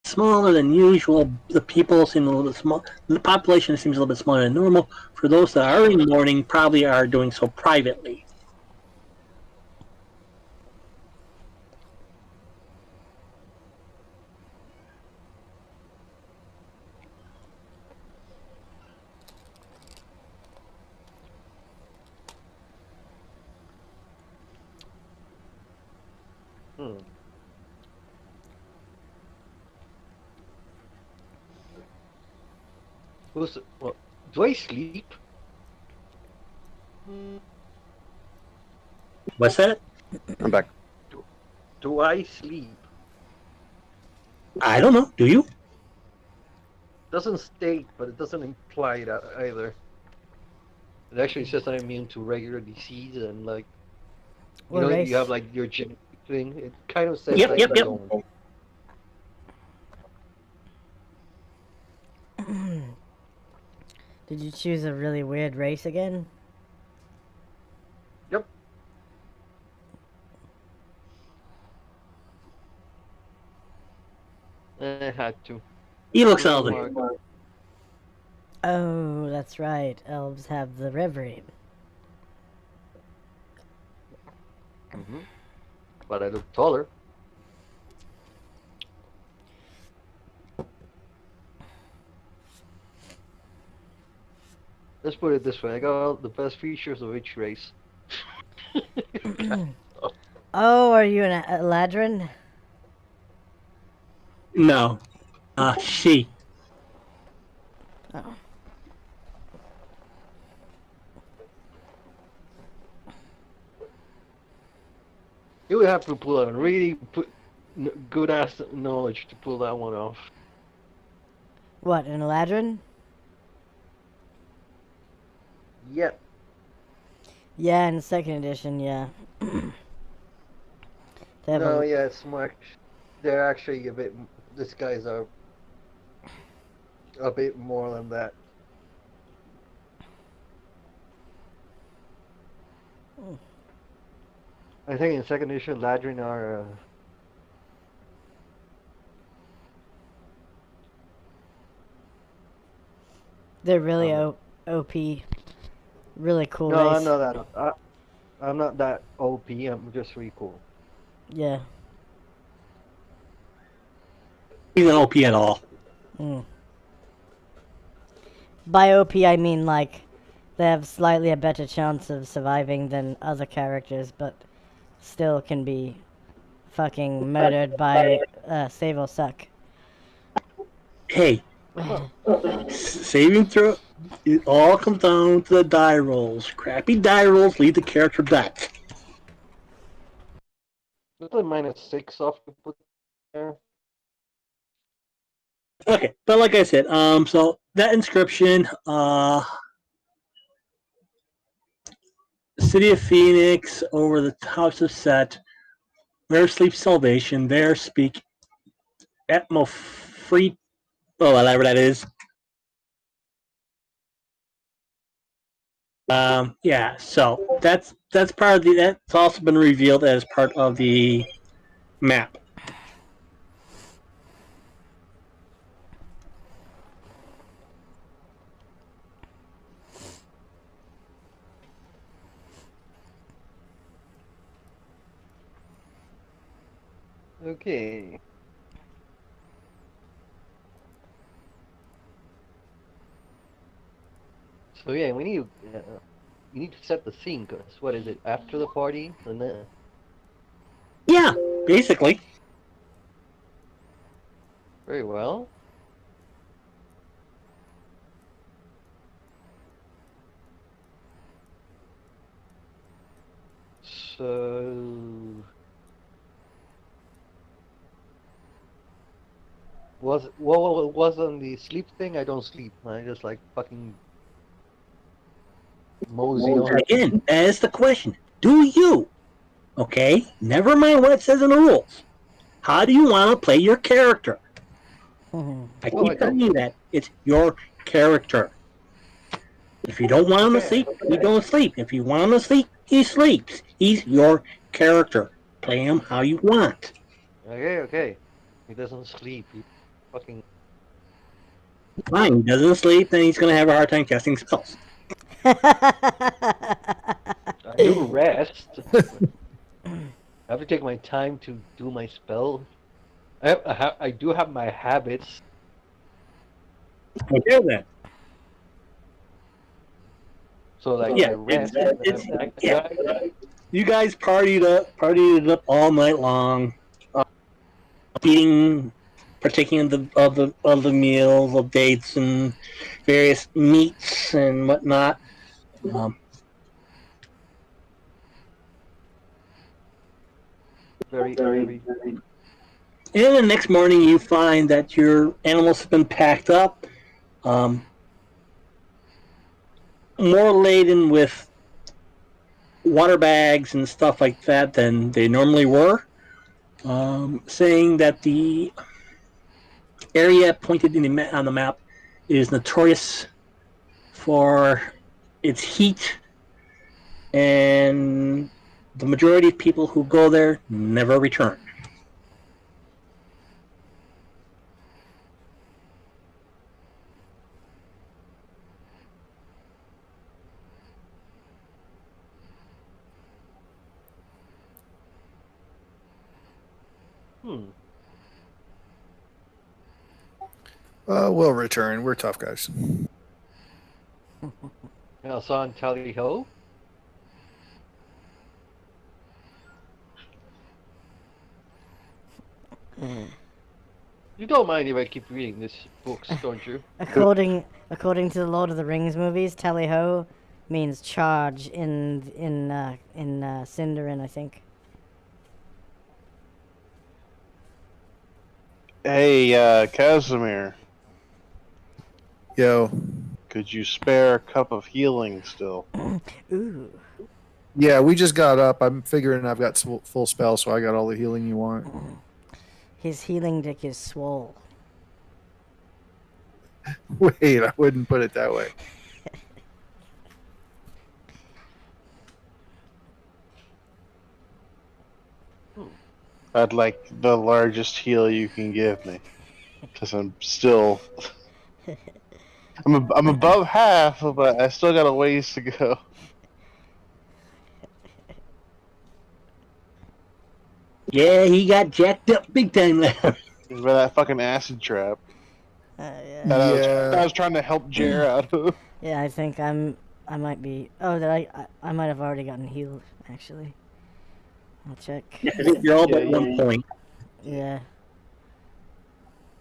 smaller than usual. The people seem a little bit small. The population seems a little bit smaller than normal. For those that are in mourning, probably are doing so privately. Hmm. Well, do I sleep? What's that? I'm back. Do I sleep? I don't know. Do you? Doesn't state, but it doesn't imply that either. It actually says I'm immune to regular disease and like What race? you have like your genetic thing. It kind of says Yep, that yep, you yep. don't. Did you choose a really weird race again? Yep. I had to. He looks Little elven. Mark. Oh, that's right. Elves have the reverie. Mm-hmm. But I look taller. Let's put it this way: I got all the best features of each race. Oh, are you an Eladrin? No. She. Oh. You would have to pull out really good ass knowledge to pull that one off. What, an Eladrin? Yep. Yeah, in the second edition, yeah. They have No, a, yeah, it's much. They're actually a bit. These guys are a bit more than that. I think in second edition, Ladrin are. they're really OP. Really cool No, race. I'm not that. I'm not that OP. I'm just really cool. Yeah. He's not OP at all. Mm. By OP, I mean like they have slightly a better chance of surviving than other characters, but still can be fucking murdered by save or suck. Hey, saving throw. It all comes down to the die rolls. Crappy die rolls lead to character death. That's a -6 off to put there. Okay, but like I said, so that inscription, City of Phoenix over the House of Set, where sleeps salvation, there speak Atmo free, oh, whatever that is. Yeah, so that's part of the, that's also been revealed as part of the map. Okay. So yeah, we need to set the scene. Cause what is it after the party? And then Yeah, basically. very well. So what was on the sleep thing? I don't sleep. I just like fucking mosey on. Again, that is the question. Do you? Okay, never mind what it says in the rules. How do you want to play your character? I keep telling you that. It's your character. If you don't want him to sleep, he don't sleep. If you want him to sleep, he sleeps. He's your character. Play him how you want. Okay, okay. He doesn't sleep. fucking. Fine, he doesn't sleep, then he's going to have a hard time casting spells. I do rest. I have to take my time to do my spell. I do have my habits. Okay, then. So like Yeah, I rest. yeah. You guys partied it up all night long, eating, partaking of the meals, of dates and various meats and whatnot. Um, Very. and the next morning, you find that your animals have been packed up, um, more laden with water bags and stuff like that than they normally were. Saying that the area pointed on the map is notorious for its heat, and the majority of people who go there never return. Hmm. We'll return. We're tough guys. Hassan Tally Ho. You don't mind if I keep reading these books, don't you? according to the Lord of the Rings movies, tally ho means charge in Sindarin, I think. Hey, Casimir, Yo. could you spare a cup of healing still? Ooh. Yeah, we just got up. I'm figuring I've got full spell, so I got all the healing you want. His healing dick is swole. Wait, I wouldn't put it that way. I'd like the largest heal you can give me, because I'm still I'm above half, but I still got a ways to go. Yeah, he got jacked up big time there. By that fucking acid trap Yeah. that I Yeah. was trying to help Jer out of. Yeah, I think I might be. Oh, that I might have already gotten healed. Actually, I'll check. I think you're all Yeah, but 1 point. Yeah.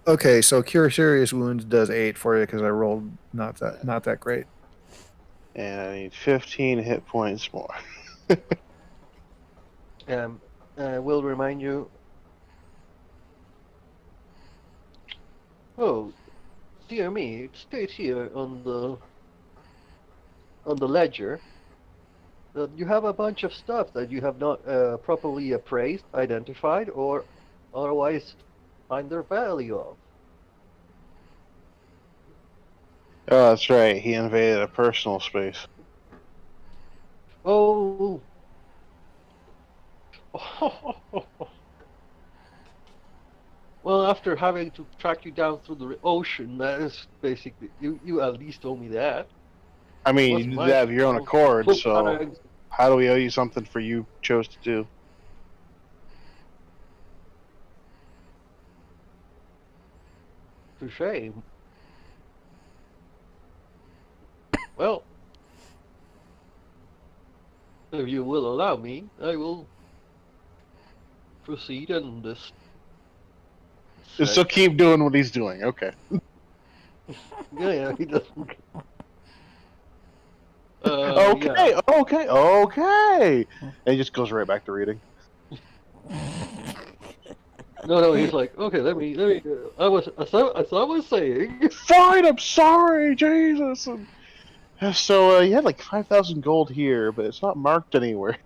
Okay, so cure serious wounds does 8 for you because I rolled not that great. And I need 15 hit points more. I will remind you. Oh, dear me! It states here on the ledger that you have a bunch of stuff that you have not properly appraised, identified, or otherwise find their value of. Oh, that's right. He invaded a personal space. Oh. Well, after having to track you down through the ocean, that is basically you at least owe me that. I mean, What's you did my that of your own accord, full so product how do we owe you something for you chose to do? to shame? Well, if you will allow me, I will proceed and this. So keep doing what he's doing. Okay. Yeah, he doesn't. Okay, Yeah. okay. And he just goes right back to reading. No, he's like, okay, let me. As I was saying. Fine, I'm sorry, Jesus. So you had like 5,000 gold here, but it's not marked anywhere.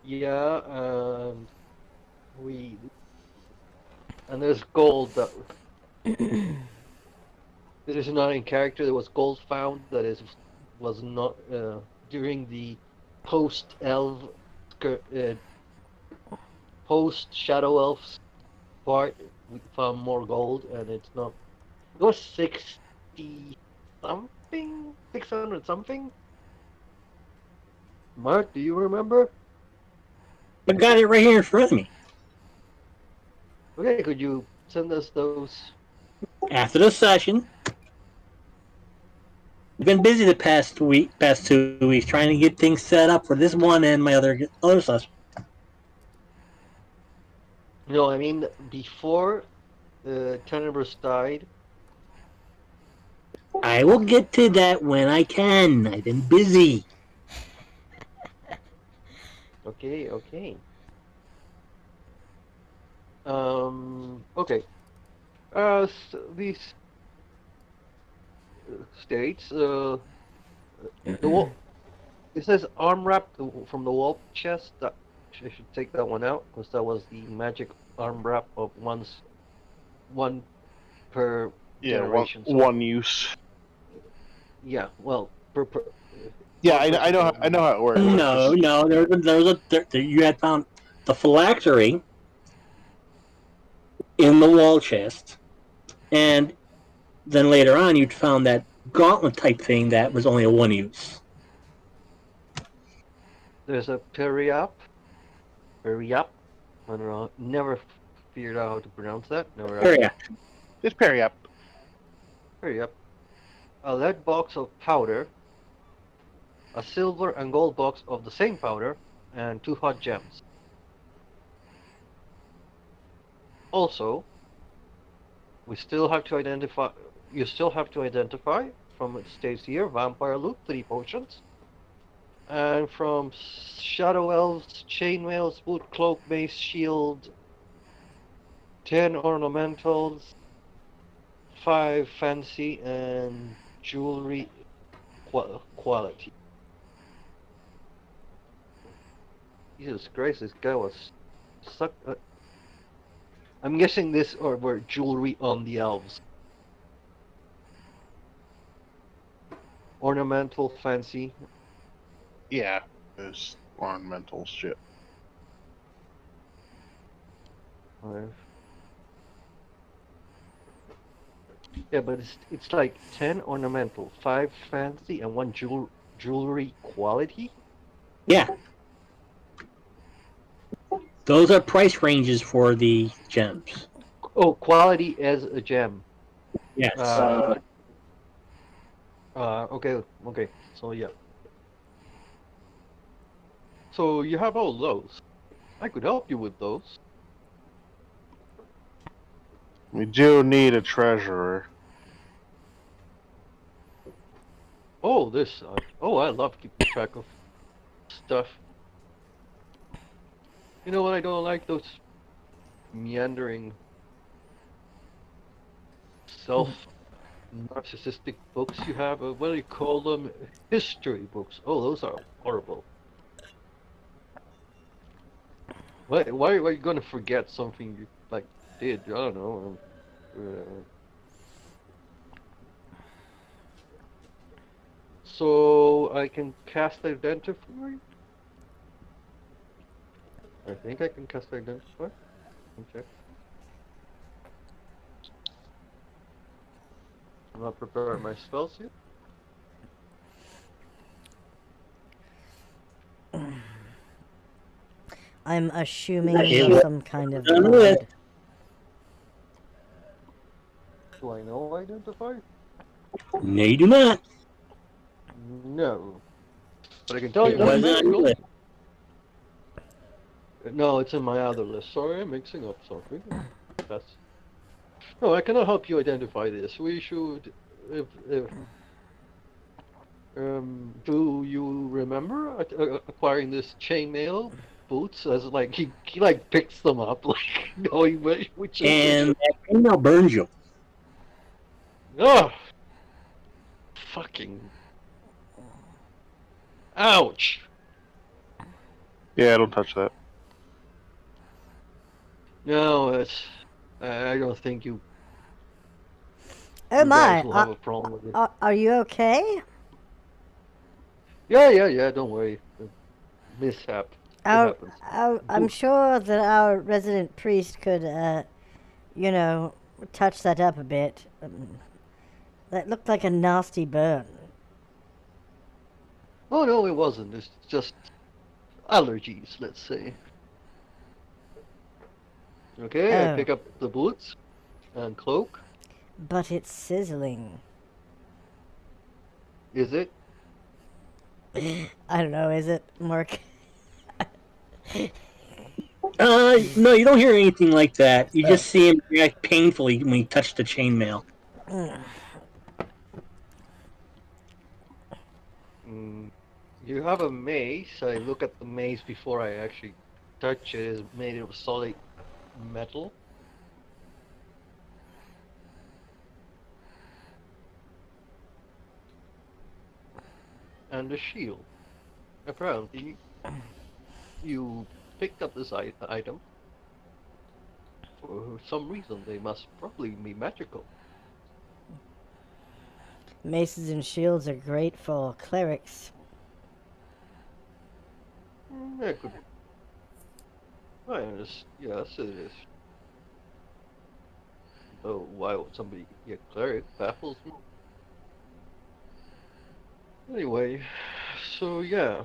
Yeah, and there's gold that this is not in character. There was gold found that was not during the post elf post Shadow Elves part, we found more gold, and it's not. It was 60 something, 600 something. Mark, do you remember? I got it right here in front of me. Okay, could you send us those? After the session, I've been busy the past 2 weeks, trying to get things set up for this one and my other session. No, I mean before Tenebris died. I will get to that when I can. I've been busy. Okay, okay. Okay. These states, the wall. It says arm wrap from the wall chest. That I should take that one out because that was the magic arm wrap of one per Yeah, generation. So one use. yeah, well, per Yeah, one person can I only know how it works. hold. No, no, you had found the phylactery in the wall chest, and then later on you'd found that gauntlet type thing that was only a one use. There's a periap. I don't know. Never figured out how to pronounce that. Never There actually. ya. Just parry up. Periap. A lead box of powder, a silver and gold box of the same powder, and 2 hot gems. Also, we still have to identify. You still have to identify from it states here: vampire loot, 3 potions, and from shadow elves, chainmails, boot, cloak, mace, shield, 10 ornamentals, 5 fancy, and jewelry quality. Jesus Christ, this guy was suck. I'm guessing this or were jewelry on the elves. Ornamental, fancy. Yeah, it's ornamental shit. 5. Yeah, but it's like 10 ornamental, 5 fancy, and 1 jewelry quality. Yeah. Those are price ranges for the gems. Oh, quality as a gem. Yes. Okay, okay. So yeah. So you have all those. I could help you with those. We do need a treasurer. Oh, this. Oh, I love keeping track of stuff. You know what? I don't like those meandering, self-narcissistic books you have. What do you call them? History books. Oh, those are horrible. Why are you gonna forget something you like did? I don't know. So I can cast identify. I think I can cast identify. Okay. I'm not preparing my spells yet. I'm assuming It you're was some kind of done bard. with. Do I know identify? No, you do not. No. But I can tell It you my wasn't on your magical. list. No, it's in my other list. Sorry, I'm mixing up something. That's. No, I cannot help you identify this. We should. If do you remember acquiring this chainmail boots? As like he like picks them up, like knowing which is And which. that email burns you. Oh, fucking. Ouch. Yeah, don't touch that. No, it's. I don't think you Oh guys my! will have a problem with it. Are you okay? Yeah. Don't worry. Mishap. happens. I'm sure that our resident priest could, touch that up a bit. That looked like a nasty burn. Oh no, it wasn't. It's just allergies, let's say. Okay, I Oh, pick up the boots and cloak. but it's sizzling. Is it? I don't know, is it, Mark? No, you don't hear anything like that. You just see him react painfully when he touched the chainmail. Mm, you have a mace. I look at the mace before I actually touch it. It's made of solid metal. And a shield. Apparently, you picked up this item. For some reason, they must probably be magical. Maces and shields are great for clerics. Yeah, could. Yes, it is. Though, why would somebody be a cleric? Baffles me. Anyway, so yeah.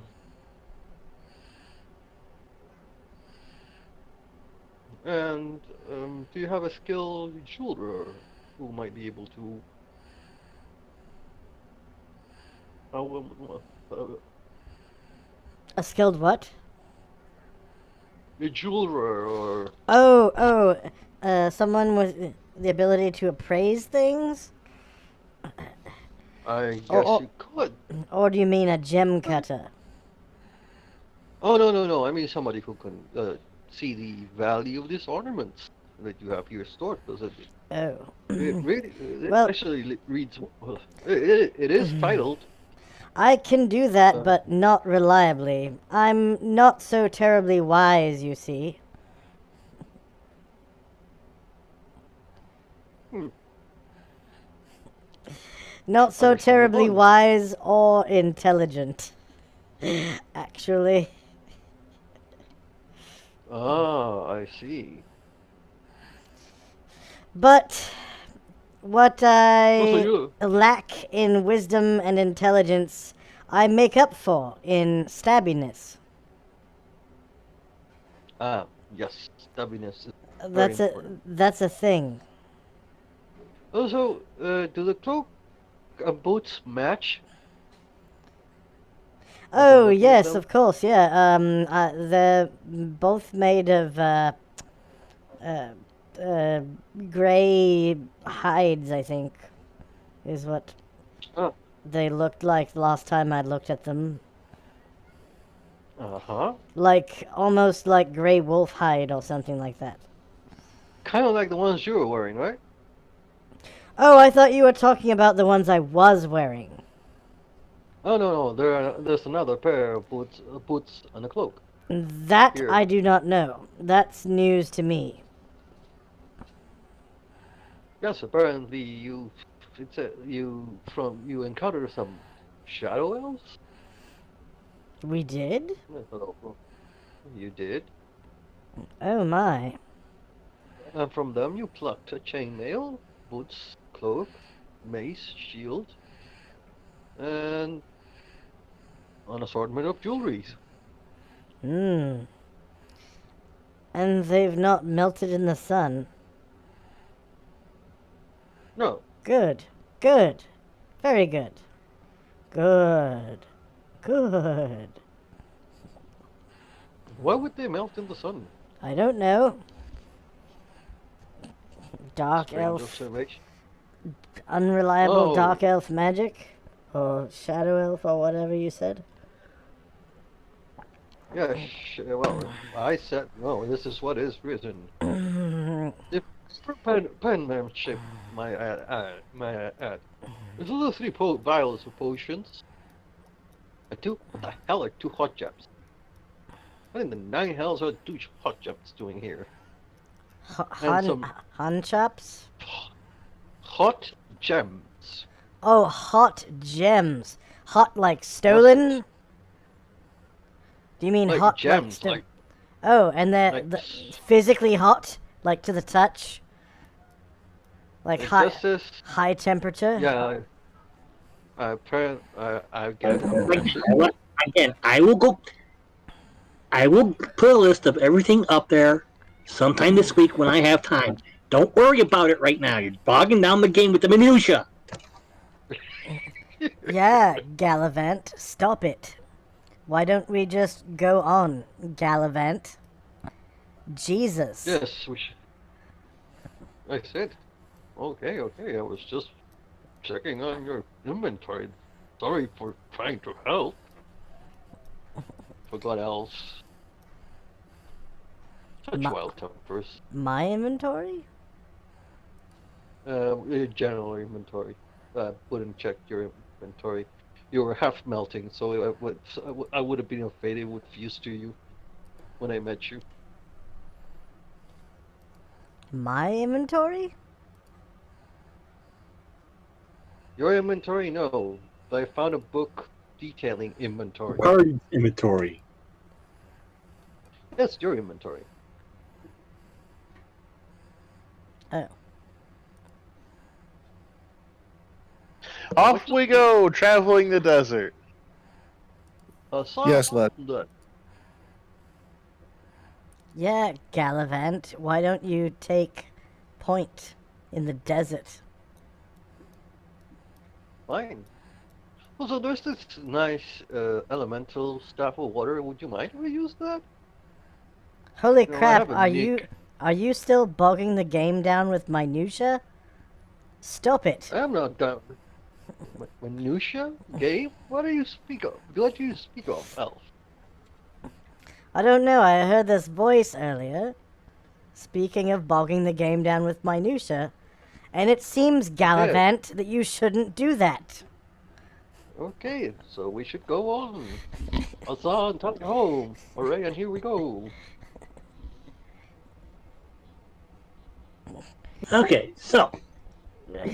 And do you have a skilled jeweler who might be able to? A skilled what? A jeweler or Someone with the ability to appraise things? I Or, guess or, you could. or do you mean a gem cutter? Oh no! I mean somebody who can see the value of these ornaments that you have here stored. Because Oh. it really, Well- actually reads. Well, it is titled. I can do that, but not reliably. I'm not so terribly wise, you see. Hmm. Not so terribly Understandable. wise or intelligent. Actually. Ah, I see. But what Oh, so I you. lack in wisdom and intelligence, I make up for in stabbiness. Ah, yes, stubbornness is very important. That's a thing. Also, do the cloak and boots match? As I'm Oh looking at yes, them? of course, yeah. They're both made of uh, uh, gray hides, I think, is what Ah, they looked like last time I looked at them. uh-huh. Like almost like gray wolf hide or something like that. Kind of like the ones you were wearing, right? Oh, I thought you were talking about the ones I was wearing. Oh no, there's another pair of boots and a cloak That here. I do not know. That's news to me. Yes, apparently you encountered some shadow elves. We did? I thought, well, you did, Oh my. and from them you plucked a chainmail, boots, cloak, mace, shield, and an assortment of jewelries. Hmm. And they've not melted in the sun. No, Good. Good. Very good. Good. Good. why would they melt in the sun? I don't know. Dark Strange elf. observation. Unreliable Oh, dark elf magic? Or shadow elf or whatever you said? yeah. Well, I said no. This is what is written. If penmanship, my ad. There's only three vials of potions. And two. What the hell are two hot jabs? What in the nine hells are two hot jabs doing here? And some Han chops? hot gems. Oh, hot gems. Hot like stolen? Do you mean Like hot? gems, Like, like oh, and they're like physically hot, like to the touch, like it high just says high temperature. yeah. I get from Princes. Again, I will go. I will put a list of everything up there sometime this week when I have time. Don't worry about it right now. You're bogging down the game with the minutia. Yeah, Gallivant, stop it. Why don't we just go on, Gallivant? Jesus. Yes, we should. I said, okay, okay. I was just checking on your inventory. Sorry for trying to help. Forgot else. Such Ma- wild tempers. My inventory? General inventory. Wouldn't check your inventory. You were half melting, so I would have been afraid it would fuse to you when I met you. My inventory? Your inventory, no. But I found a book detailing inventory. Card inventory. Yes, your inventory. Oh. Off we go, traveling the desert. Yes, lad. Yeah, Gallivant, why don't you take point in the desert? Fine. Also, there's this nice elemental staff of water. Would you mind if we use that? Holy No, I crap, have a are you still bogging the game down with minutia? Stop it. I am not done. Minutia? Game? What do you speak of? What do you speak of, Elf? I don't know, I heard this voice earlier. Speaking of bogging the game down with minutia, and it seems, Gallivant, that you shouldn't do that. Okay, so we should go on. Hassan, take me home. Alright, and here we go. Okay, so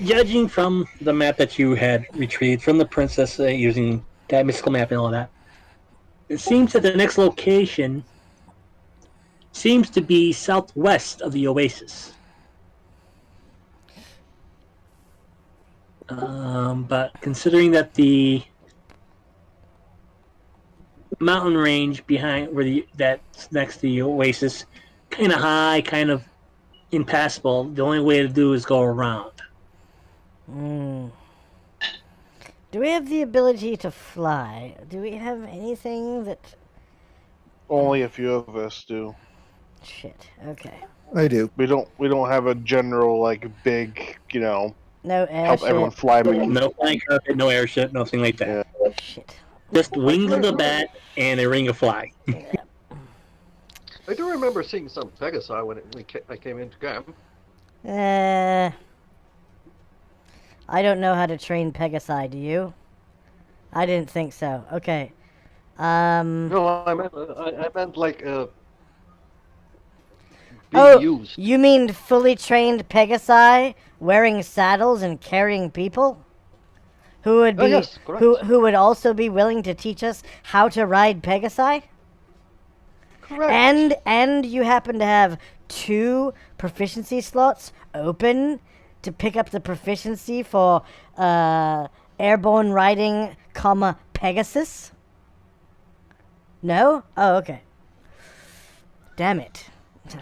judging from the map that you had retrieved from the princess using that mystical map and all that, it seems that the next location seems to be southwest of the oasis. But considering that the mountain range behind that's next to the oasis, kind of high, kind of impassable, the only way to do is go around. Do we have the ability to fly? Do we have anything that... Only a few of us do. Shit, okay. I do. We don't have a general like big, No help everyone airship. fly. But No flying carpet, no airship, nothing like that. Yeah. Shit. Just wings of the bat and a ring of fly. I do remember seeing some Pegasi when I came into camp. I don't know how to train Pegasi, do you? I didn't think so. Okay. No, I meant like being Oh, used. you mean fully trained Pegasi wearing saddles and carrying people? Who would be yes, correct. who would also be willing to teach us how to ride Pegasi? Correct. And you happen to have 2 proficiency slots open to pick up the proficiency for airborne riding, comma Pegasus? No? Oh, okay. Damn it.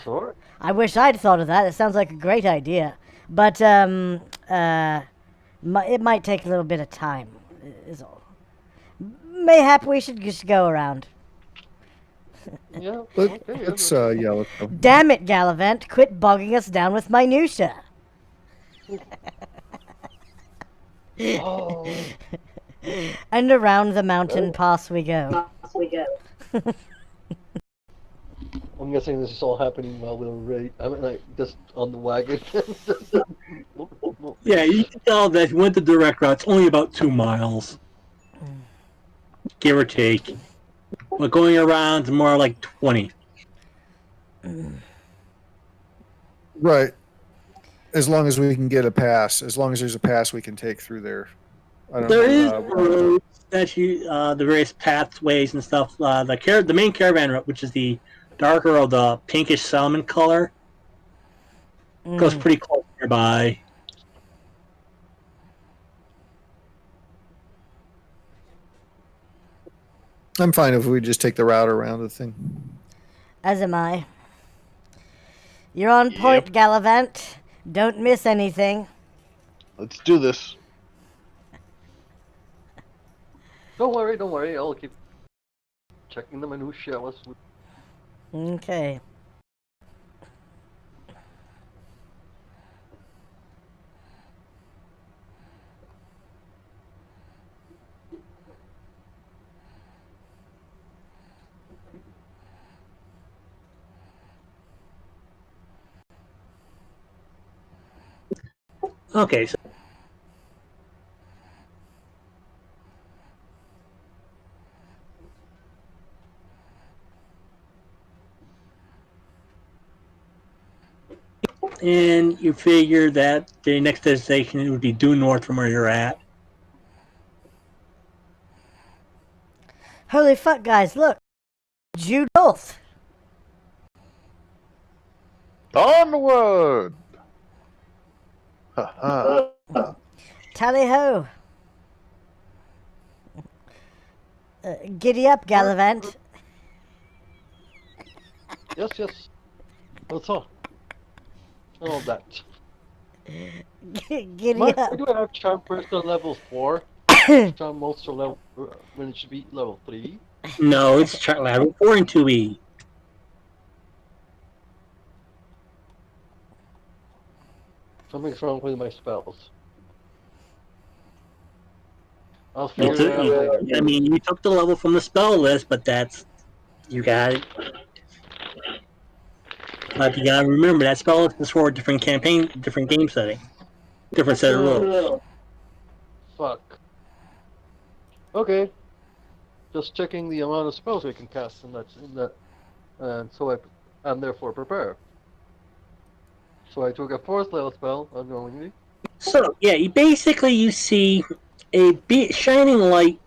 Sorry. I wish I'd thought of that. It sounds like a great idea. But it might take a little bit of time, is all. Mayhap we should just go around. Yeah. Let's yeah, let's go. Damn it, Gallivant, quit bogging us down with minutia. Oh. And around the mountain pass we go. I'm guessing this is all happening while we were ready. I mean, like, just on the wagon. Yeah, you can tell that he went the direct route. It's only about 2 miles, give or take. But going around is more like 20. Right. As long as we can get a pass. As long as there's a pass we can take through there. I don't There is know. roads that you, the various pathways and stuff. The main caravan route, which is the darker or the pinkish salmon color, goes pretty close nearby. I'm fine if we just take the route around the thing. As am I. You're on point, Gallivant. Don't miss anything. Let's do this. Don't worry. I'll keep checking the minutia. Okay. Okay, so and you figure that the next destination would be due north from where you're at. Holy fuck, guys, look. Judolf. Onward! Ha Tally ho. Giddy up, Gallivant. Yes. What's up? All that. Giddy Why up. do I have charm person level 4? Charm monster level when it should be level 3? No, it's level 4 and 2E. Something's wrong with my spells. I'll figure it out later. I mean, you took the level from the spell list, but you got it. But you gotta remember that spell list is for a different campaign, different game setting, different set of rules. Fuck. Okay. Just checking the amount of spells we can cast in that, and so I'm therefore prepared. So I took a 4th level spell unknowingly. So yeah, you see a shining light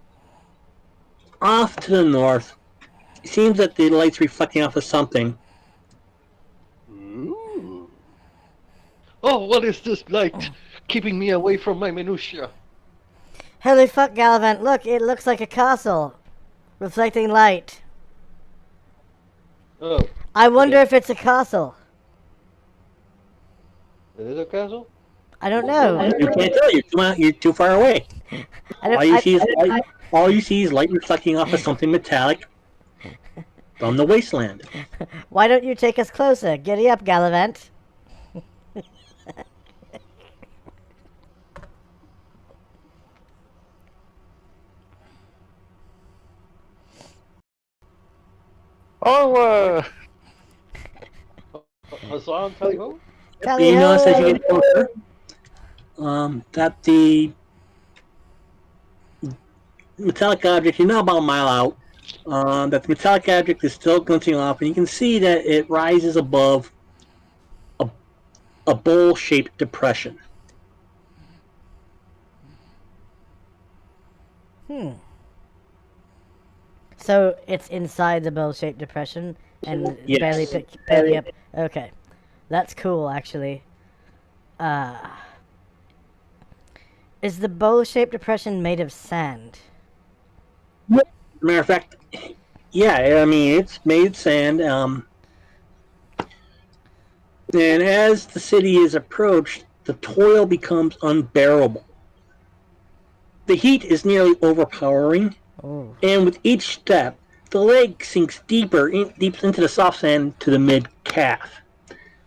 off to the north. It seems that the light's reflecting off of something. Ooh. Oh, what is this light keeping me away from my minutia? Holy fuck, Gallivant, look, it looks like a castle. Reflecting light. Oh, I wonder if it's a castle. it is a castle? I don't know. You can't tell. You're too far away. All you see is light reflecting off of something metallic from the wasteland. Why don't you take us closer? Giddy up, Gallivant. Onward! Hassan, tally ho? Tally You notice as you ho. get closer, that the metallic object, you're now about a mile out, that the metallic object is still glinting off, and you can see that it rises above a bowl-shaped depression. So it's inside the bowl-shaped depression and Yes. barely picking up. Okay, that's cool actually. Is the bowl-shaped depression made of sand? Matter of fact, yeah, I mean it's made sand. And as the city is approached, the toil becomes unbearable. The heat is nearly overpowering, and with each step, the leg sinks deep into the soft sand to the mid-calf,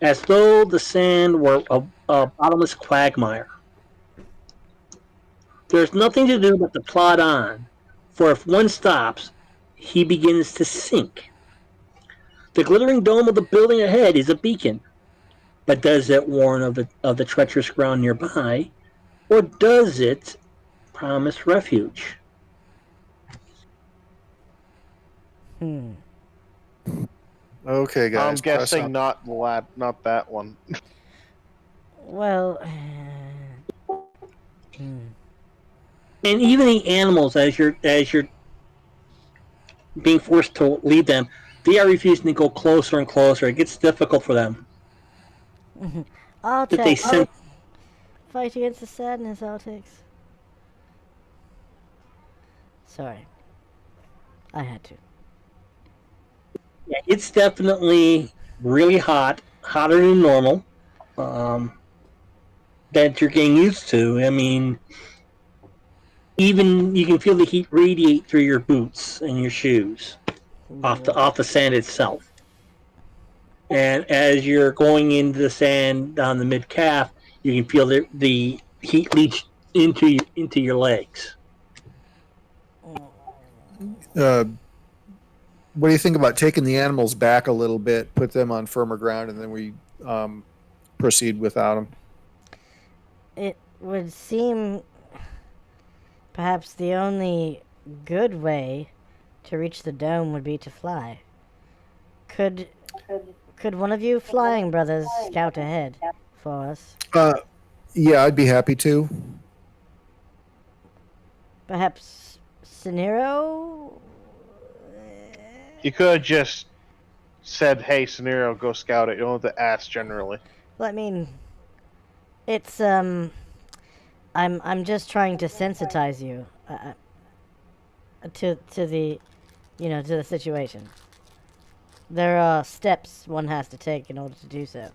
as though the sand were a bottomless quagmire. There's nothing to do but to plod on, for if one stops, he begins to sink. The glittering dome of the building ahead is a beacon, but does it warn of the treacherous ground nearby, or does it promise refuge? Okay, guys. I'm press guessing on. not that one. Well, And even the animals, as you're being forced to lead them, they are refusing to go closer and closer. It gets difficult for them. All That they takes. sense. Fight against the sadness, all takes. Sorry. I had to. Yeah, it's definitely really hot, hotter than normal. Um, that you're getting used to. I mean, even you can feel the heat radiate through your boots and your shoes off the sand itself. And as you're going into the sand down the mid calf, you can feel the heat leach into your legs. Uh, what do you think about taking the animals back a little bit, put them on firmer ground, and then we proceed without them? It would seem perhaps the only good way to reach the dome would be to fly. Could could one of you flying brothers scout ahead for us? Yeah, I'd be happy to. Perhaps Scenario? You could have just said, "Hey, scenario, go scout it." You don't have to ask generally. Well, I mean, it's I'm just trying to sensitize you to the, to the situation. There are steps one has to take in order to do so.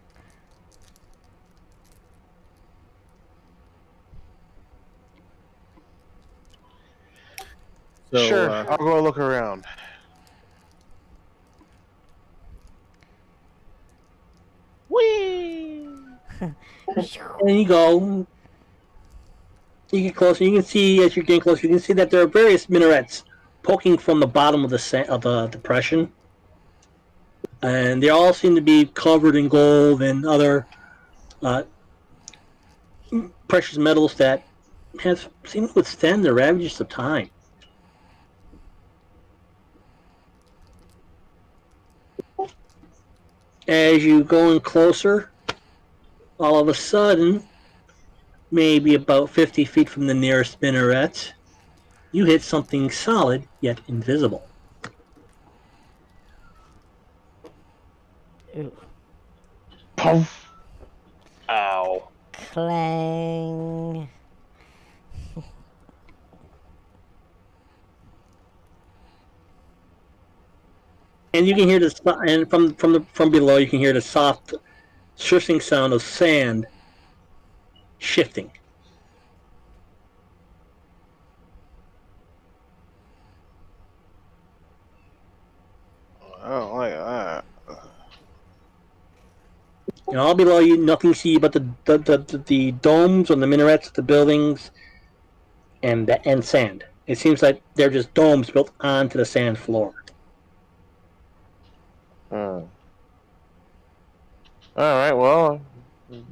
So, Sure, I'll go look around. Whee! And you go. You get closer. You can see as you're getting closer. You can see that there are various minarets poking from the bottom of the depression, and they all seem to be covered in gold and other uh, precious metals that have seem to withstand the ravages of time. As you go in closer, all of a sudden, maybe about 50 feet from the nearest minaret, you hit something solid yet invisible. Ooh. Poof! Ow. Clang. And you can hear this, and from below, you can hear the soft, shushing sound of sand shifting. I don't like that. And all below you, nothing see but the domes on the minarets of the buildings and sand. It seems like they're just domes built onto the sand floor. All right, well,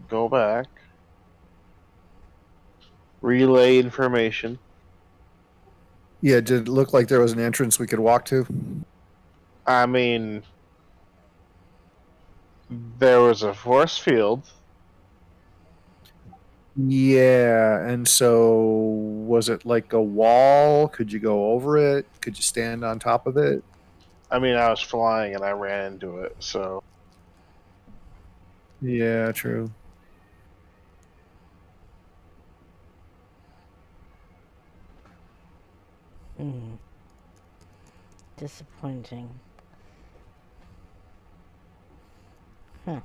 go back. Relay information. yeah, did it look like there was an entrance we could walk to? I mean, there was a force field. Yeah, and so was it like a wall? Could you go over it? Could you stand on top of it? I mean, I was flying and I ran into it, so. Yeah, true. Disappointing. Huh.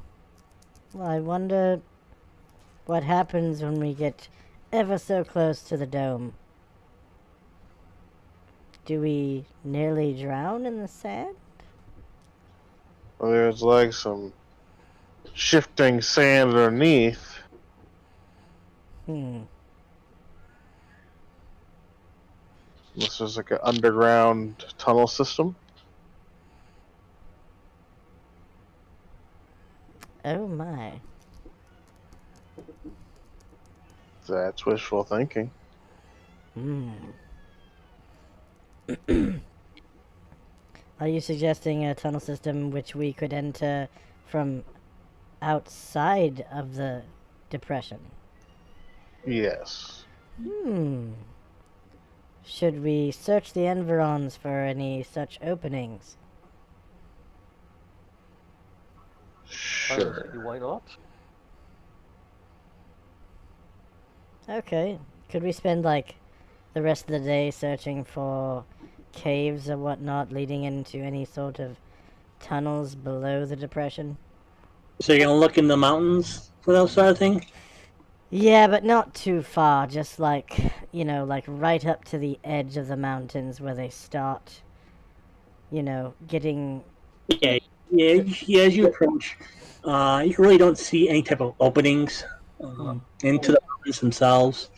Well, I wonder what happens when we get ever so close to the dome. Do we nearly drown in the sand? Well, there's like some shifting sand underneath. This is like an underground tunnel system. Oh my. That's wishful thinking. Are you suggesting a tunnel system which we could enter from outside of the depression? Yes. Should we search the environs for any such openings? I don't Sure. see why not. Okay. Could we spend like the rest of the day searching for caves or whatnot leading into any sort of tunnels below the depression? So you're gonna look in the mountains for that sort of thing? Yeah, but not too far. Just like, like right up to the edge of the mountains where they start, getting. Yeah, yeah. As you approach, you really don't see any type of openings into the mountains themselves.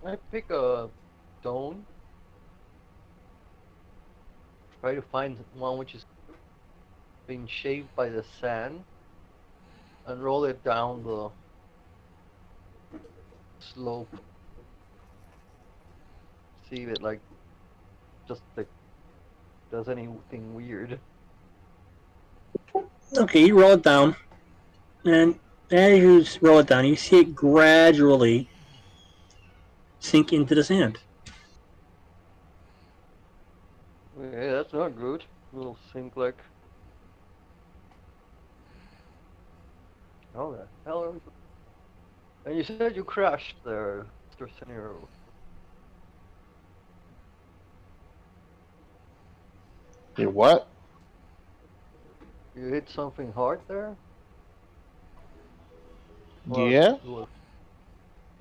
I pick a stone, try to find one which is being shaved by the sand, and roll it down the slope. See if it just does anything weird. Okay, you roll it down, and as you roll it down, you see it gradually sink into the sand. Yeah, that's not good. Little sink like. How the hell are we? And you said you crashed there, Mr. Scenario. You what? You hit something hard there? Yeah, It was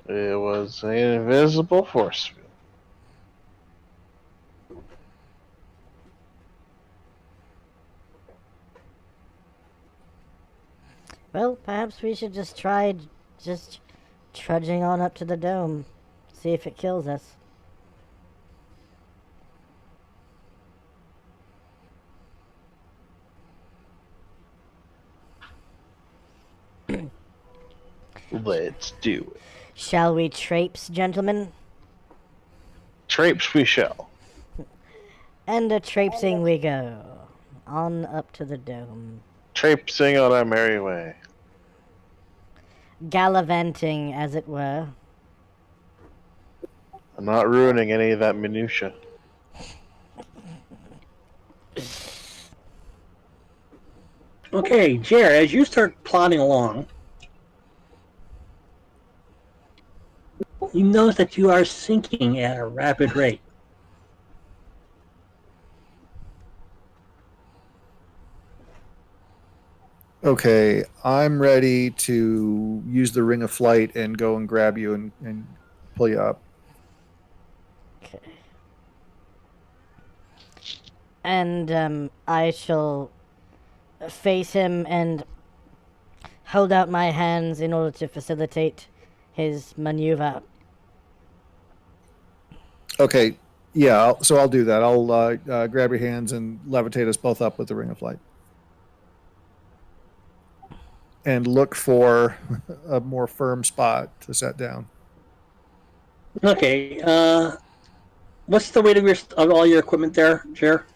it was an invisible force field. Well, perhaps we should just try just trudging on up to the dome. See if it kills us. Let's do it. Shall we traipse, gentlemen? Traipse we shall. And a traipsing we go. On up to the dome. Traipsing on our merry way. Gallivanting, as it were. I'm not ruining any of that minutia. Okay, Jer, as you start plodding along, you notice that you are sinking at a rapid rate. Okay, I'm ready to use the ring of flight and go and grab you and pull you up. Okay. And I shall face him and hold out my hands in order to facilitate his maneuver. Okay, yeah, so I'll do that. I'll grab your hands and levitate us both up with the ring of flight. And look for a more firm spot to set down. Okay, what's the weight of all your equipment there, Jer?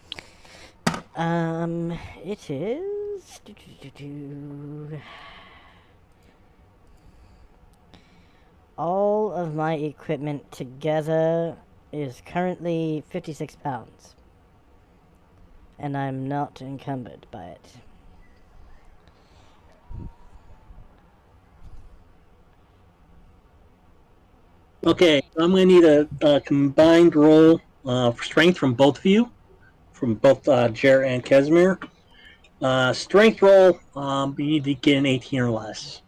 It is. All of my equipment together is currently 56 pounds. And I'm not encumbered by it. Okay, I'm going to need a combined roll for strength from both of you, from both Jer and Casimir. Strength roll, you need to get an 18 or less.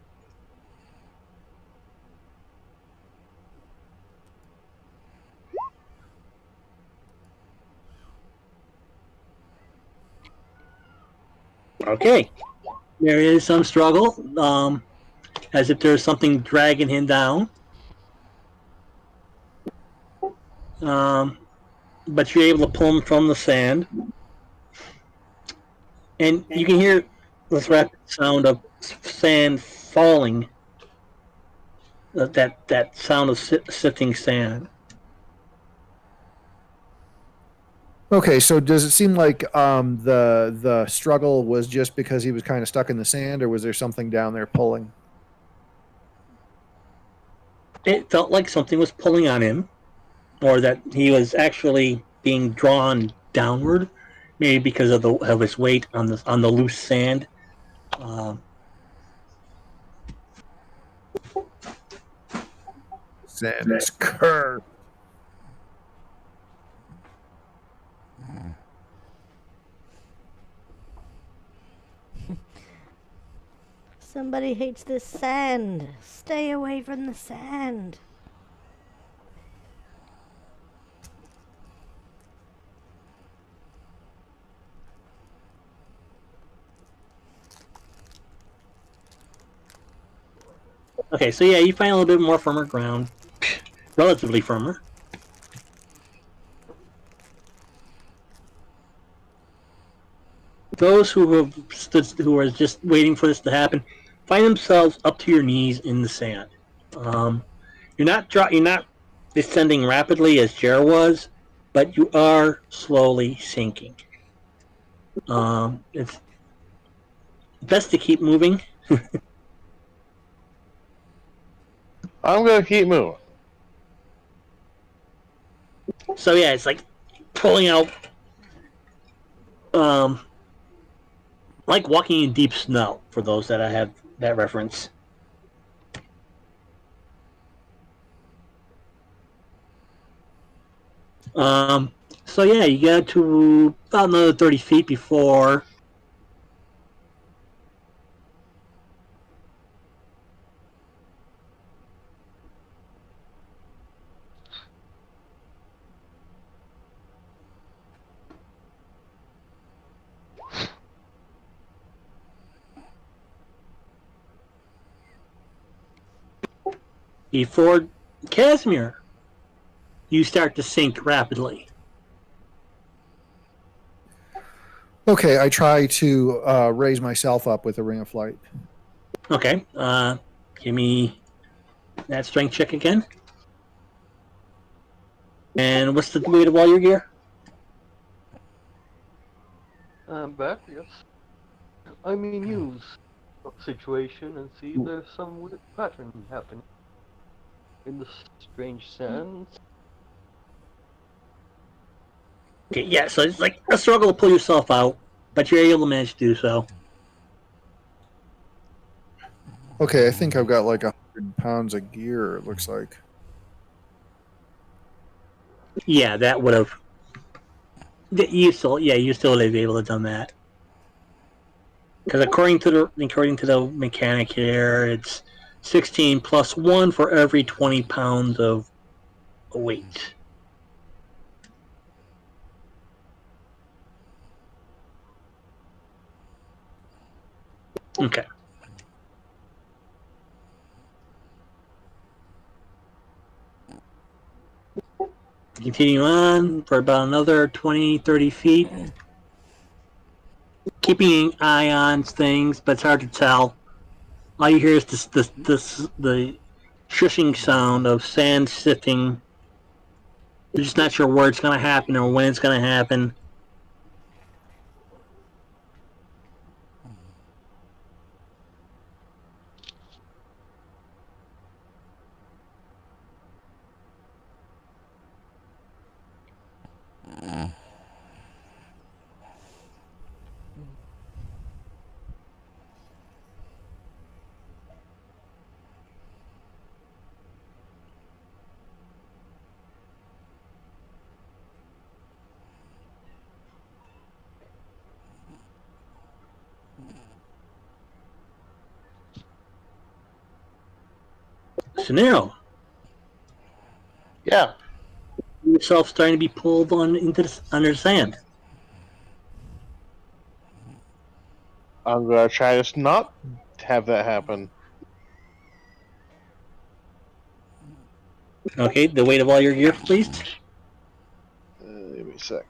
Okay, there is some struggle, as if there's something dragging him down. But you're able to pull him from the sand. And you can hear this rapid sound of sand falling. That sound of sifting sand. Okay, so does it seem like the struggle was just because he was kind of stuck in the sand, or was there something down there pulling? it felt like something was pulling on him, or that he was actually being drawn downward, maybe because of his weight on the loose sand. Sand is cursed. Somebody hates this sand. Stay away from the sand. Okay, so yeah, you find a little bit more firmer ground, relatively firmer. Those who are just waiting for this to happen, find themselves up to your knees in the sand. You're not descending rapidly as Jer was, but you are slowly sinking. It's best to keep moving. I'm gonna keep moving. So yeah, it's like pulling out, um, like walking in deep snow. For those that I have that reference. So yeah, you get to about another 30 feet before before Casimir, you start to sink rapidly. Okay, I try to raise myself up with a ring of flight. Okay, give me that strength check again. And what's the weight of all your gear? I'm back, yes. I mean, use situation and see if there's some weird pattern happening in the strange sands. Okay, yeah, so it's like a struggle to pull yourself out, but you're able to manage to do so. Okay, I think I've got like 100 pounds of gear. It looks like. Yeah, that would have. You still would have been able to have done that. Because according to the mechanic here, it's 16 plus 1 for every 20 pounds of weight. Okay. Continue on for about another 20, 30 feet. Keeping an eye on things, but it's hard to tell. All you hear is the shushing sound of sand sifting. You're just not sure where it's going to happen or when it's going to happen. Scenario. Yeah, Yourself starting to be pulled on under the sand. I'm gonna try to not have that happen. Okay, the weight of all your gear, please. Give me a sec.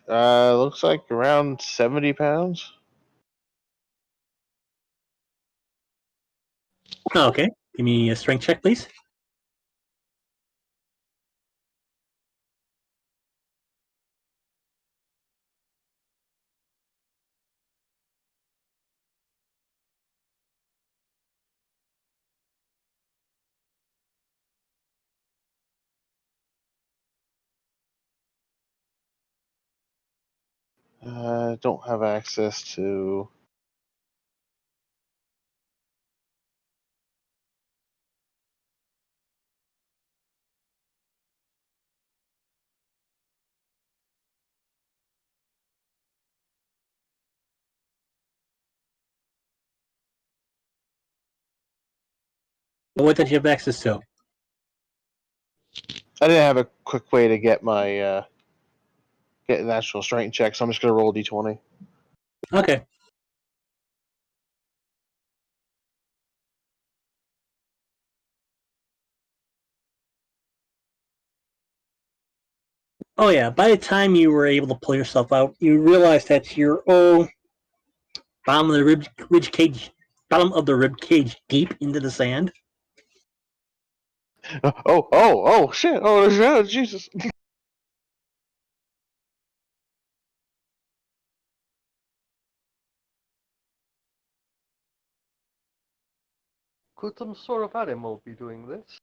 Looks like around 70 pounds. Okay. Give me a strength check, please. Don't have access to. What did you have access to? I didn't have a quick way to get my get an actual strength check, so I'm just gonna roll a d20. Okay. Oh yeah. By the time you were able to pull yourself out, you realized that you're bottom of the rib cage, bottom of the rib cage, deep into the sand. Oh, shit! Oh, Jesus! Could some sort of animal be doing this?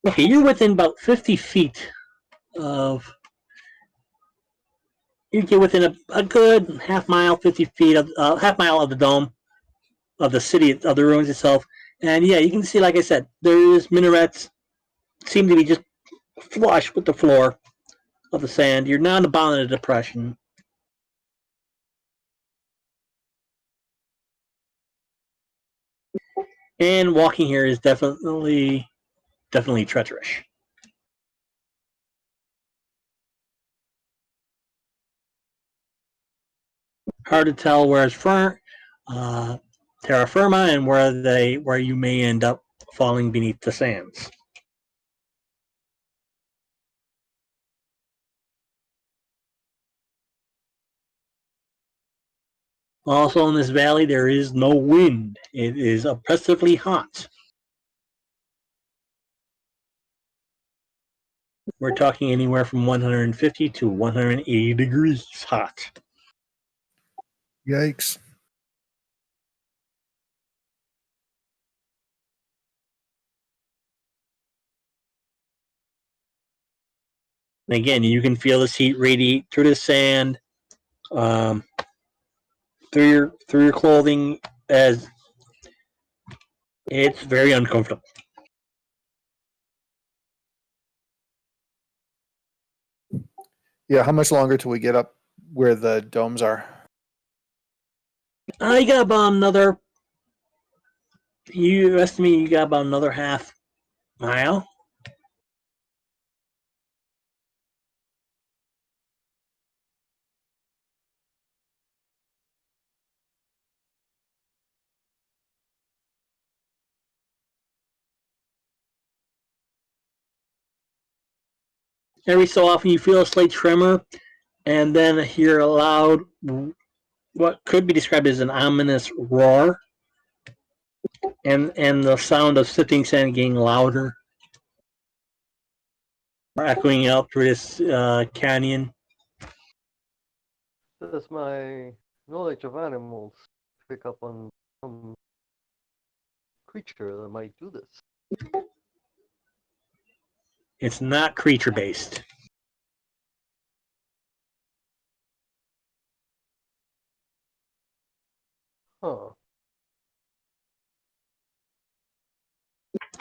Okay, you're within about 50 feet of. You get within a good half mile, 50 feet of half mile of the dome of the city of the ruins itself, and yeah, you can see, like I said, there's minarets seem to be just flush with the floor of the sand. You're not on the bottom of the depression. And walking here is definitely treacherous. Hard to tell where it's terra firma and where you may end up falling beneath the sands. Also in this valley there is no wind. It is oppressively hot. We're talking anywhere from 150 to 180 degrees hot. Yikes. And again, you can feel this heat radiate through the sand, um, through your clothing, as it's very uncomfortable. Yeah, how much longer till we get up where the domes are? You got about another. You estimate you got about another half mile. Every so often, you feel a slight tremor, and then hear a loud, what could be described as an ominous roar, and the sound of sifting sand getting louder, echoing out through this canyon. Does my knowledge of animals pick up on some creature that might do this? It's not creature based. Huh.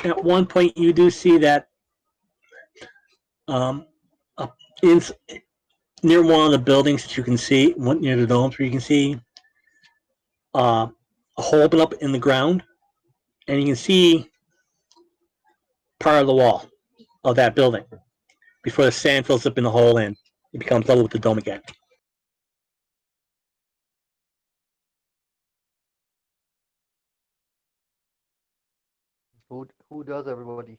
At one point, you do see that um, in, near one of the buildings that you can see, near the domes, where you can see a hole open up in the ground, and you can see part of the wall of that building before the sand fills up in the hole and it becomes level with the dome again. Who does everybody?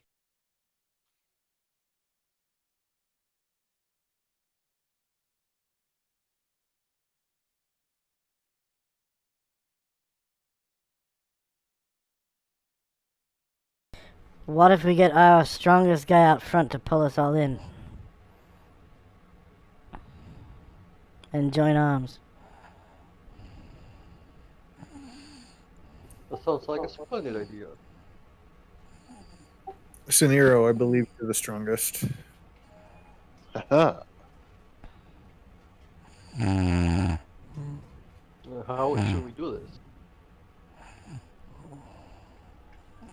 What if we get our strongest guy out front to pull us all in? And join arms. That sounds like a splendid idea. Scenario, I believe you're the strongest. How should we do this?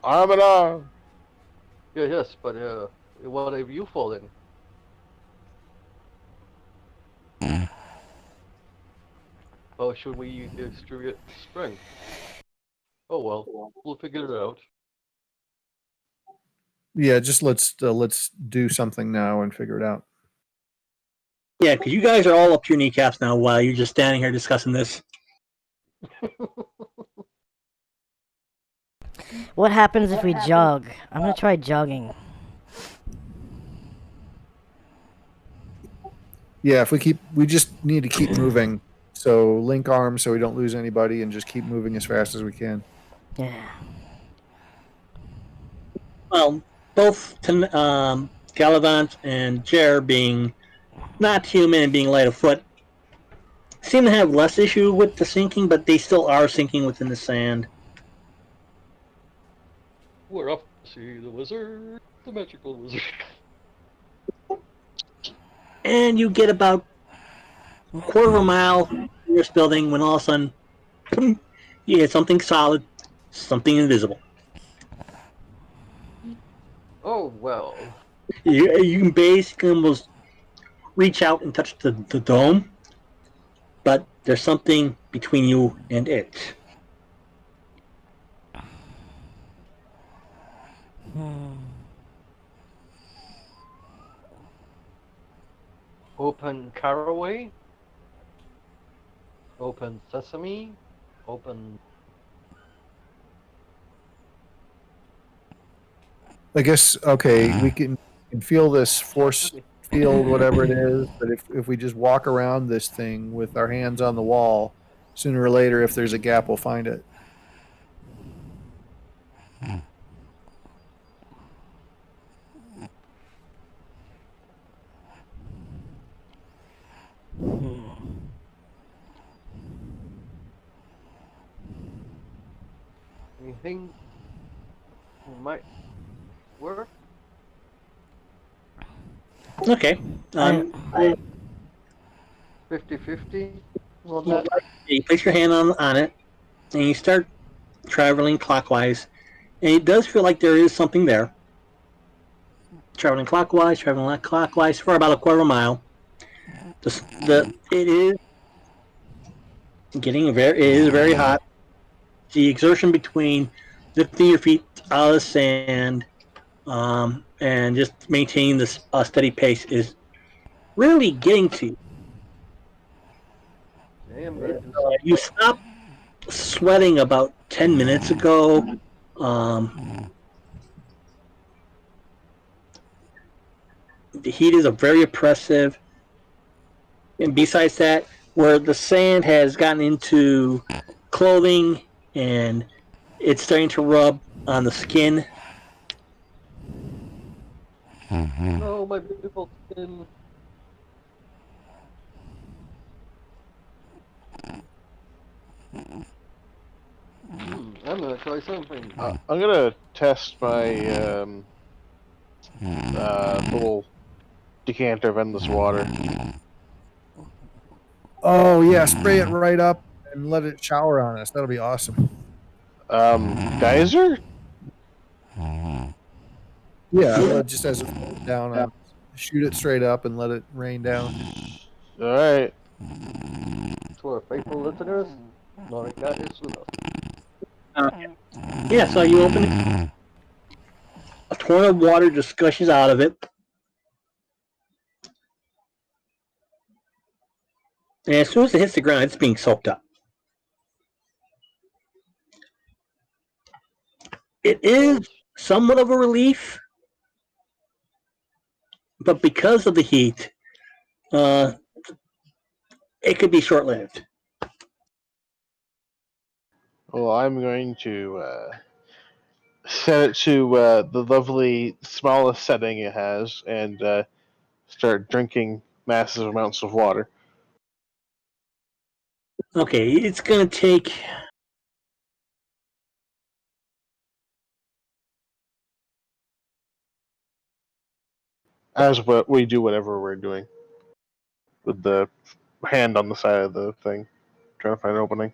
Arm in arm. Yeah, yes, but what if you fall in? How should we distribute strength? Oh well, we'll figure it out. Yeah, just let's do something now and figure it out. Yeah, because you guys are all up to your kneecaps now while you're just standing here discussing this. What happens if we jog? I'm gonna try jogging. Yeah, if we just need to keep moving. So link arms so we don't lose anybody, and just keep moving as fast as we can. Yeah. Well, both Gallivant and Jer, being not human and being light of foot, seem to have less issue with the sinking, but they still are sinking within the sand. We're off to see the wizard, the magical wizard. And you get about a quarter of a mile from this building when all of a sudden, you hit something solid, something invisible. Oh well. You can basically almost reach out and touch the dome, but there's something between you and it. Open caraway. Open sesame. Open. I guess okay, we can feel this force field, whatever it is. But if we just walk around this thing with our hands on the wall, sooner or later, if there's a gap, we'll find it. Anything might work. Okay. 50-50 on that. You place your hand on it, and you start traveling clockwise, and it does feel like there is something there. Traveling clockwise for about a quarter of a mile. It is it is very hot. The exertion between lifting your feet out of the sand and just maintaining this steady pace is really getting to you. Okay, I'm gonna do something. You stopped sweating about 10 minutes ago. Um, the heat is very oppressive. And besides that, where the sand has gotten into clothing and it's starting to rub on the skin. No, my beautiful skin. I'm gonna try something. I'm gonna test my little decanter of endless water. Oh yeah, spray it right up and let it shower on us. That'll be awesome. Geyser? Yeah, just as it falls down, shoot it straight up and let it rain down. All right. To our faithful listeners, Norika is with us. Yeah, so you open it. A torrent of water just gushes out of it. And as soon as it hits the ground, it's being soaked up. It is somewhat of a relief, but because of the heat, it could be short-lived. Well, I'm going to set it to the lovely smallest setting it has and start drinking massive amounts of water. Okay, it's going to take. As what we do, whatever we're doing, with the hand on the side of the thing, trying to find an opening.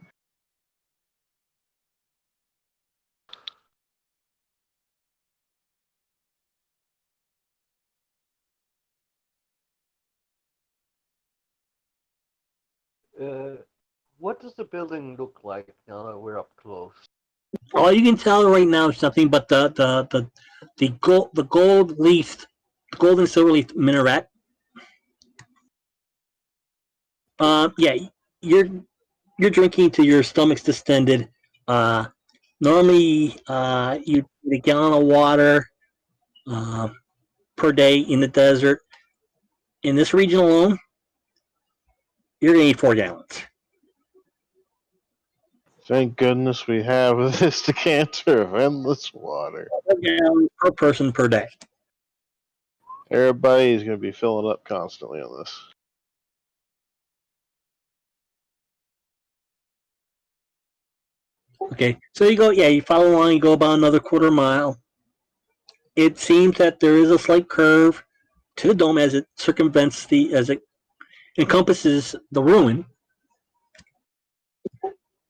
What does the building look like now that we're up close? All you can tell right now is nothing but the gold leaf, gold and silver leaf minaret. Yeah, you're you're drinking to your stomach's distended. Uh, Normally, you need a gallon of water uh, per day in the desert. In this region alone, you're gonna need 4 gallons. Thank goodness we have this decanter of endless water. 4 gallons per person per day. Everybody's going to be filling up constantly on this. Okay, so you go. Yeah, you follow along. You go about another quarter mile. It seems that there is a slight curve to the dome as it circumvents as it encompasses the ruin.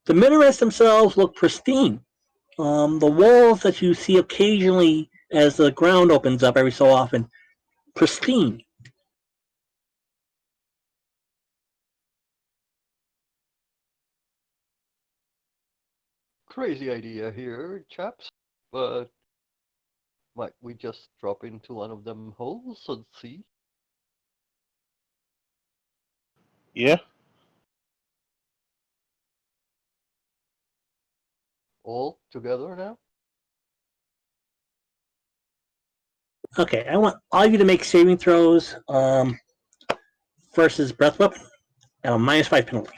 The minarets themselves look pristine. The walls that you see occasionally as the ground opens up every so often, pristine. Crazy idea here, chaps. But might we just drop into one of them holes and see? Yeah? All together now? Okay, I want all of you to make saving throws versus breath weapon at a -5 penalty.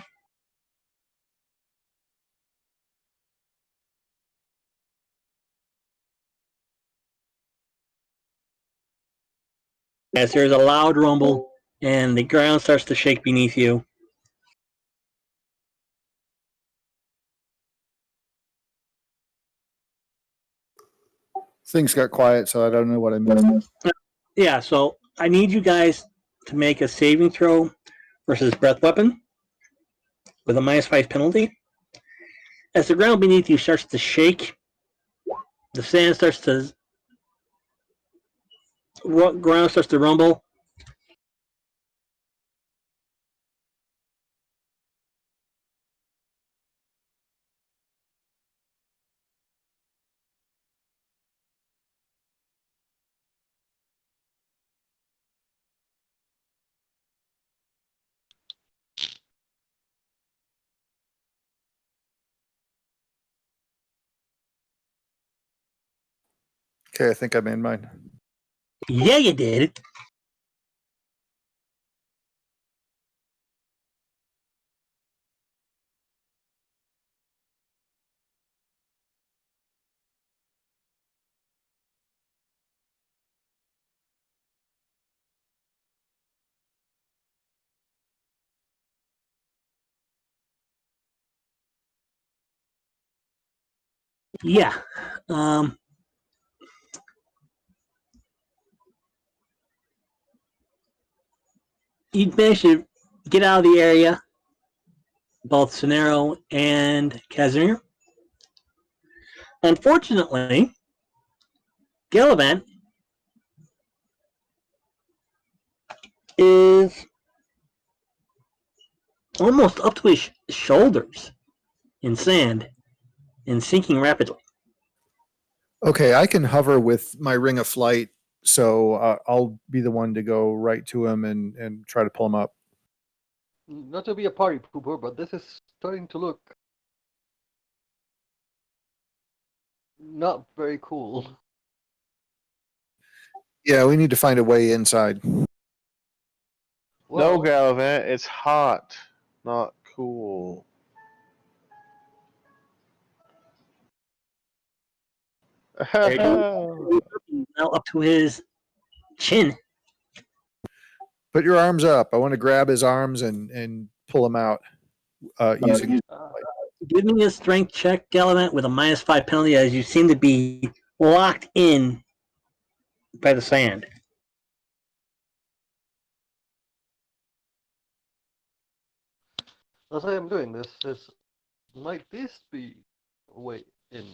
As there's a loud rumble and the ground starts to shake beneath you. Things got quiet, so I don't know what I missed. Yeah, so I need you guys to make a saving throw versus breath weapon with a -5 penalty. As the ground beneath you starts to shake, the sand starts to ground starts to rumble. Okay, I think I made mine. Yeah, you did. Yeah. You managed to get out of the area, both Sonero and Casimir. Unfortunately, Gallivant is almost up to his shoulders in sand and sinking rapidly. Okay, I can hover with my ring of flight, so I'll be the one to go right to him and try to pull him up. Not to be a party pooper, but this is starting to look not very cool. Yeah, we need to find a way inside. Well, No, Gallivant, it's hot, not cool. There you go. Now up to his chin. Put your arms up. I want to grab his arms and pull him out using. Give me a strength check, Gallivant, with a -5 penalty, as you seem to be locked in by the sand. as I am doing this, might this be a way in?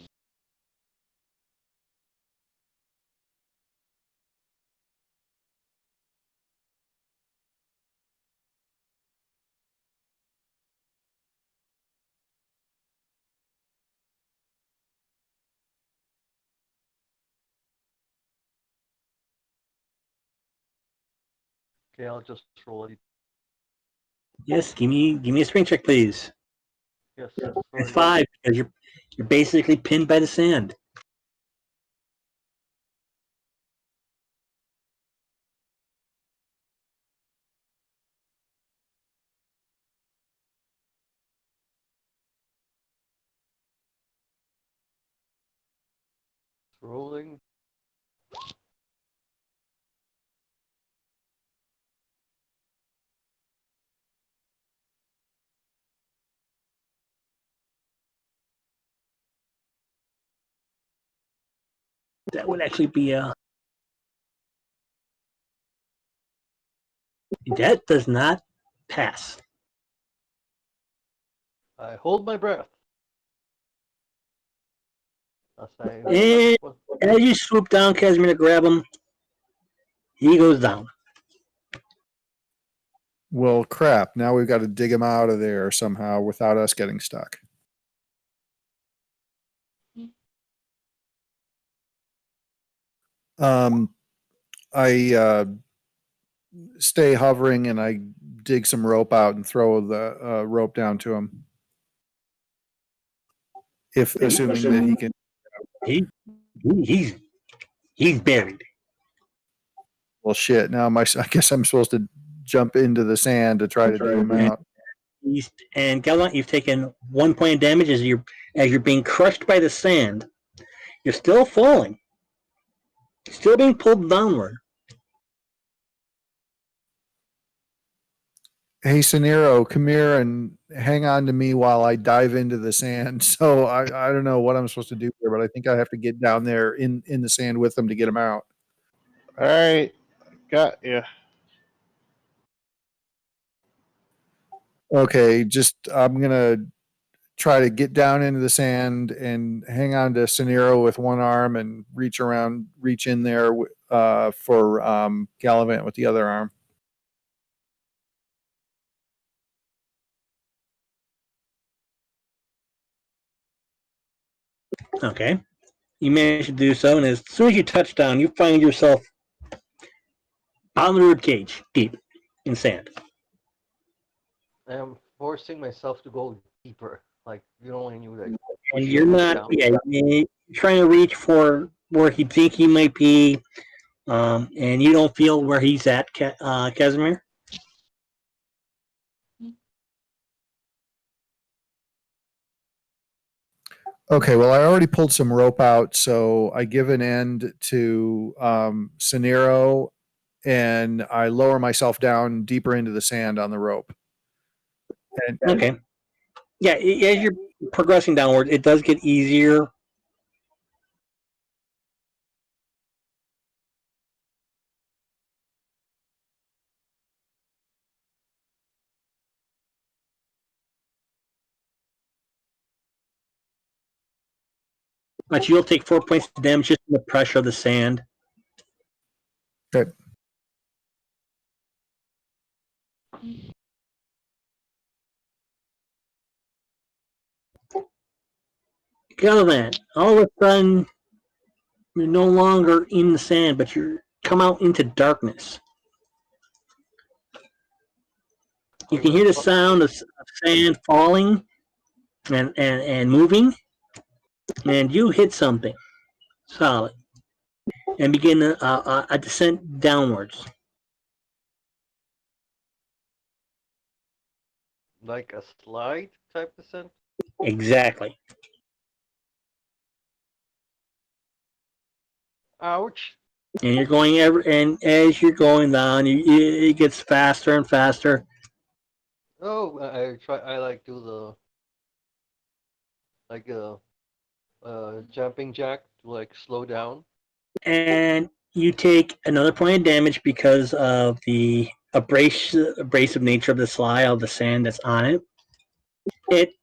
Okay, I'll just roll it. Yes, give me a strength check, please. Yes. It's 5 because you're basically pinned by the sand. Rolling. That would actually be a. That does not pass. I hold my breath. As I And what- as you swoop down, Casimir, to grab him, he goes down. Well, crap. Now we've got to dig him out of there somehow without us getting stuck. I stay hovering and I dig some rope out and throw the rope down to him. If assuming that he can. He's buried. Well, shit. Now I guess I'm supposed to jump into the sand to try to dig him out. And Gallant, you've taken 1 point of damage as you're being crushed by the sand. You're still falling. Still being pulled downward. Hey, Saniro, come here and hang on to me while I dive into the sand. So I don't know what I'm supposed to do here, but I think I have to get down there in the sand with them to get him out. All right, got you. Okay, just I'm gonna try to get down into the sand and hang on to Saniro with one arm and reach in there for Gallivant with the other arm. Okay. You manage to do so, and as soon as you touch down, you find yourself on the rib cage, deep in sand. I am forcing myself to go deeper. Like you know when you like. And push you're not, down. you're trying to reach for where you think he might be, and you don't feel where he's at, Casimir. Okay, well, I already pulled some rope out, so I give an end to Saniro, and I lower myself down deeper into the sand on the rope. And, Okay. Yeah, as you're progressing downward, it does get easier. But you'll take 4 points of damage just from the pressure of the sand. Okay. Gallivant, all of a sudden, you're no longer in the sand, but you come out into darkness. You can hear the sound of sand falling and moving, and you hit something solid. and begin a descent downwards. Like a slide type descent? Exactly. Ouch! And you're going and as you're going down, it gets faster and faster. Oh, I try. I like do the like jumping jack to like slow down. And you take another point of damage because of the abrasive nature of the slide, of the sand that's on it.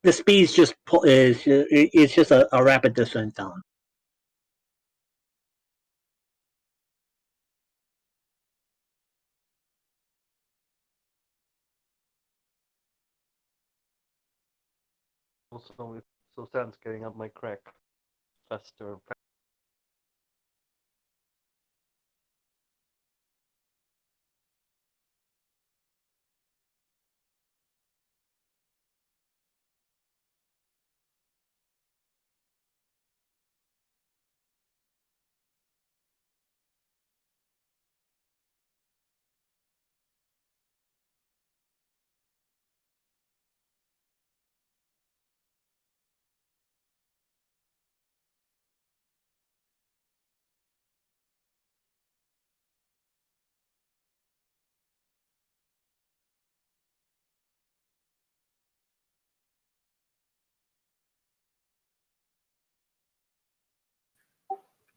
The speed is just it's just a rapid descent down. Also, so sand's getting up my crack faster and faster.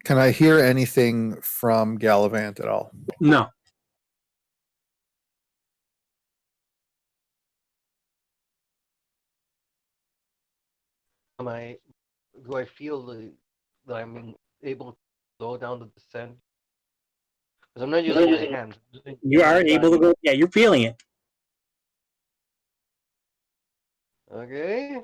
Can I hear anything from Gallivant at all? No. Am I? Do I feel that I'm able to slow down the descent? Because I'm not using my hands. I'm You are able to go. Yeah, you're feeling it. Okay.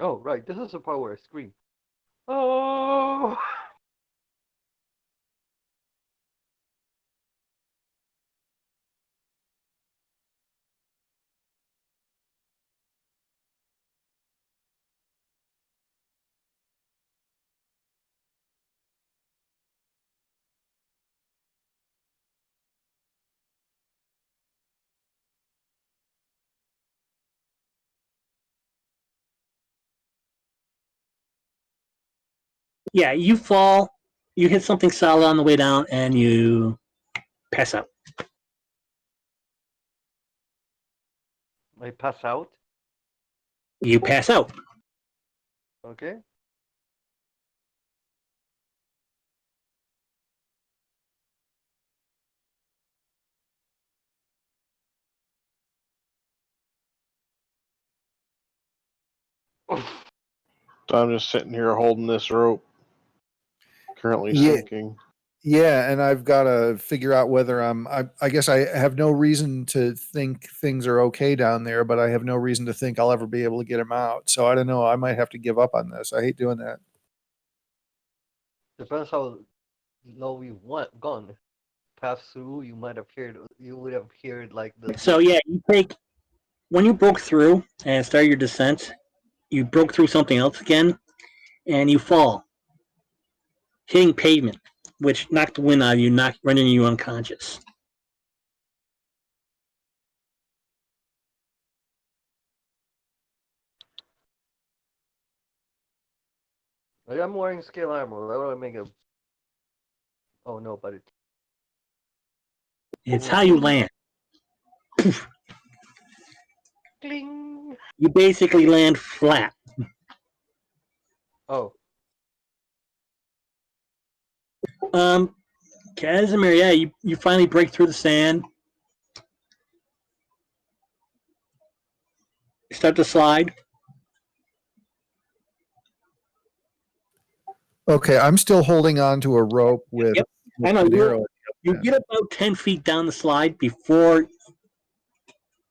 Oh, right. This is the part where I scream. Oh! Yeah, you fall. You hit something solid on the way down, and you pass out. I pass out. You pass out. Okay. So I'm just sitting here holding this rope, currently Yeah. sinking. Yeah, and I've got to figure out whether I guess I have no reason to think things are okay down there, but I have no reason to think I'll ever be able to get them out. So I don't know. I might have to give up on this. I hate doing that. Depends how low you've gone. Pass through, you might have heard. You would have heard like the. So yeah, you take when you broke through and started your descent. You broke through something else again, and you fall, hitting pavement, which knocked the wind out of you, rendering you unconscious. Like, I'm wearing scale armor. Why would I make a? Oh no, but it. It's how you land. Cling. You basically land flat. Oh, Casimir, yeah, you finally break through the sand. Start to slide. Okay, I'm still holding on to a rope with. Yep. with I know an arrow. you get about 10 feet down the slide before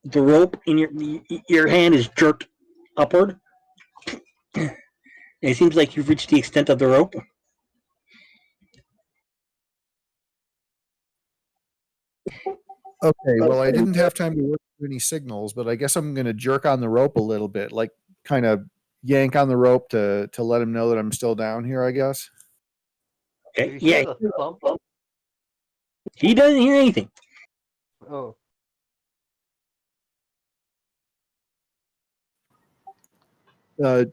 the rope in your hand is jerked upward. And it seems like you've reached the extent of the rope. Okay, well, I didn't have time to work any signals, but I guess I'm going to jerk on the rope a little bit, like kind of yank on the rope to let him know that I'm still down here, I guess. Do Okay. you Yeah. hear the thump? He doesn't hear anything. Oh, Uh,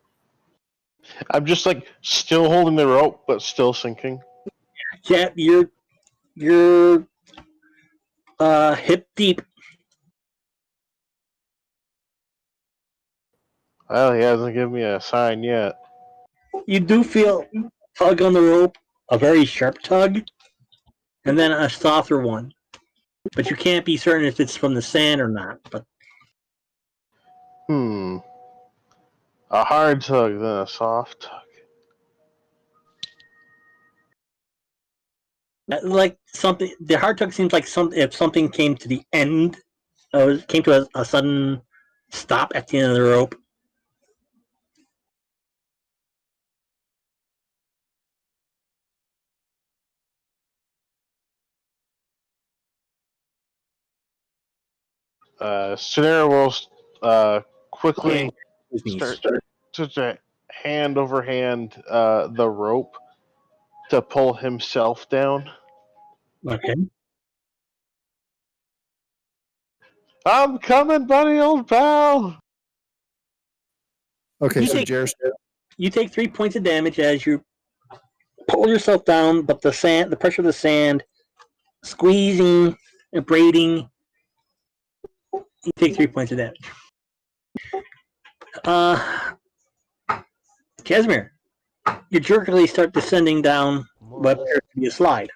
I'm just like still holding the rope, but still sinking. Jet, you're hip deep. Well, he hasn't given me a sign yet. You do feel tug on the rope, a very sharp tug, and then a softer one. But you can't be certain if it's from the sand or not. But A hard tug, then a soft tug. like something, the hard tug seems like if something came to the end, came to a sudden stop at the end of the rope. Scenario will quickly His knees. start to hand over hand the rope to pull himself down. Okay. I'm coming, buddy, old pal. okay, You so take- Jer's You take 3 points of damage as you pull yourself down, but the pressure of the sand, squeezing, braiding, you take 3 points of damage. Casimir, you jerkily start descending down more or what less. appears to be a slide.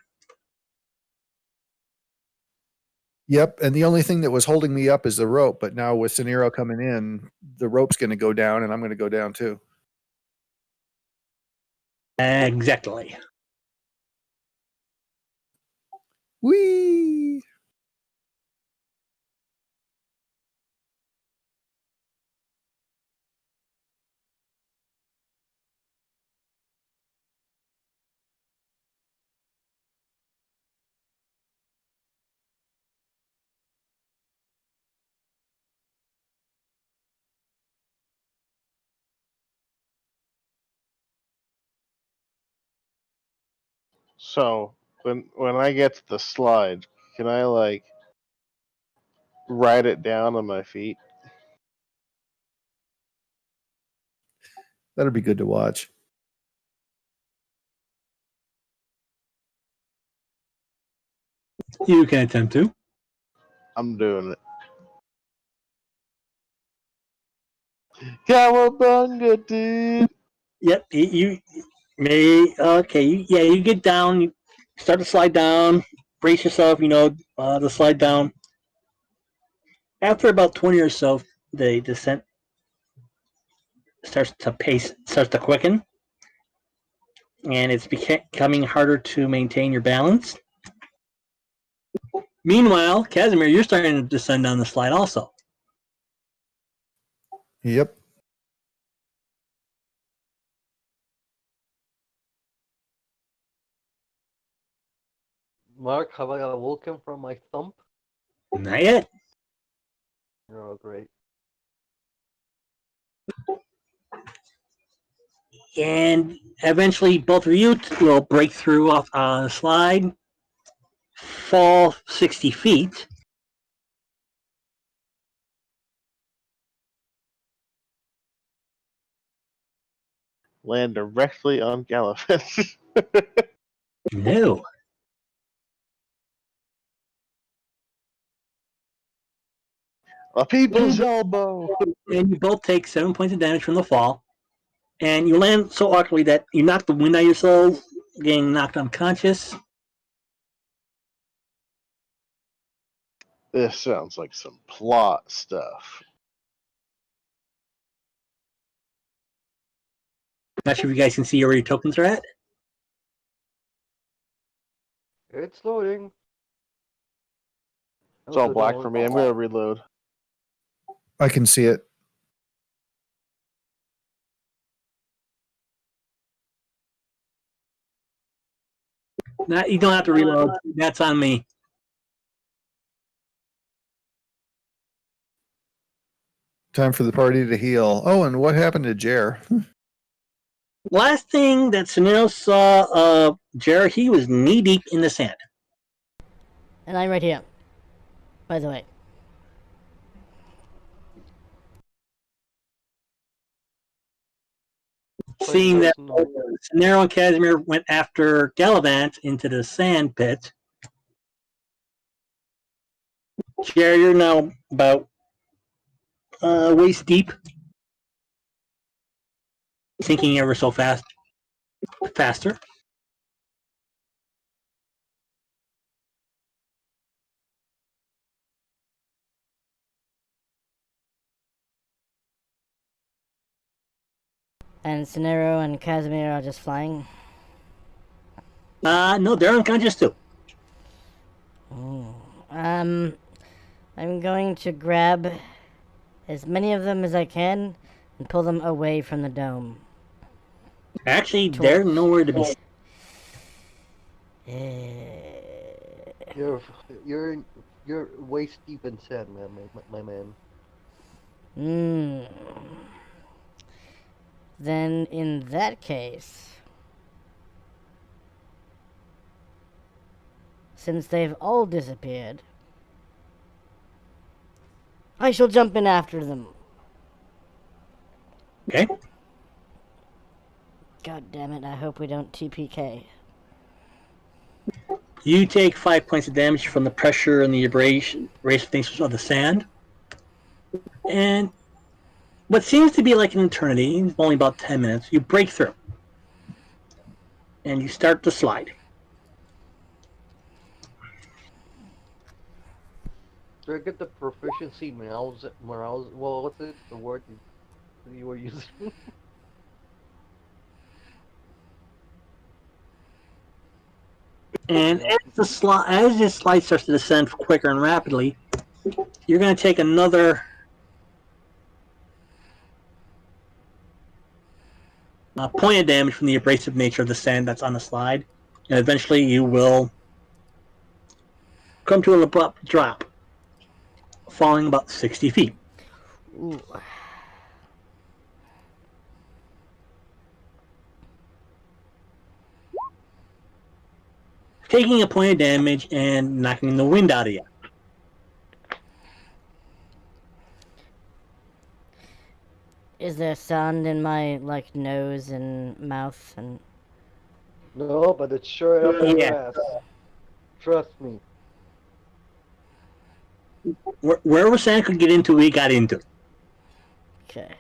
Yep, and the only thing that was holding me up is the rope, but now with Scenario coming in, the rope's going to go down, and I'm going to go down too. Exactly. Whee! So when I get to the slide, can I like ride it down on my feet? That'll be good to watch. You can attempt to. I'm doing it. Cowabunga, dude! Yep. You may. Okay. You get down. You start to slide down. Brace yourself. To slide down. After about 20 or so, the descent starts to quicken, and it's becoming harder to maintain your balance. Meanwhile, Casimir, you're starting to descend down the slide also. Yep. Mark, have I awoken from my thump? Not yet. Oh, great. And eventually, both of you will break through off the slide, fall 60 feet. Land directly on Gallifet. No. A people's elbow. And you both take 7 points of damage from the fall. And you land so awkwardly that you knock the wind out of yourselves, getting knocked unconscious. This sounds like some plot stuff. Not sure if you guys can see where your tokens are at. It's loading. It's all black for me. I'm gonna reload. I can see it. You don't have to reload. That's on me. Time for the party to heal. Oh, and what happened to Jer? Last thing that Sunil saw of Jared, he was knee deep in the sand. And I'm right here. By the way. Seeing that Sunil and Casimir went after Gallivant into the sand pit, Jared, you're now about waist deep, sinking ever so faster. And Cenero and Casimir are just flying. No, they're unconscious too. Oh. I'm going to grab as many of them as I can and pull them away from the dome. Actually, they're nowhere to be seen. You're waist deep in sand, my man. Then in that case, since they've all disappeared, I shall jump in after them. Okay. God damn it, I hope we don't TPK. You take 5 points of damage from the pressure and the abrasion of the sand. And what seems to be like an eternity, only about 10 minutes, you break through. And you start to slide. Do I get the proficiency morals? Well, what's the word you were using? And as this slide starts to descend quicker and rapidly, you're going to take another point of damage from the abrasive nature of the sand that's on the slide. And eventually you will come to an abrupt drop, falling about 60 feet. Ooh. Taking a point of damage and knocking the wind out of you. Is there sand in my, like, nose and mouth and... No, but it's sure up in your ass. Trust me. Wherever sand could get into, we got into. Okay.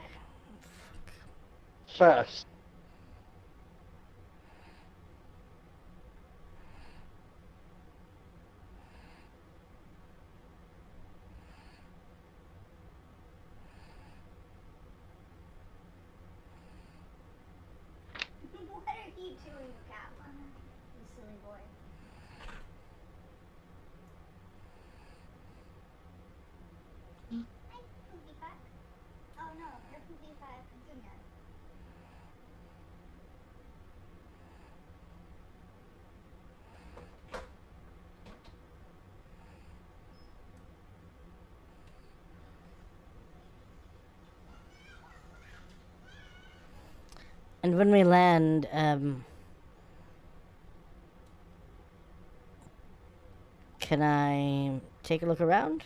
Fast. What are you doing, Kappa? You silly boy. Hi, Poopy Fuck. Oh no, you're Poopy Fuck Junior. And when we land, can I take a look around?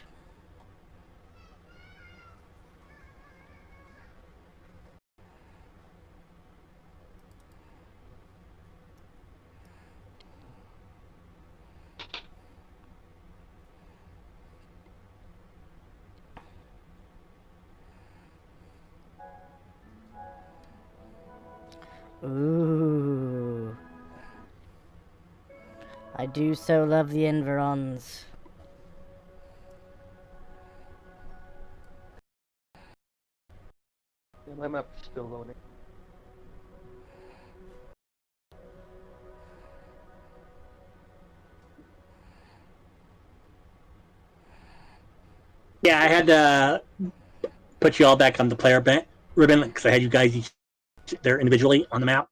Ooh. I do so love the environs. Yeah, my map is still loading. Yeah, I had to put you all back on the player ribbon because I had you guys each there individually on the map.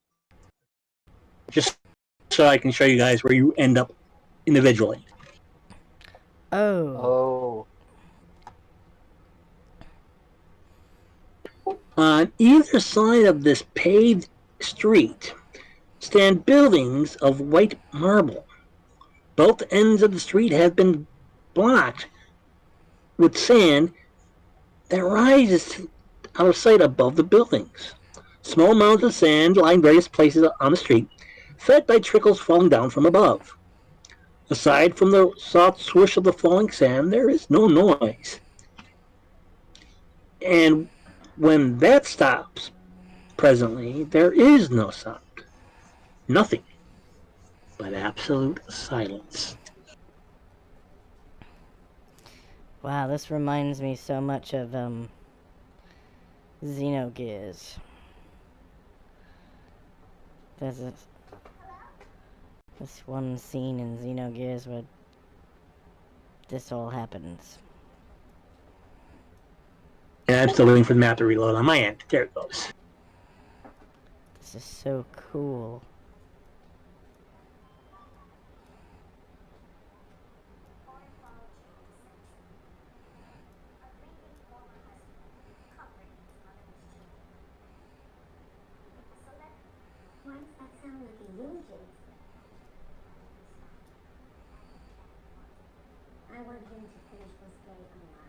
Just so I can show you guys where you end up individually. Oh. Oh. On either side of this paved street stand buildings of white marble. Both ends of the street have been blocked with sand that rises out of sight above the buildings. Small mounds of sand line various places on the street, fed by trickles falling down from above. Aside from the soft swoosh of the falling sand, there is no noise. And when that stops, presently, there is no sound. Nothing but absolute silence. Wow, this reminds me so much of Xenogears. There's this one scene in Xenogears where this all happens. And I'm still waiting for the map to reload on my end. There it goes. This is so cool. Why does that sound like a eulogy? I want him to finish this day alive.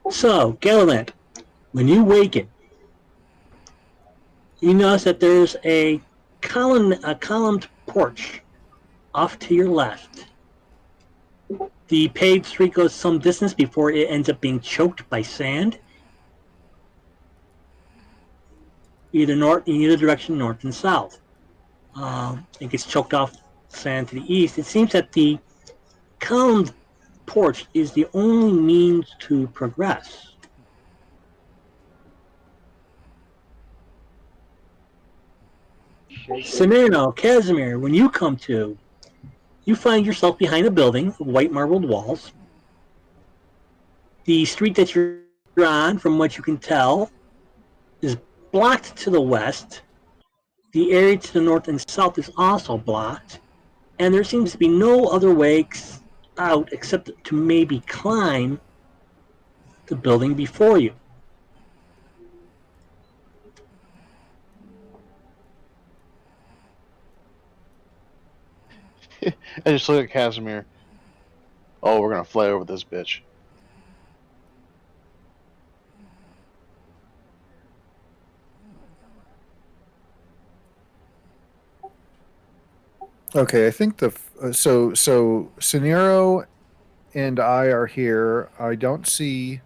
So, Gallivant, when you waken, you notice that there's a columned porch off to your left. The paved street goes some distance before it ends up being choked by sand. Either north, in either direction, north and south. It gets choked off sand to the east. It seems that the columned porch is the only means to progress. Semirno, Casimir, when you come to, you find yourself behind a building with white marbled walls. The street that you're on, from what you can tell, is blocked to the west. The area to the north and south is also blocked. And there seems to be no other way out except to maybe climb the building before you. I just look at Casimir. Oh, we're gonna fly over this bitch. Okay, I think so Scenero and I are here. I don't see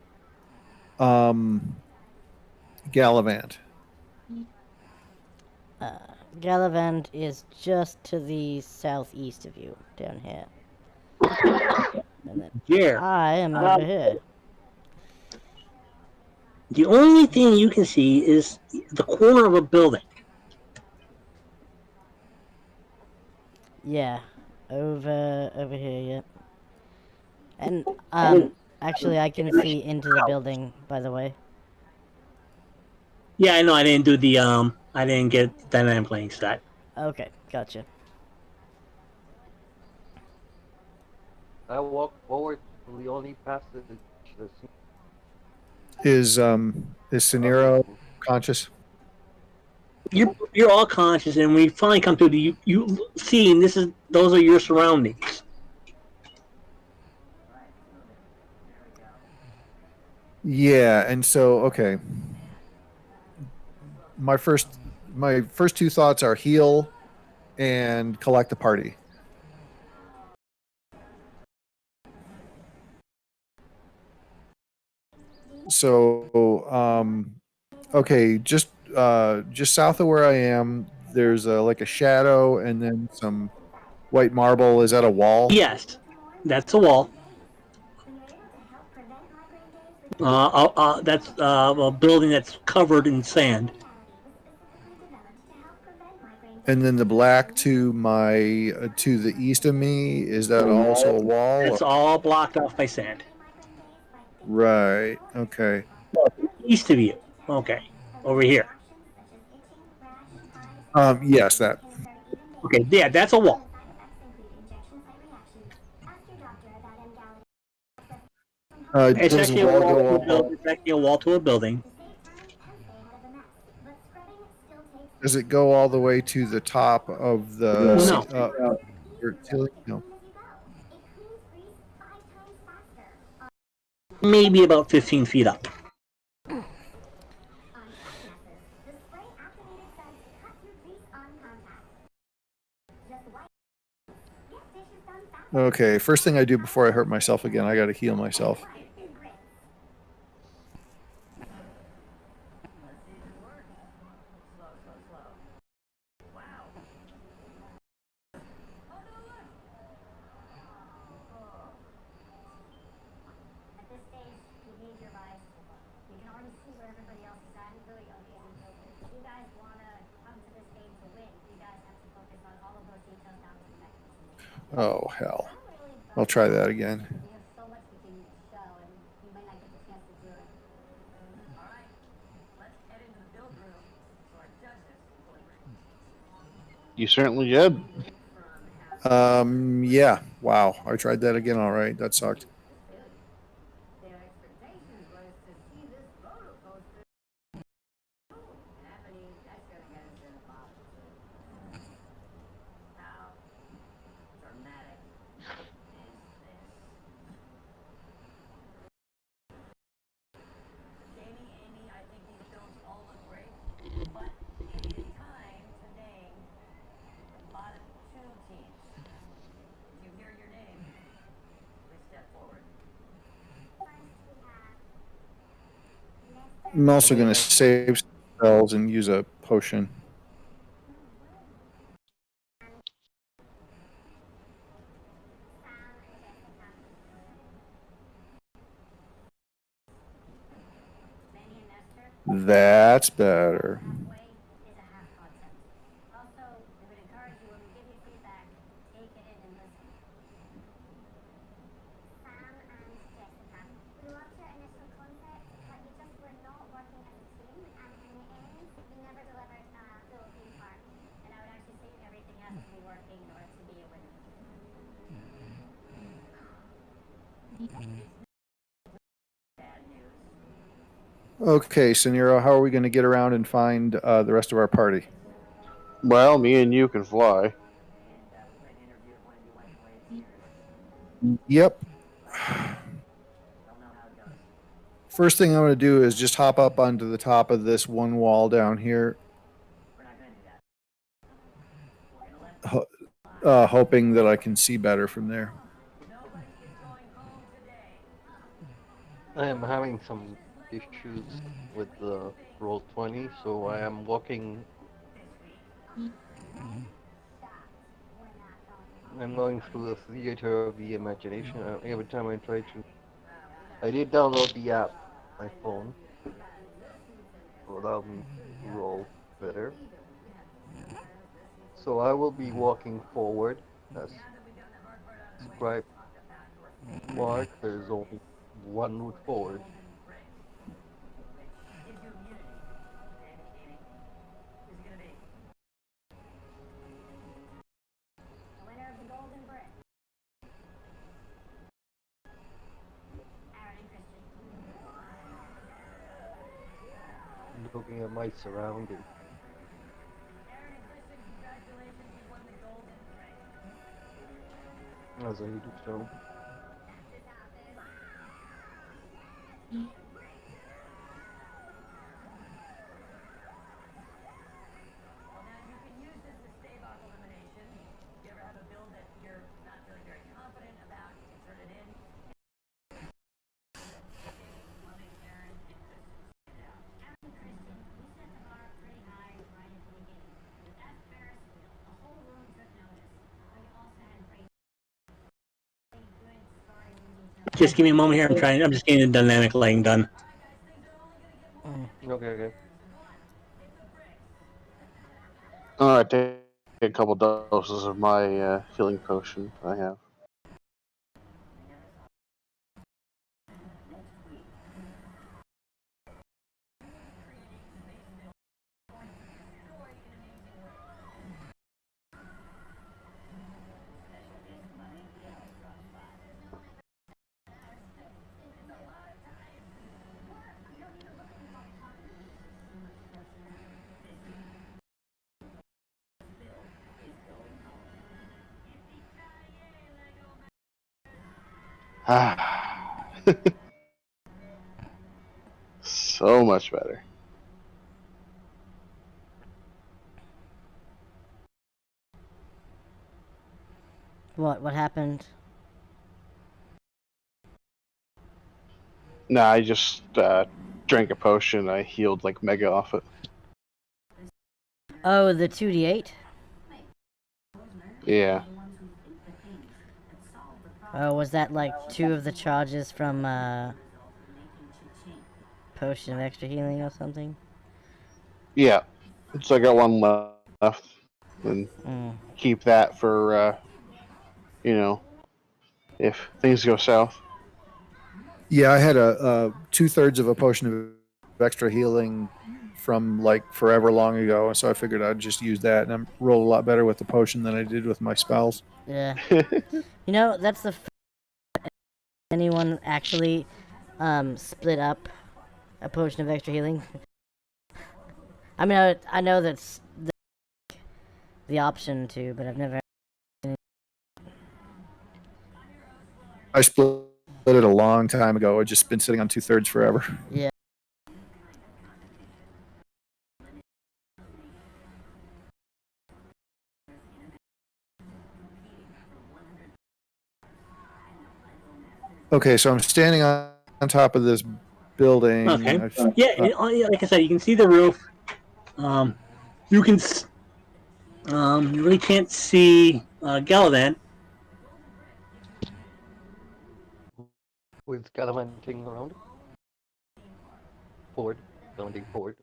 Gallivant. Gallivant is just to the southeast of you, down here. And then Here, I am over here. the only thing you can see is the corner of a building. Yeah, over here, yeah. And actually, I can see into the building. By the way. Yeah, I know. I didn't do the I didn't get the dynamic playing set. Okay, gotcha. I walk forward to the only passage. Is Scenero conscious? You're all conscious, and we finally come to the you seeing those are your surroundings. Yeah, and so okay. My first two thoughts are heal and collect the party. So okay, just south of where I am, there's like a shadow and then some white marble. Is that a wall? Yes, that's a wall. That's a building that's covered in sand. And then the black to my to the east of me, is that also a wall? It's all blocked off by sand. Right. Okay. East of you. Okay. Over here. Yes, that. Okay, yeah, that's a wall. It's Does the actually a wall wall go to a all, building. It's actually a wall to a building. does it go all the way to the top of the No. ceiling? No. Maybe about 15 feet up. Okay. First thing I do before I hurt myself again, I got to heal myself. Oh hell! I'll try that again. You certainly did. Yeah. Wow. I tried that again. All right. That sucked. I'm also going to save spells and use a potion. That's better. Okay, Seniro, how are we going to get around and find the rest of our party? Well, me and you can fly. Yep. First thing I'm going to do is just hop up onto the top of this one wall down here, hoping that I can see better from there. I am having some issues with the roll 20, so I am walking. I'm going through the theater of the imagination. Every time I try to, I did download the app, my phone, to allow me to roll better. So I will be walking forward as described. Mark, there's only one route forward. Looking at my surroundings. As I do so. Just give me a moment here. I'm just getting the dynamic lighting done. Okay, okay. All right, a couple doses of my healing potion I have. Ah, so much better. What happened? Nah, I just drank a potion. I healed like mega off it. Oh, the 2d8? Yeah. Oh, was that like 2 of the charges from potion of extra healing or something? Yeah. So I got one left. And Mm. keep that for, if things go south. Yeah, I had a 2/3 of a potion of extra healing from like forever long ago, and so I figured I'd just use that, and I rolled a lot better with the potion than I did with my spells. Yeah. You know, that's the anyone actually split up a potion of extra healing. I mean, I know that's the option to, but I've never. I split it a long time ago. I've just been sitting on 2/3 forever. Yeah. Okay, so I'm standing on top of this building. Okay. Yeah, like I said, you can see the roof. You can. You really can't see Galavan. With gallivanting around. Forward. Gallivanting forward.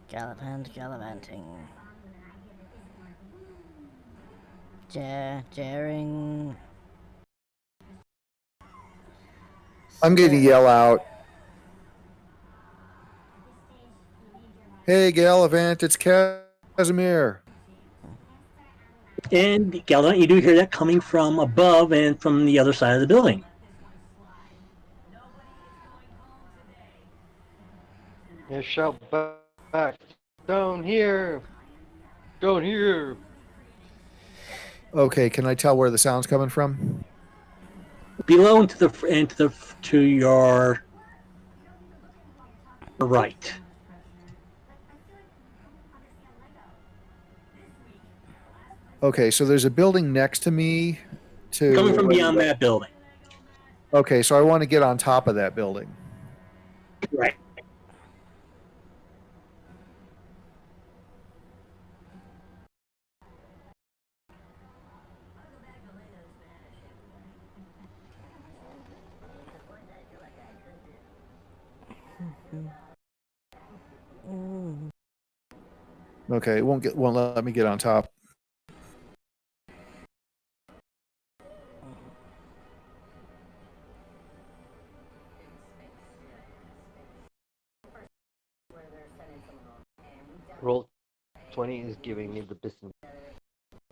Gallivanting. Jaring. I'm going to yell out, "Hey, Gallivant, it's Casimir!" And Galavan, you do hear that coming from above and from the other side of the building. Yeah, shout back. Down here. Down here. Okay, can I tell where the sound's coming from? Below and to your right. Okay, so there's a building next to me. Coming from beyond that building. Okay, so I want to get on top of that building. Right. Okay, it won't let me get on top. Roll 20 is giving me the business.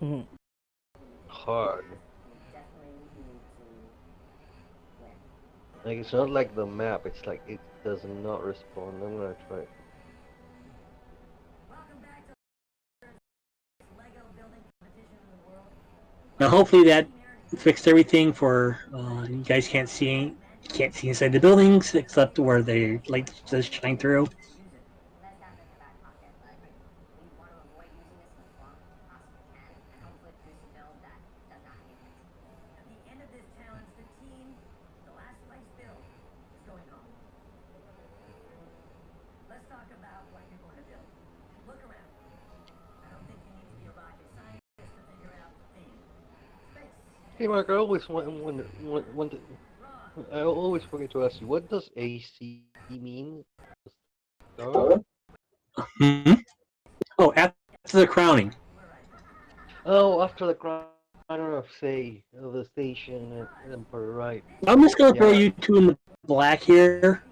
Mhm. Hard. Like, it's not like the map, it's like it does not respond. I'm gonna try it. Now, hopefully that fixed everything for you guys can't see inside the buildings except where the light does shine through. Hey, Mark, I always I always forget to ask you, what does AC mean? Star? Hmm? Oh, the crowning. Oh, after the crown of say of the station and Emperor, right? I'm just gonna throw Yeah. you two in the black here,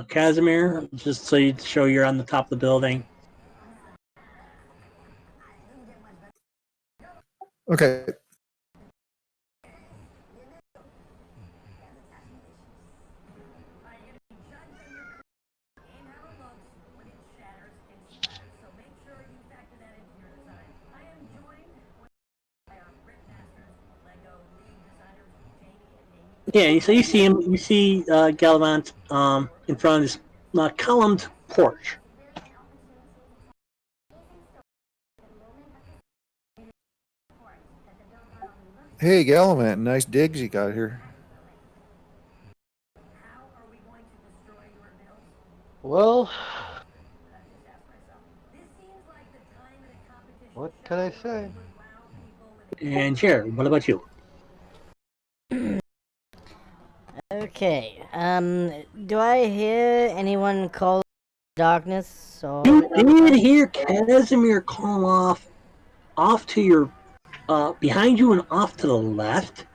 Casimir, just so you show you're on the top of the building. Okay. Yeah, so you see him. You see Gallivant in front of this columned porch. Hey, Gallivant, nice digs you got here. Well, what can I say? And Jared, what about you? Okay. Do I hear anyone call darkness or? You did hear Casimir call off to your behind you and off to the left.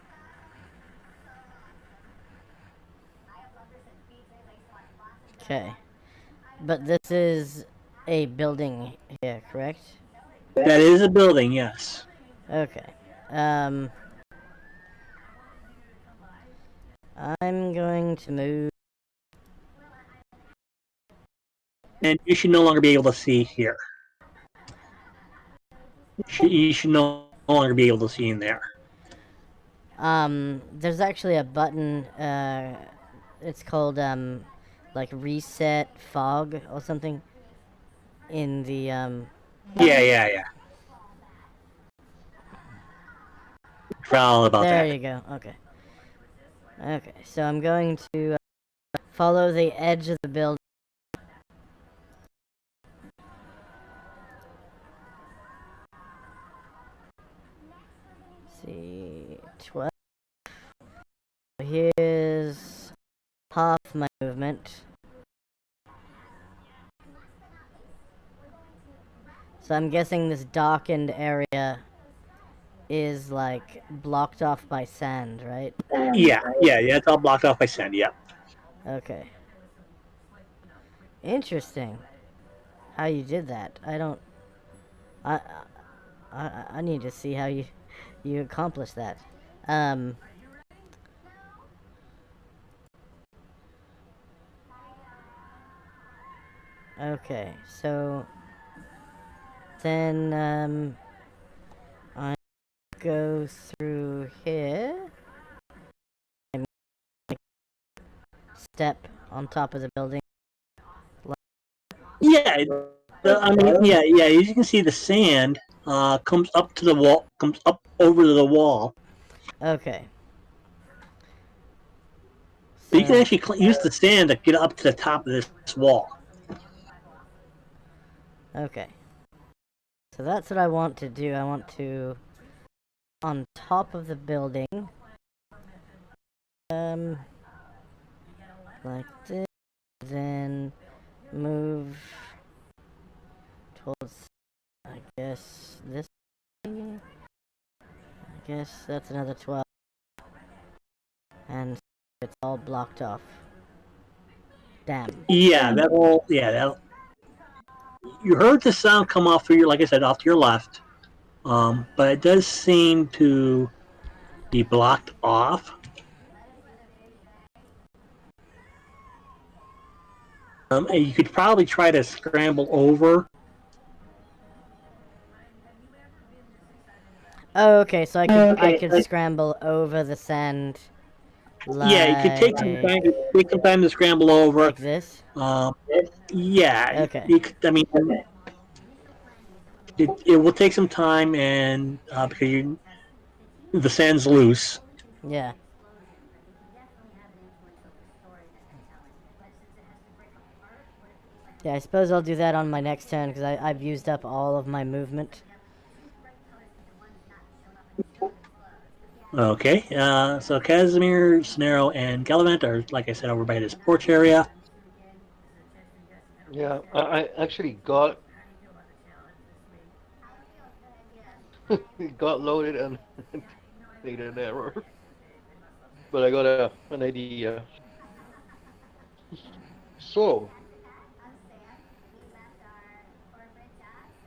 Okay. But this is a building here, correct? That is a building, yes. Okay. Um. I'm going to move. And you should no longer be able to see here. You should no longer be able to see in there. There's actually a button. It's called like reset fog or something. In the Yeah. Forgot all about There that. you go. Okay. Okay. So I'm going to follow the edge of the building. See, 12. Here's half my movement. So I'm guessing this darkened area is like blocked off by sand, right? Yeah. It's all blocked off by sand. Yeah. Okay. Interesting. How you did that? I don't. I I need to see how you accomplished that. Um. Okay, so then I go through here. And step on top of the building. Yeah. I mean, yeah. As you can see, the sand comes up to the wall, comes up over the wall. Okay. So you can So actually use the sand to get up to the top of this wall. okay. So that's what I want to do. I want to on top of the building. Like this, then move towards, I guess, this way. I guess that's another 12. And it's all blocked off. Damn. Yeah, that'll. You heard the sound come off through your, like I said, off to your left. But it does seem to be blocked off. And you could probably try to scramble over. Oh, okay, so I could scramble over the sand Yeah, you could take some time. Take some time to scramble over. like this. Yeah, Okay. you could, I mean, it will take some time, and because the sand's loose. Yeah. Yeah, I suppose I'll do that on my next turn because I've used up all of my movement. Okay, so Casimir, Snarrow, and Gallivant are, like I said, over by this porch area. Yeah, I actually got It got loaded and made an error. But I got an idea. So,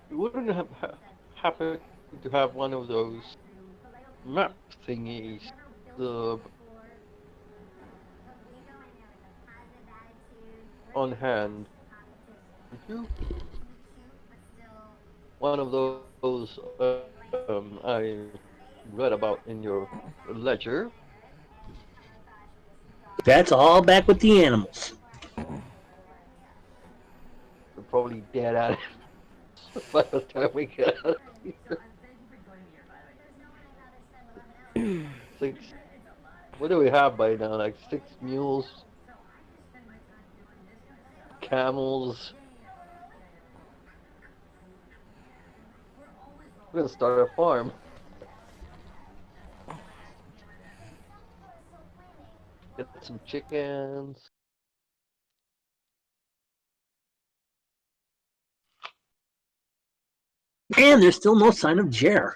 you wouldn't happen to have one of those map thingies the on hand, would you? One of those I read about in your ledger. That's all back with the animals. They're probably dead at it by the time we get out of here. Six. What do we have by now? Like 6 mules, camels. We're gonna start a farm. Get some chickens. And there's still no sign of Jer.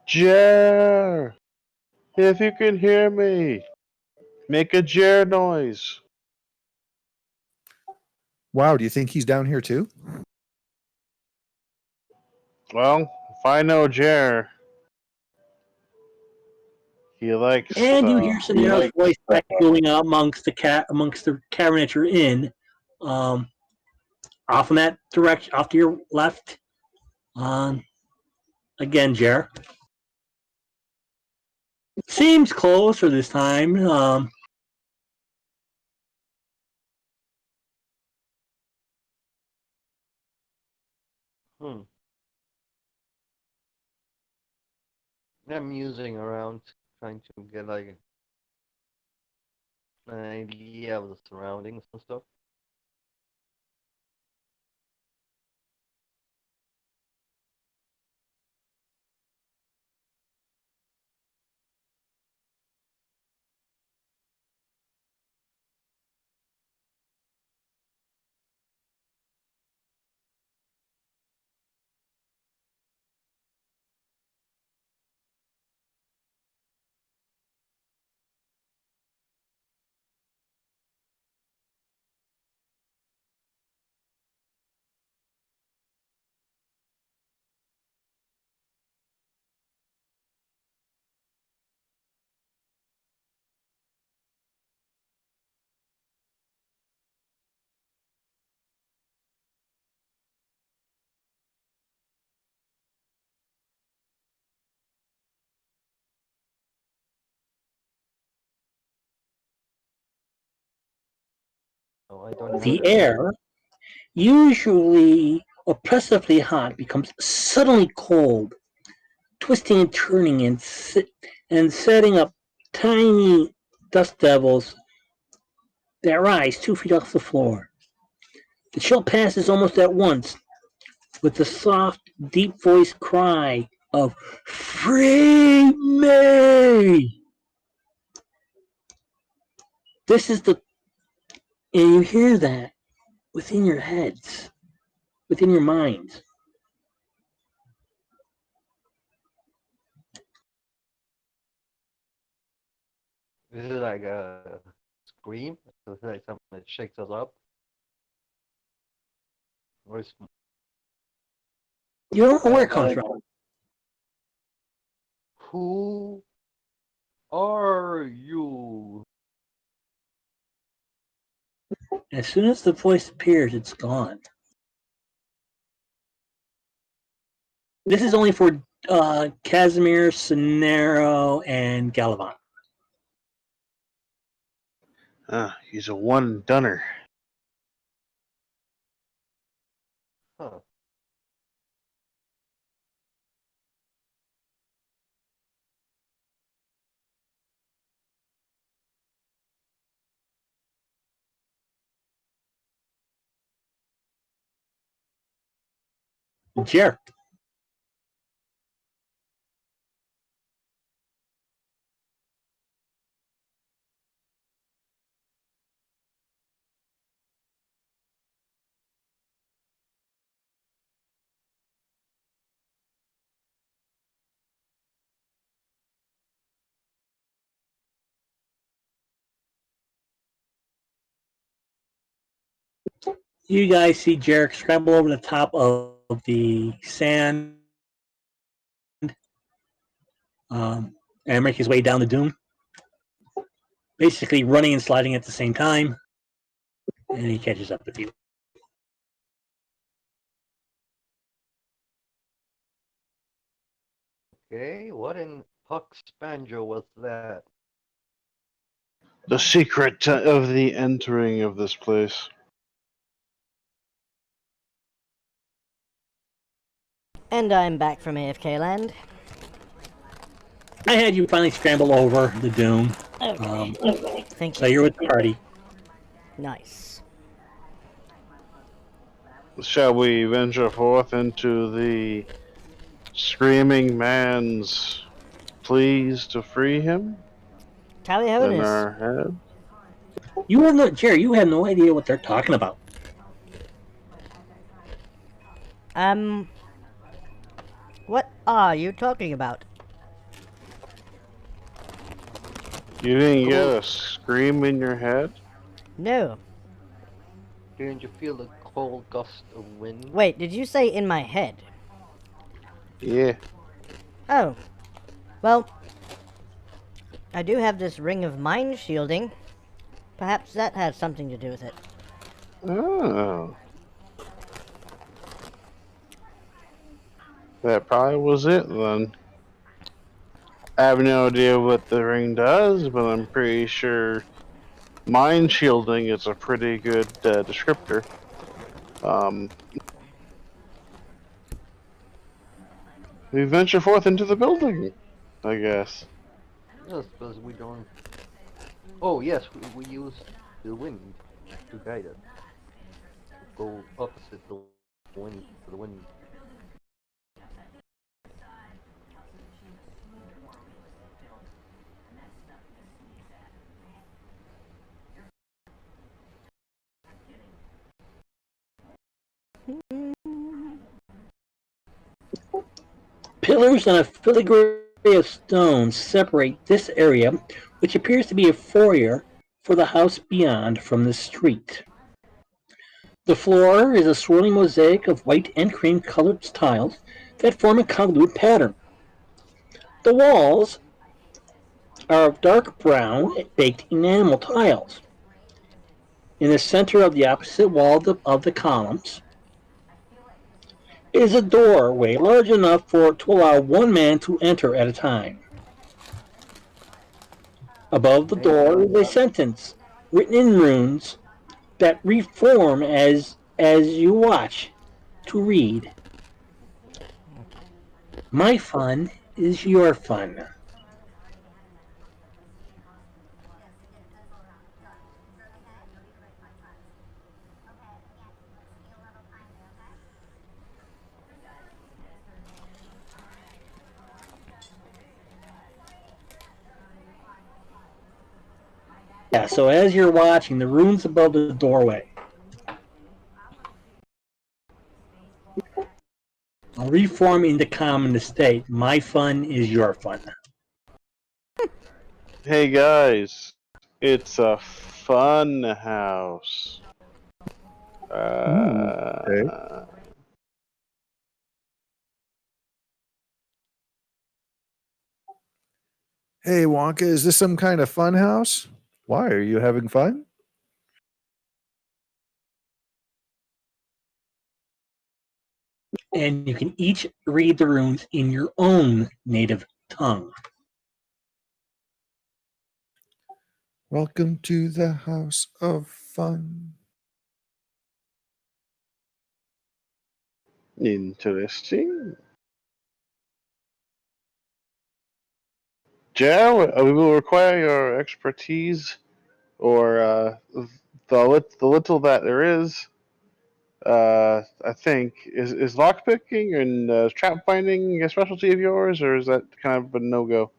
Jer, if you can hear me, make a Jer noise. Wow, do you think he's down here too? Well, if I know Jer, he likes And you hear Sonero's voice echoing out amongst the cavern that you're in. Off in that direction, off to your left. Again, Jer. Seems closer this time. Hmm. I'm musing around, trying to get like an idea of the surroundings and stuff. Oh, I don't have The it. air, usually oppressively hot, becomes suddenly cold, twisting and turning and setting up tiny dust devils that rise 2 feet off the floor. The chill passes almost at once with the soft, deep voiced cry of "Free me!" This is the and you hear that within your heads, within your minds. This is like a scream. This is like something that shakes us up. Or is, You don't know where it comes from. who are you? As soon as the voice appears, it's gone. This is only for Casimir, Sonero, and Galavant. he's a one-dunner. Huh. Jer. you guys see Jarek scramble over the top of the sand and make his way down the dune, basically running and sliding at the same time, and he catches up with you. Okay, what in Huck's banjo was that? The secret of the entering of this place. And I'm back from AFK land. I had you finally scramble over the dune. Okay. Thank So you. you're with the party. Nice. Shall we venture forth into the screaming man's pleas to free him Tally ho it in is. our head? You have no, Jerry. You have no idea what they're talking about. What are you talking about? You didn't get Cool. a scream in your head? No. Didn't you feel a cold gust of wind? Wait, did you say in my head? Yeah. Oh. Well, I do have this ring of mind shielding. Perhaps that has something to do with it. Oh. That probably was it then. I have no idea what the ring does, but I'm pretty sure mind shielding is a pretty good descriptor. Um, we venture forth into the building, I guess. Yes, because we don't. Oh yes, we use the wind to guide us. Go opposite the wind. The wind. Pillars and a filigree of stone separate this area, which appears to be a foyer for the house beyond from the street. The floor is a swirling mosaic of white and cream colored tiles that form a convoluted pattern. The walls are of dark brown, baked enamel tiles. In the center of the opposite wall of the columns is a doorway large enough to allow one man to enter at a time. Above the Thank door God. is a sentence written in runes that reform as you watch to read. My fun is your fun. Yeah, so as you're watching, the runes above the doorway. Reform into common estate. My fun is your fun. Hey guys, it's a fun house. Ooh, okay. Hey, Wonka, is this some kind of fun house? Why are you having fun? And you can each read the runes in your own native tongue. Welcome to the house of fun. Interesting. Joe, we will require your expertise or the little that there is. I think is lockpicking and trap finding a specialty of yours, or is that kind of a no go?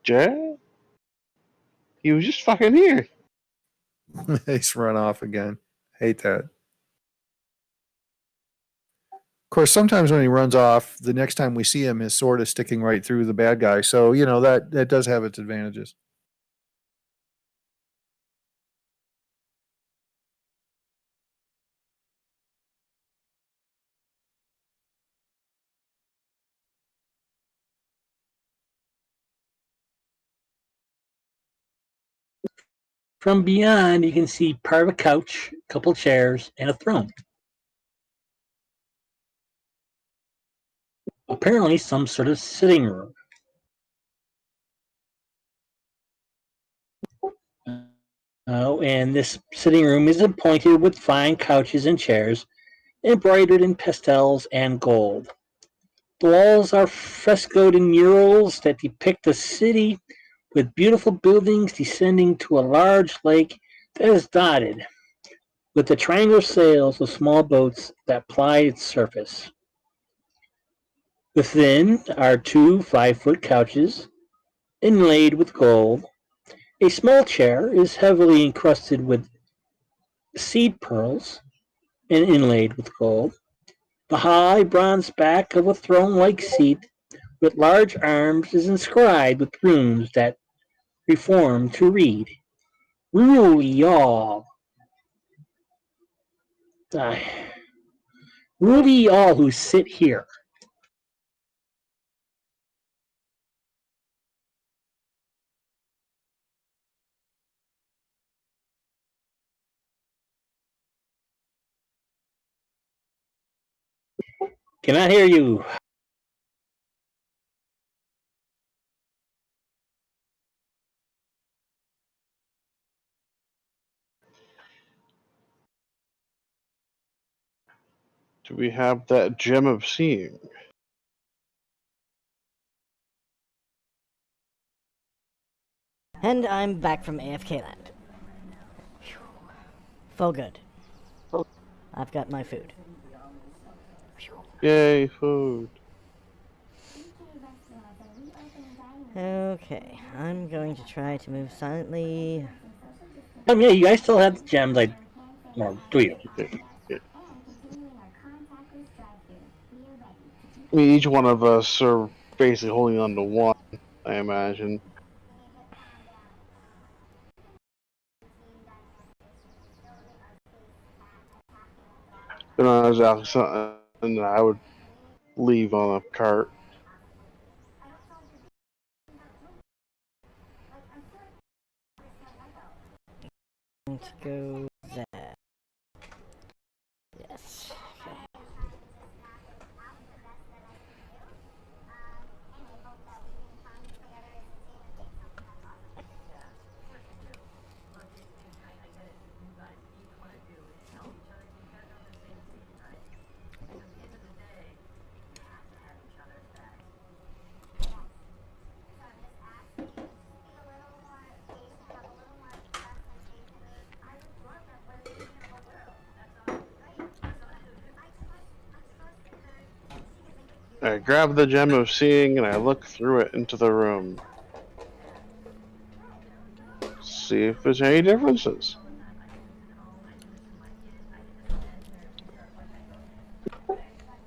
Joe, he was just fucking here. He's run off again. Hate that. course, sometimes when he runs off, the next time we see him, his sword is sticking right through the bad guy. So, that does have its advantages. From beyond, you can see part of a couch, a couple chairs, and a throne. Apparently, some sort of sitting room. And this sitting room is appointed with fine couches and chairs, embroidered in pastels and gold. The walls are frescoed in murals that depict the city with beautiful buildings descending to a large lake that is dotted with the triangular sails of small boats that ply its surface. Within are two 5-foot couches inlaid with gold. A small chair is heavily encrusted with seed pearls and inlaid with gold. The high bronze back of a throne-like seat with large arms is inscribed with runes that reform to read, Rule y'all. Uh, Rule ye all who sit here. Cannot hear you. Do we have that gem of seeing? And I'm back from AFK land. Full good. I've got my food. Yay, food. Okay, I'm going to try to move silently. Yeah, you guys still have the gems, or do you? I mean, each one of us are basically holding on to one, I imagine. But I was actually something that I would leave on a cart. Going to go there. Yes. Okay. I grab the gem of seeing and I look through it into the room. See if there's any differences.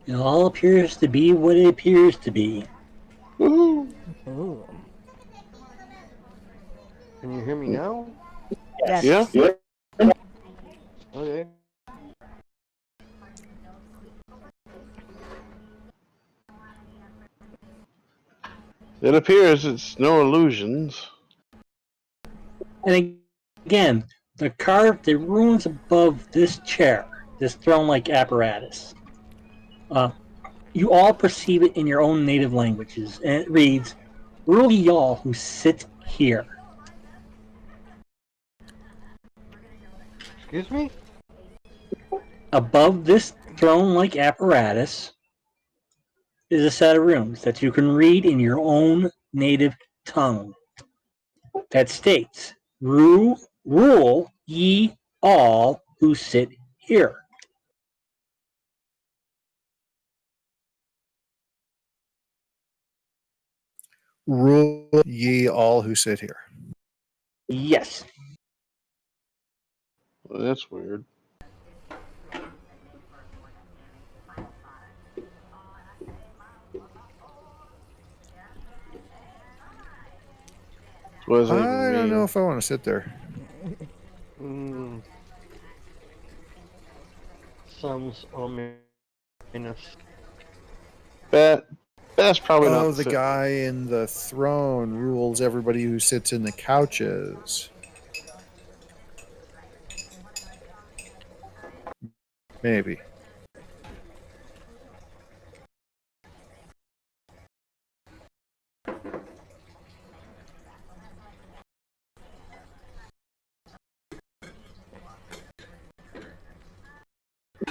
It all appears to be what it appears to be. Woohoo! Ooh. Can you hear me now? Yes. Yeah? Okay. It appears it's no illusions. And again, the runes above this chair, this throne-like apparatus, uh, you all perceive it in your own native languages, and it reads, Rule ye all who sit here. Excuse me? Above this throne-like apparatus is a set of runes that you can read in your own native tongue that states, rule ye all who sit here. Rule ye all who sit here. Yes. Well, that's weird. What does that even I don't know mean? if I want to sit there. Mm, sounds ominous. That's probably Oh, not the the. guy in the throne rules everybody who sits in the couches. Maybe.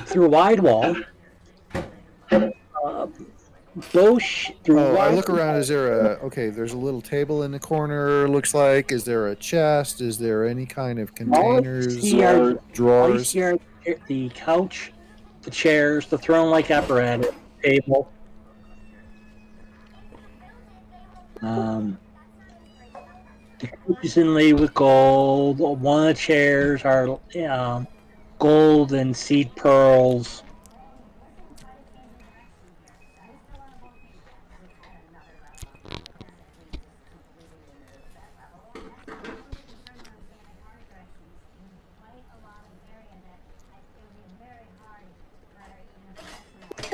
Through a wide wall, through Oh, I wide look around. Is there a okay? There's a little table in the corner. Looks like. Is there a chest? Is there any kind of all you containers, see are all you drawers? see are the couch, the chairs, the throne-like apparatus, table. Um, the couch is inlaid with gold. One of the chairs are gold and seed pearls.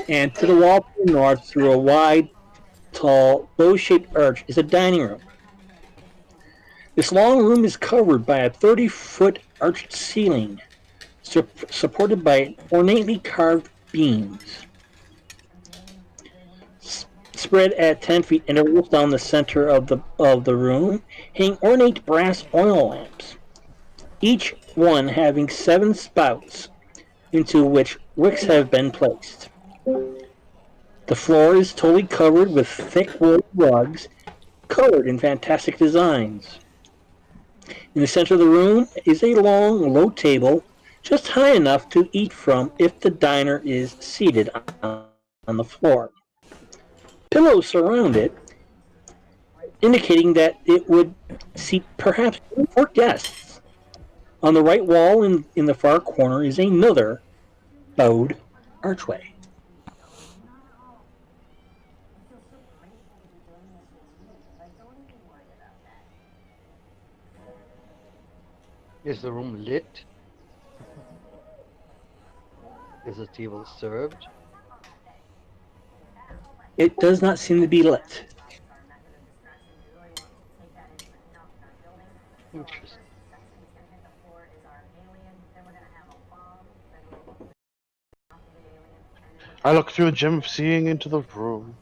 And to the wall to the north, through a wide, tall, bow-shaped arch, is a dining room. This long room is covered by a 30-foot arched ceiling, supported by ornately carved beams. Spread at 10 feet intervals down the center of the room hang ornate brass oil lamps, each one having 7 spouts into which wicks have been placed. The floor is totally covered with thick wool rugs colored in fantastic designs. In the center of the room is a long, low table just high enough to eat from if the diner is seated on the floor. Pillows surround it, indicating that it would seat perhaps 4 guests. On the right wall in the far corner is another bowed archway. Is the room lit? Is the table served? It does not seem to be lit. Interesting. I look through a gem of seeing into the room.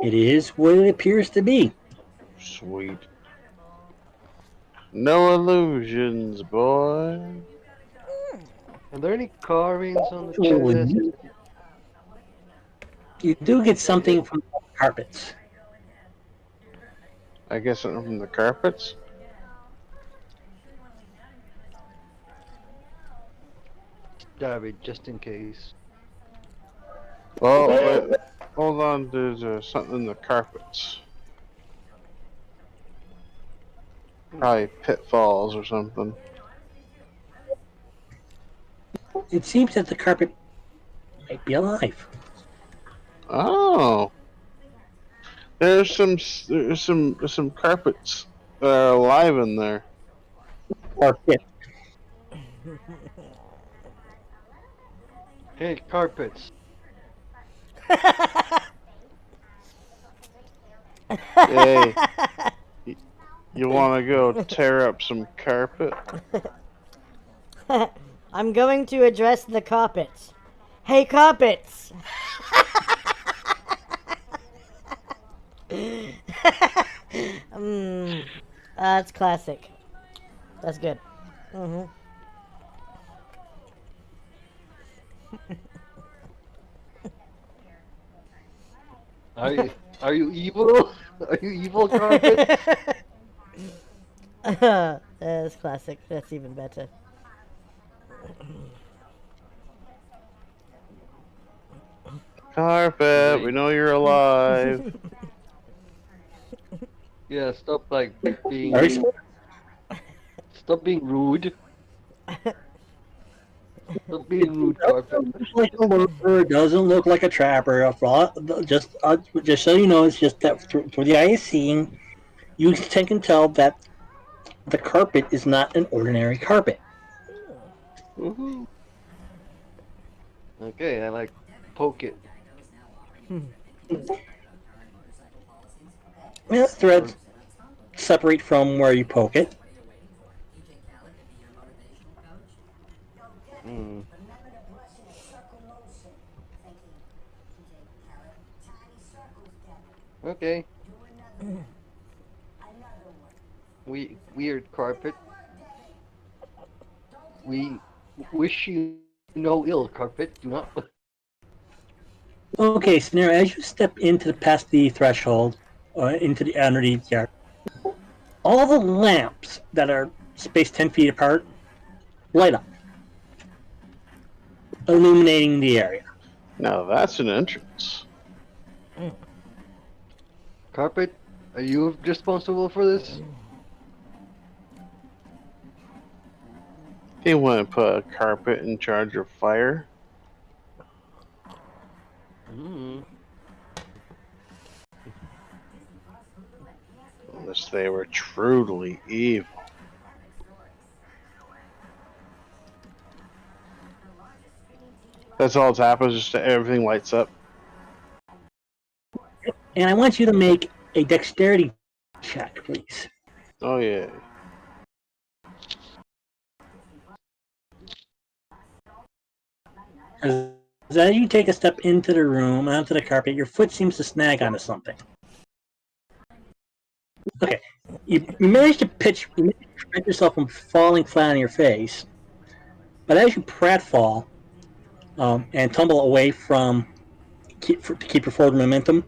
It is what it appears to be. Sweet. No illusions, boy. Are there any carvings on the Well, chest? you do get something from the carpets. I guess I'm from the carpets. Stab it just in case. Oh, wait. Hold on. There's something in the carpets. Probably pitfalls or something. It seems that the carpet might be alive. Oh, there's some carpets that are alive in there. Or fit. Hey, carpets. Hey, you want to go tear up some carpet? I'm going to address the carpets. Hey, carpets! That's classic. That's good. Are you evil? Are you evil, carpet? That's classic. That's even better. Carpet, we Great. know you're alive. Yeah, stop Very being rude. Stop being rude, carpet. like a lurker. It doesn't look like a trapper. Just so you know, it's just that for the eye seeing, you can tell that the carpet is not an ordinary carpet. Woohoo! Okay, I like poke it. The threads separate from where you poke it. Hmm. Okay. Weird carpet. We wish you no ill, carpet. Do not. Okay, so now as you step past the threshold, into the underneath yard, all the lamps that are spaced 10 feet apart light up, illuminating the area. Now that's an entrance. Carpet, are you responsible for this? You want to put a carpet in charge of fire? Hmm. Unless they were truly evil. That's all that's happens, just everything lights up. And I want you to make a dexterity check, please. Oh yeah. As you take a step into the room, onto the carpet, your foot seems to snag onto something. Okay, you manage to prevent yourself from falling flat on your face, but as you pratfall and tumble away to keep your forward momentum,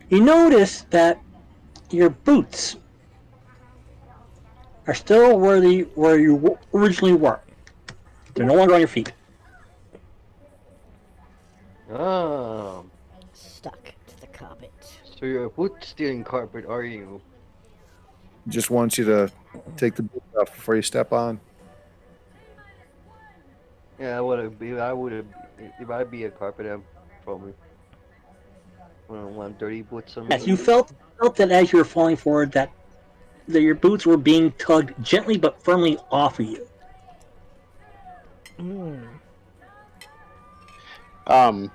you notice that your boots are still where you originally were. They're no longer on your feet. Ah, Stuck to the carpet. so you're a boot stealing carpet, are you? Just wants you to take the boot off before you step on. Yeah, I would have. If I'd be a carpet, I'd probably wouldn't want dirty boots on Yes, me. you felt that as you were falling forward that your boots were being tugged gently but firmly off of you. Um,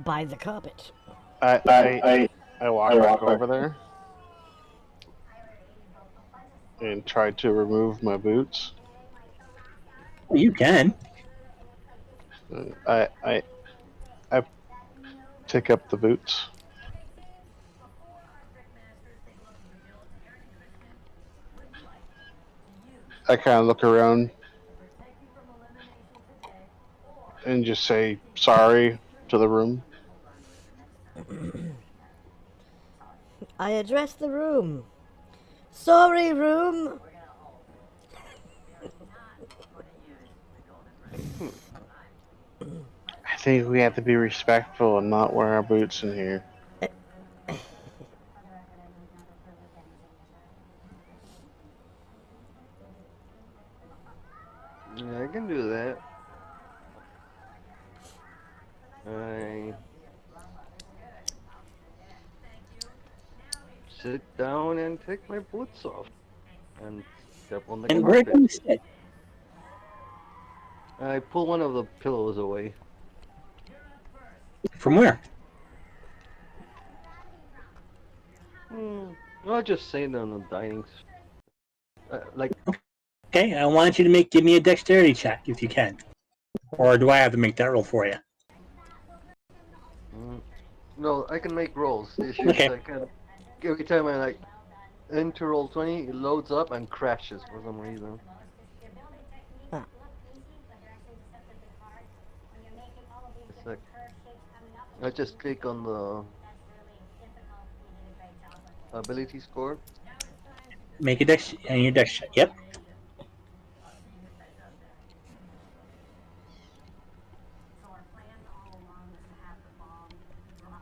By the carpet. I walk back over there and try to remove my boots. You can. I pick up the boots. I kind of look around and just say sorry to the room. I address the room. Sorry, room. I think we have to be respectful and not wear our boots in here. Yeah, I can do that. I sit down and take my boots off and step on the And where do carpet. you sit? I pull one of the pillows away. From where? I'll just say it on the dining. Like, Okay, I want you to give me a dexterity check if you can. Or do I have to make that roll for you? no, I can make rolls. It's just Okay. I can. Every time I like enter roll 20, it loads up and crashes for some reason. Huh. It's like I just click on the ability score. Make a dex and your dex check. Yep.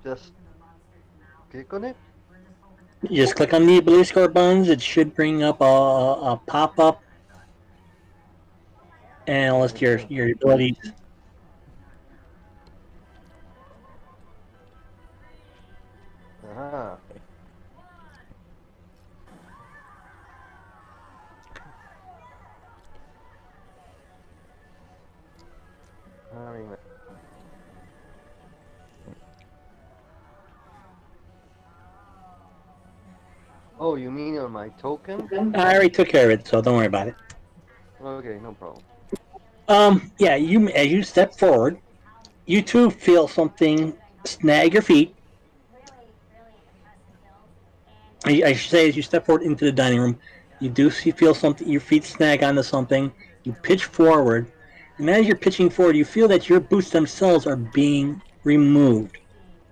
Just click on it. You just click on the ability score buttons. It should bring up a pop up and list your abilities. Aha. Oh, you mean on my token? I already took care of it, so don't worry about it. Okay, no problem. Yeah, as you step forward, you too feel something snag your feet. I should say, as you step forward into the dining room, you do feel something. Your feet snag onto something. You pitch forward, and as you're pitching forward, you feel that your boots themselves are being removed,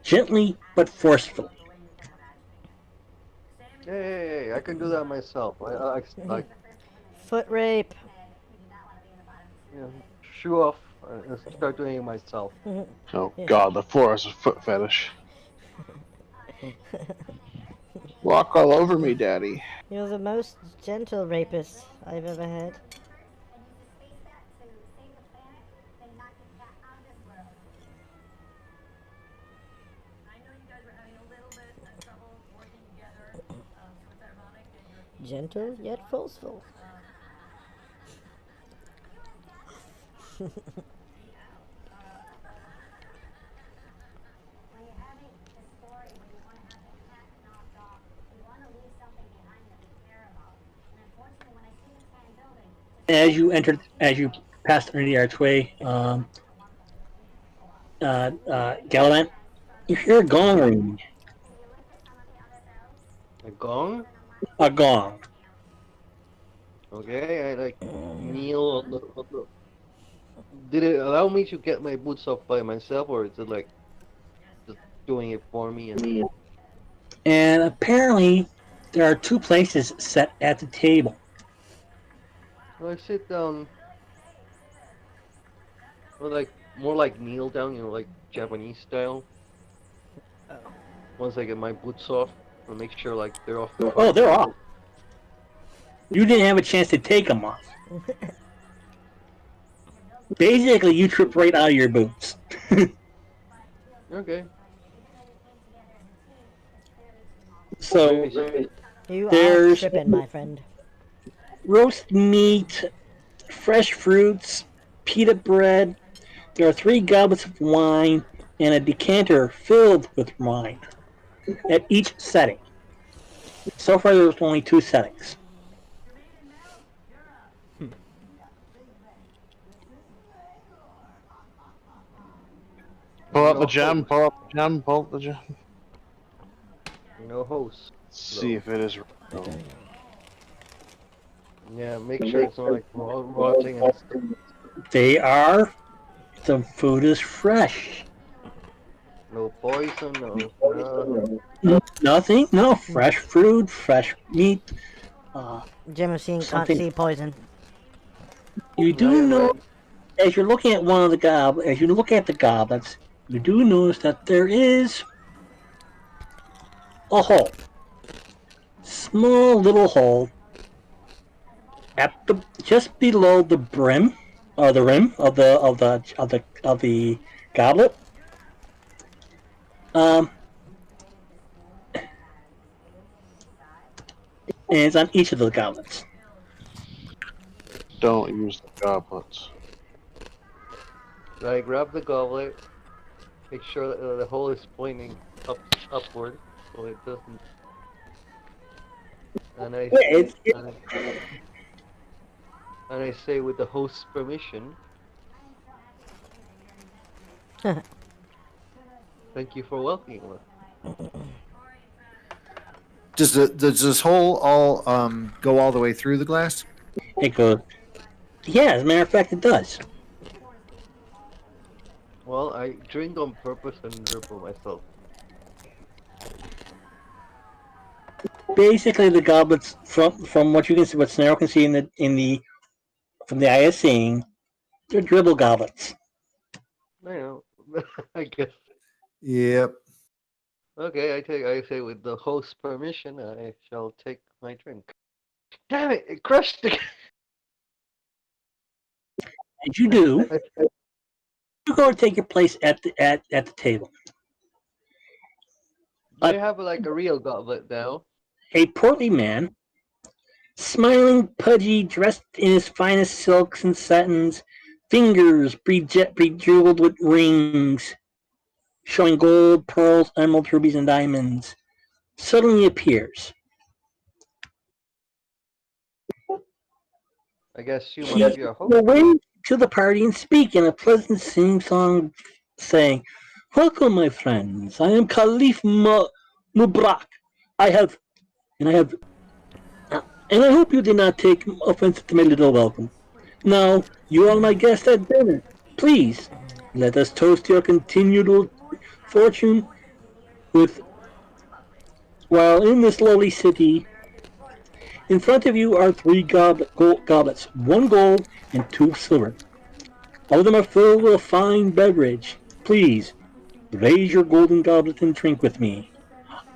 gently but forcefully. Hey, I can do that myself. I Foot rape. you know, shoe off and start doing it myself. Oh God, the floor has a foot fetish. Walk all over me, Daddy. You're the most gentle rapist I've ever had. Gentle yet forceful. As you passed under the archway, Gallivant, you hear a gong ring. A gong? A gong. Okay, I like kneel on the. Did it allow me to get my boots off by myself, or is it like just doing it for me? And apparently, there are two places set at the table. So I sit down, or like more like kneel down, like Japanese style. Once I get my boots off, I'll make sure like they're off the Oh, they're carpet. off. You didn't have a chance to take them off. Basically, you tripped right out of your boots. Okay. So You are there's tripping, my friend. roast meat, fresh fruits, pita bread. There are 3 goblets of wine and a decanter filled with wine at each setting. So far, there's only 2 settings. Pull out No the gem. host. Pull out the gem. Pull out the gem. No host. See if it is. Oh. Yeah, make sure it's not like rotting and stuff. They are. The food is fresh. No poison, Nothing. No fresh fruit, fresh meat. Jimosine can't Something. see poison. You I do am know, ready. as you're looking at one of the as you look at the goblets, you do notice that there is a hole, small little hole at the just below the brim or the rim of the goblet. Um, and it's on each of the goblets. Don't use the goblets. So I grab the goblet, make sure that the hole is pointing upward, so it doesn't. And I Yeah, and I say with the host's permission, thank you for welcoming us. Does this hole all go all the way through the glass? it goes. Yeah, as a matter of fact, it does. Well, I drink on purpose and dribble myself. Basically, the goblets from what you can see, what Snarl can see in the from the eye of seeing, they're dribble goblets. I know. I guess. Yep. Okay, I say with the host's permission, I shall take my drink. Damn it! It crushed the. As you do, you go and take your place at the table. Do I have like a real goblet now? A portly man, smiling, pudgy, dressed in his finest silks and satins, fingers bejeweled with rings, showing gold, pearls, emeralds, rubies, and diamonds, suddenly appears. I guess you He must be a host. will wave to the party and speak in a pleasant sing-song, saying, "Welcome, my friends. I am Caliph Mubrak. I have, and I have, and I hope you did not take offense to my little welcome. Now, you are my guest at dinner. Please, let us toast your continued fortune with while in this lowly city. In front of you are three goblets, one gold and two silver. All of them are filled with a fine beverage. Please, raise your golden goblet and drink with me.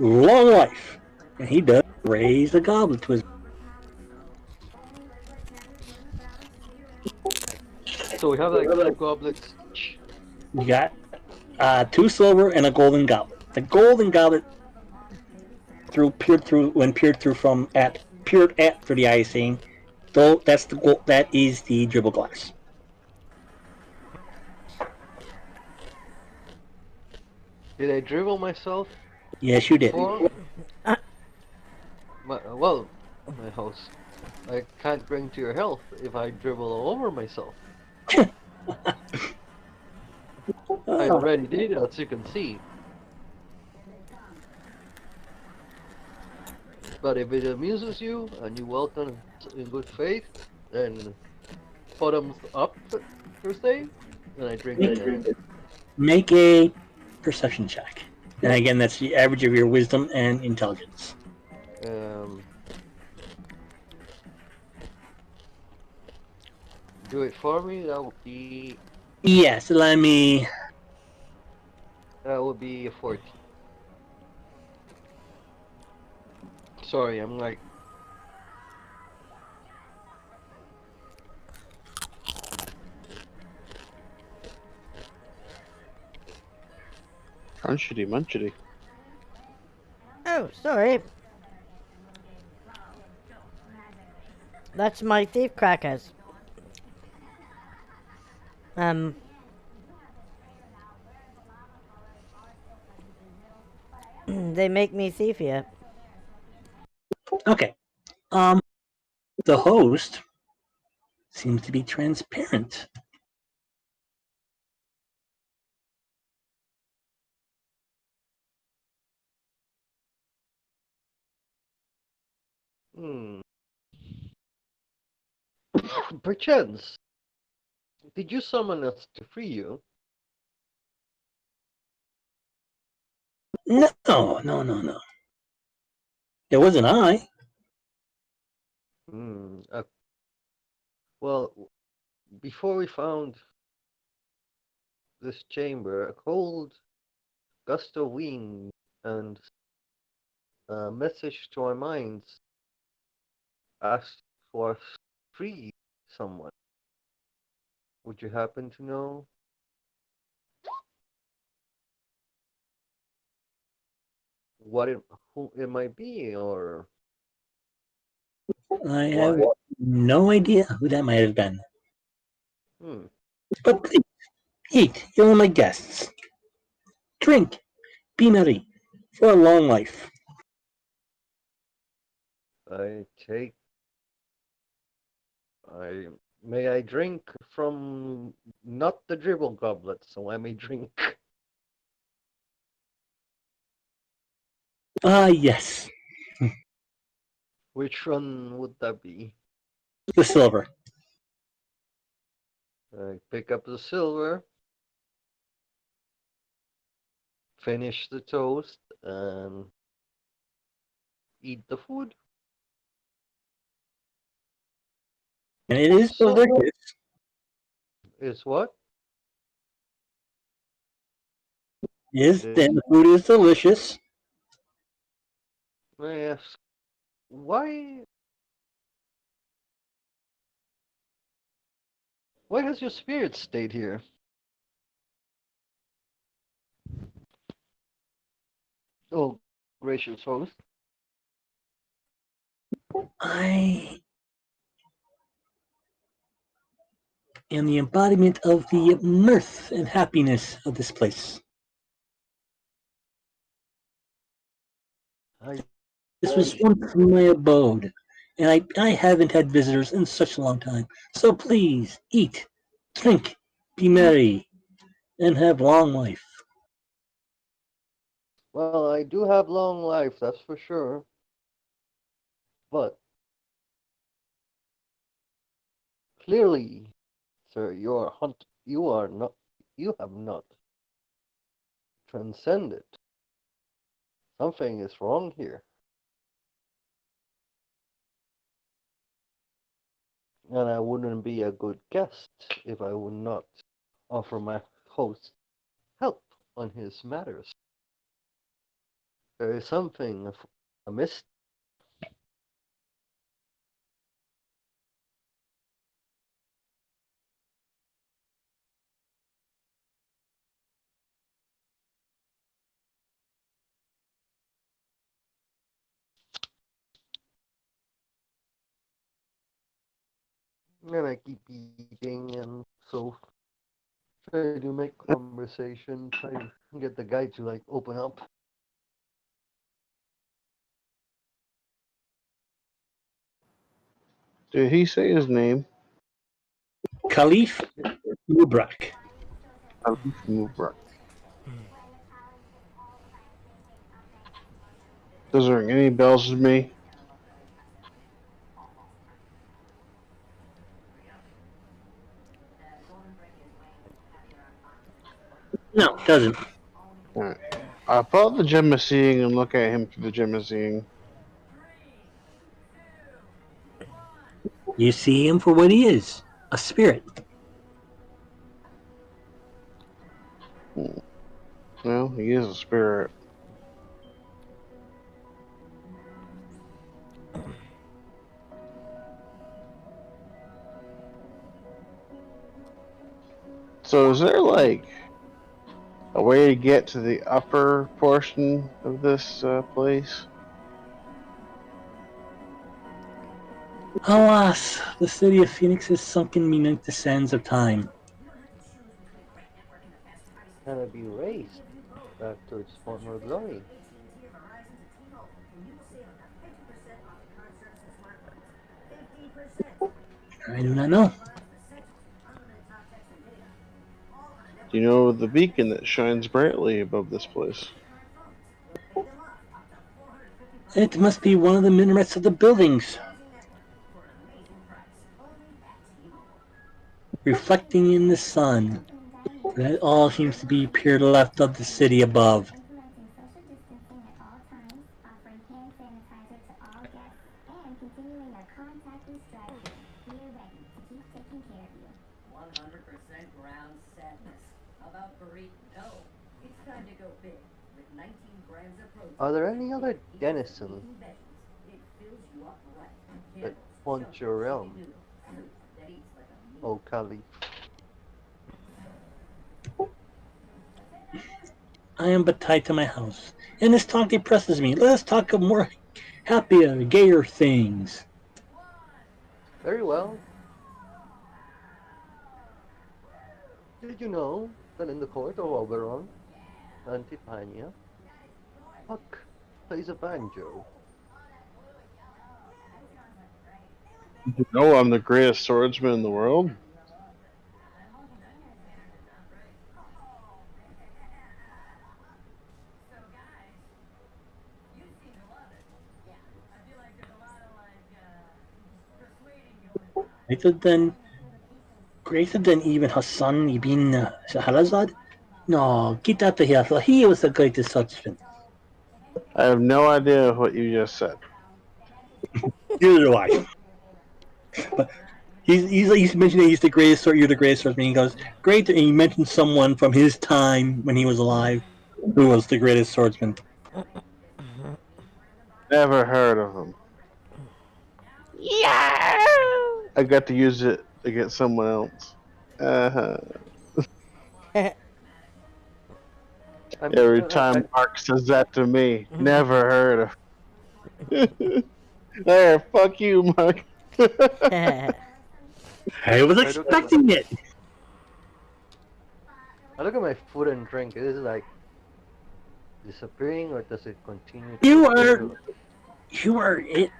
Long life!" And he does raise the goblet to his. So we have like two goblets each. You got two silver and a golden goblet. The golden goblet peered through from at peered at through the icing. Though that is the dribble glass. Did I dribble myself Yes, you did. before? My host. I can't bring to your health if I dribble all over myself. I already did, as you can see. But if it amuses you and you welcome in good faith, then bottoms up per se, then I drink again. Make a perception check. And again, that's the average of your wisdom and intelligence. Um, do it for me. Yes, let me. That would be a 14. Sorry, I'm like Crunchity munchity. Oh, sorry. That's my thief crackers. They make me thiefier. Okay. The host seems to be transparent. hmm. Perchance, did you summon us to free you? No, no, no, no. It wasn't I. Hmm. Well, before we found this chamber, a cold gust of wind and a message to our minds asked for us to free someone. Would you happen to know who it might be, or I have why? no idea who that might have been. Hmm. But please, eat. You're my guests. Drink. Be merry. For a long life. I take. I may I drink from not the dribble goblet, so I may drink. Ah, yes. Which one would that be? The silver. I pick up the silver, finish the toast, and eat the food. And it is So, delicious. is what? Yes, It and the food is delicious. may I ask, why why has your spirit stayed here? Oh, gracious host. I am the embodiment of the mirth and happiness of this place. I This was see. once my abode, and I haven't had visitors in such a long time. So please eat, drink, be merry, and have long life. Well, I do have long life, that's for sure. But clearly, sir, you have not transcended. Something is wrong here. And I wouldn't be a good guest if I would not offer my host help on his matters. There is something amiss. And I keep eating and so try to make conversation, try to get the guy to like open up. Did he say his name? Khalif Mubrak. Alif Mubarak. Does it ring any bells with me? No, it doesn't. Alright. I pull out the gem of seeing and look at him through the gem of seeing. You see him for what he is, a spirit. Well, he is a spirit. So is there like a way to get to the upper portion of this place? Alas, the city of Phoenix is sunken beneath the sands of time. Can it be raised back to its former glory? I do not know. Do you know the beacon that shines brightly above this place? It must be one of the minarets of the buildings, reflecting in the sun. That all seems to be pure left of the city above. Implementing social distancing at all times, offering hand sanitizer to all guests, and continuing our contactless drive-thru. We're ready to keep taking care of you. 100% ground sadness. How about burrito? It's time to go big. With 19 grams of protein. Are there any other denizens It fills you up right. that haunt your realm, O Kali? I am but tied to my house, and this talk depresses me. Let us talk of more happier, gayer things. Very well. Did you know that in the court of Oberon, Antipania, Puck plays a banjo? You know I'm the greatest swordsman in the world. Greater than, greater than even Hassan ibn Shahrazad? No, get out of here. He was the greatest swordsman. I have no idea what you just said. Neither do I. But he's mentioning he's the greatest sword. You're the greatest swordsman. He goes great, and he mentioned someone from his time when he was alive who was the greatest swordsman. Never heard of him. Yeah. I got to use it against someone else. Uh-huh. I'm Every sure time Mark says that to me, never heard of. There, fuck you, Mark. I was I look at my expecting it. I look at my food and drink. Is it like disappearing or does it continue to You appear? are, you are it.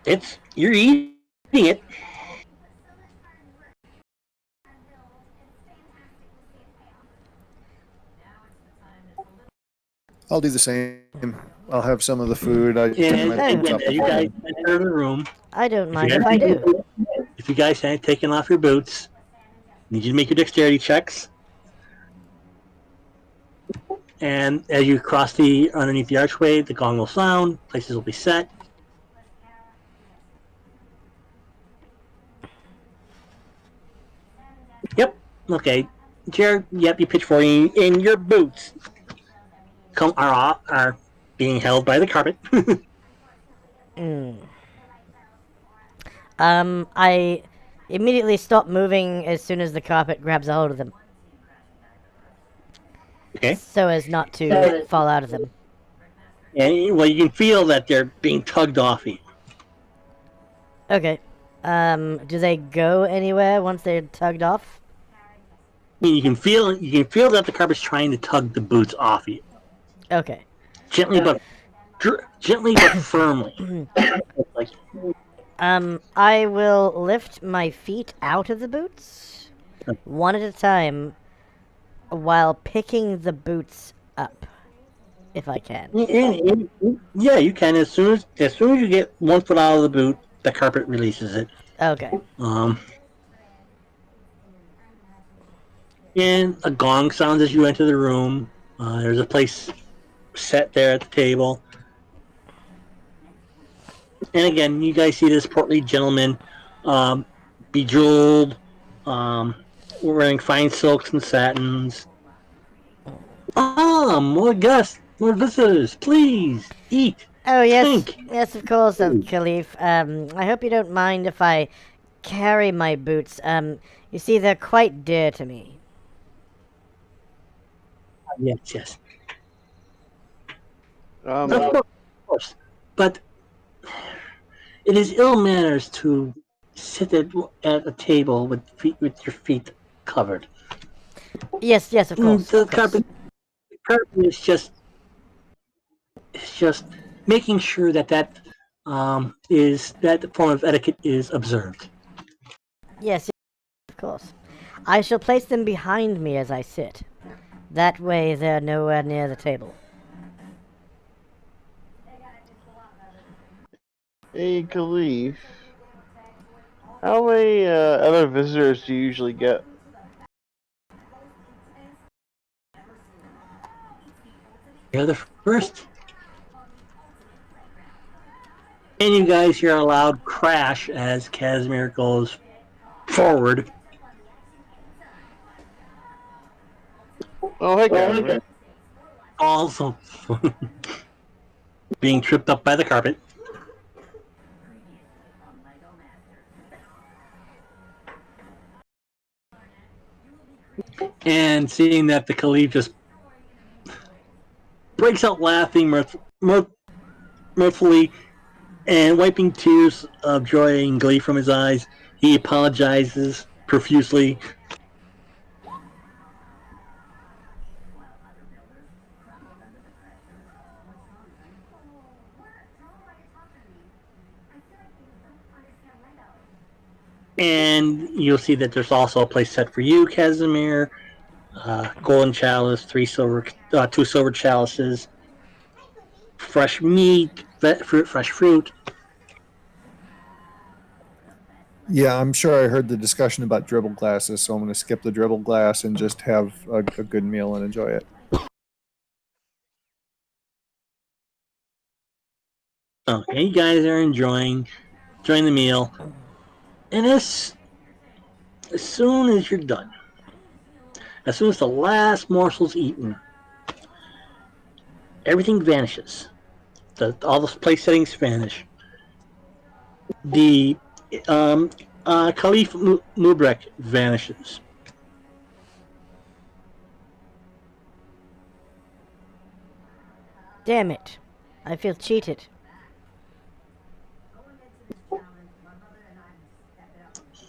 You're eating it. I'll do the same. I'll have some of the food. I put And my Hey. boots again, up. as you guys enter the room, I don't if you mind guys, if I do. if you guys hadn't taken off your boots, I need you to make your dexterity checks. And as you cross the underneath the archway, the gong will sound. Places will be set. Yep. Okay. Jared. Yep. You pitch for you, and your boots are being held by the carpet. Mm. I immediately stop moving as soon as the carpet grabs a hold of them, Okay. so as not to fall out of them. And well, you can feel that they're being tugged off you. Okay. Do they go anywhere once they're tugged off? And you can feel that the carpet's trying to tug the boots off you, Okay. gently gently but firmly. Like, I will lift my feet out of the boots, one at a time, while picking the boots up, if I can. yeah, you can as soon as you get one foot out of the boot, the carpet releases it. Okay. Um, and a gong sounds as you enter the room. There's a place set there at the table. And again, you guys see this portly gentleman, um, bejeweled, um, wearing fine silks and satins. More guests, more visitors. Please eat, Oh, yes. drink. Yes, of course, Khalif. I hope you don't mind if I carry my boots. You see, they're quite dear to me. Yes, yes, Um, of course. But it is ill manners to sit at a table with your feet covered. Yes, yes, of course, The of course. carpet is just making sure that the form of etiquette is observed. Yes, yes, of course. I shall place them behind me as I sit. That way they're nowhere near the table. hey, Khalif, how many other visitors do you usually get? You're the first, and you guys hear a loud crash as Casimir goes forward. Oh, hey, Casimir. Also being tripped up by the carpet. And seeing that the Caliph just breaks out laughing mirthfully and wiping tears of joy and glee from his eyes, he apologizes profusely. And you'll see that there's also a place set for you, Casimir. Golden chalice, two silver chalices, fresh meat, fresh fruit. Yeah, I'm sure I heard the discussion about dribble glasses, so I'm going to skip the dribble glass and just have a good meal and enjoy it. Okay, you guys are enjoying the meal, and as soon as you're done, as soon as the last morsel's eaten, everything vanishes. All the place settings vanish. The um, Caliph Mubrek vanishes. Damn it. I feel cheated.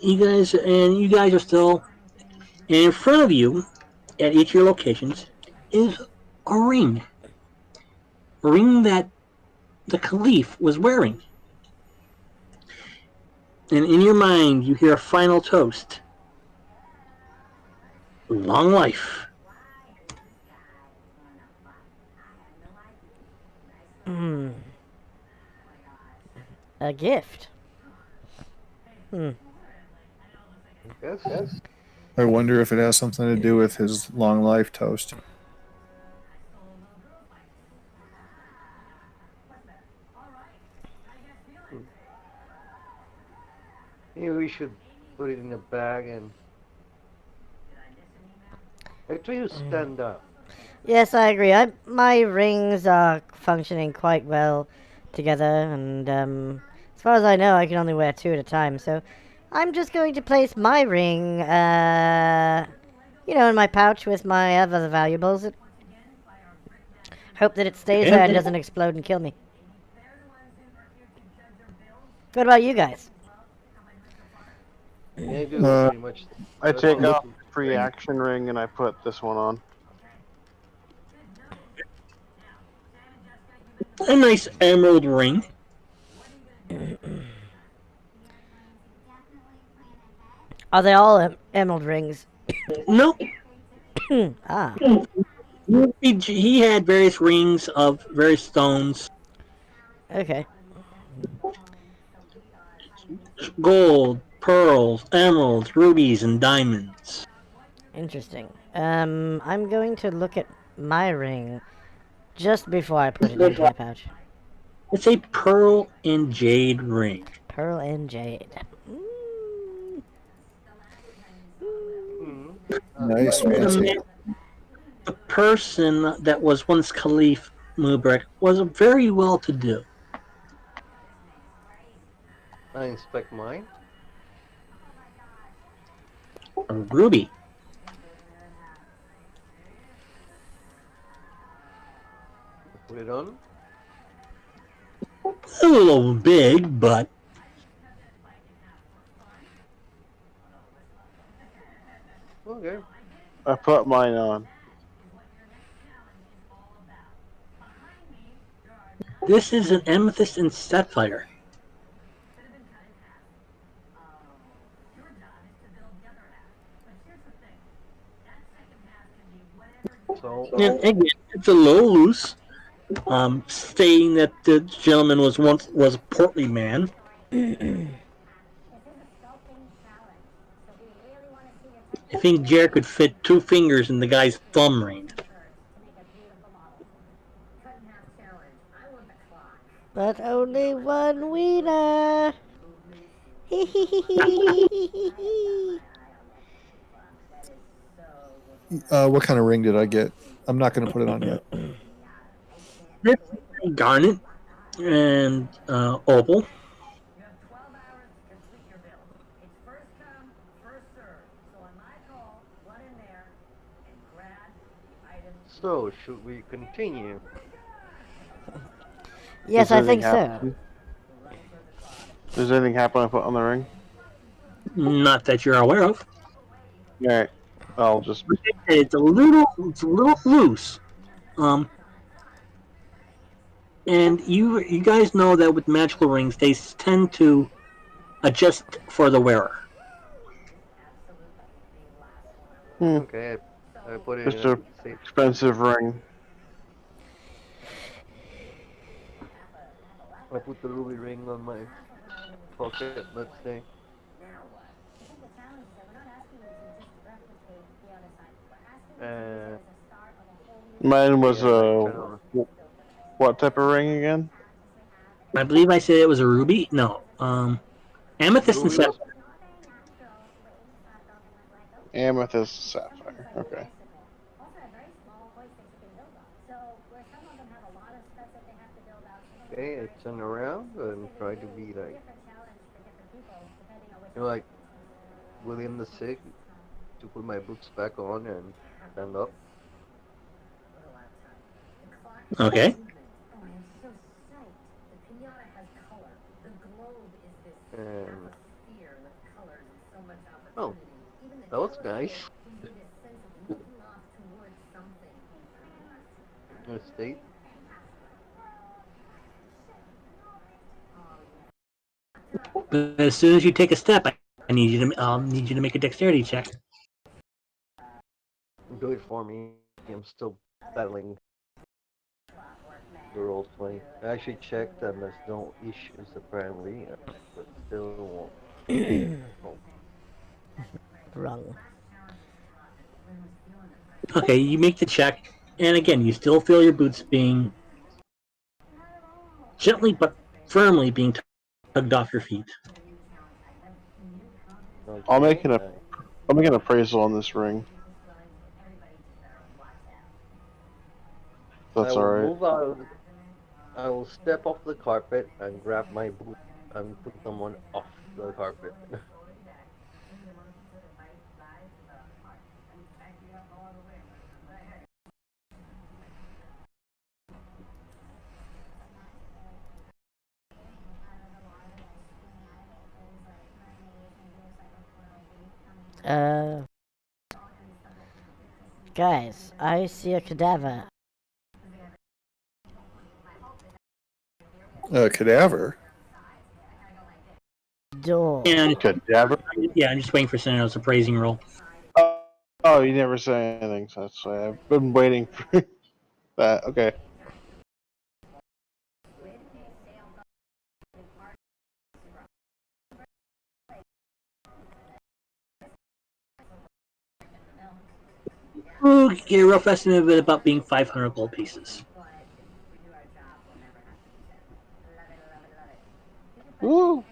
You guys are still, and in front of you, at each of your locations, is a ring. A ring that the Caliph was wearing. and in your mind you hear a final toast. Long life. A gift. Hmm. Yes. I wonder if it has something to do with his long life toast. Maybe we should put it in a bag and try to stand up. Yes, I agree. My rings are functioning quite well together, and as far as I know, I can only wear two at a time. So I'm just going to place my ring, in my pouch with my other valuables. Hope that it stays there and doesn't explode and kill me. What about you guys? Yeah, I do Uh, pretty much. I That's take all. off the free action ring and I put this one on. A nice emerald ring. Are they all emerald rings? No, Ah, he had various rings of various stones. okay. Gold, pearls, emeralds, rubies, and diamonds. Interesting. I'm going to look at my ring just before I put it into my pouch. It's a pearl and jade ring. Pearl and jade. Mm. Hmm. Nice, Like fancy. The person that was once Caliph Mubarak was very well to do. I inspect mine. A ruby. Put it on. A little big, but Okay. I put mine on. this is an amethyst and sapphire. So And again, it's a little loose, stating that the gentleman was a portly man. I think Jared could fit 2 fingers in the guy's thumb ring. But only one wiener. What kind of ring did I get? I'm not going to put it on yet. This is a garnet and opal. so should we continue? Yes, Does I anything think so. happen? Does anything happen I put on the ring? Not that you're aware of. Alright. I'll just It's a little loose. Um, and you guys know that with magical rings, they tend to adjust for the wearer. Okay. I put it in just a a safe. expensive ring. I put the ruby ring on my pocket. Let's say. And Mine was yeah, like kind of what type of ring again? I believe I said it was a ruby. No, amethyst and ruby was. sapphire. Amethyst sapphire. Okay. Okay, I turn around and try to be like, like William the Sick, to put my boots back on and stand up. Okay. And oh, that was nice. State. But as soon as you take a step, I need you to make a dexterity check. Do it for me. I'm still battling the roll 20. I actually checked and there's no issues apparently, but still won't. Oh. Wrong. Okay, you make the check, and again, you still feel your boots being gently but firmly being tugged off your feet. I'll Okay. make I'll make an appraisal on this ring. I That's all will right. move out. I will step off the carpet and grab my boot and put someone off the carpet. Uh, guys, I see a cadaver. A cadaver. Door. And Cadaver. yeah, I'm just waiting for Senato's appraising roll. Oh, oh, you never say anything. So that's why I've been waiting for that. Okay. Ooh, get a rough estimate of it about being 500 gold pieces. Woo.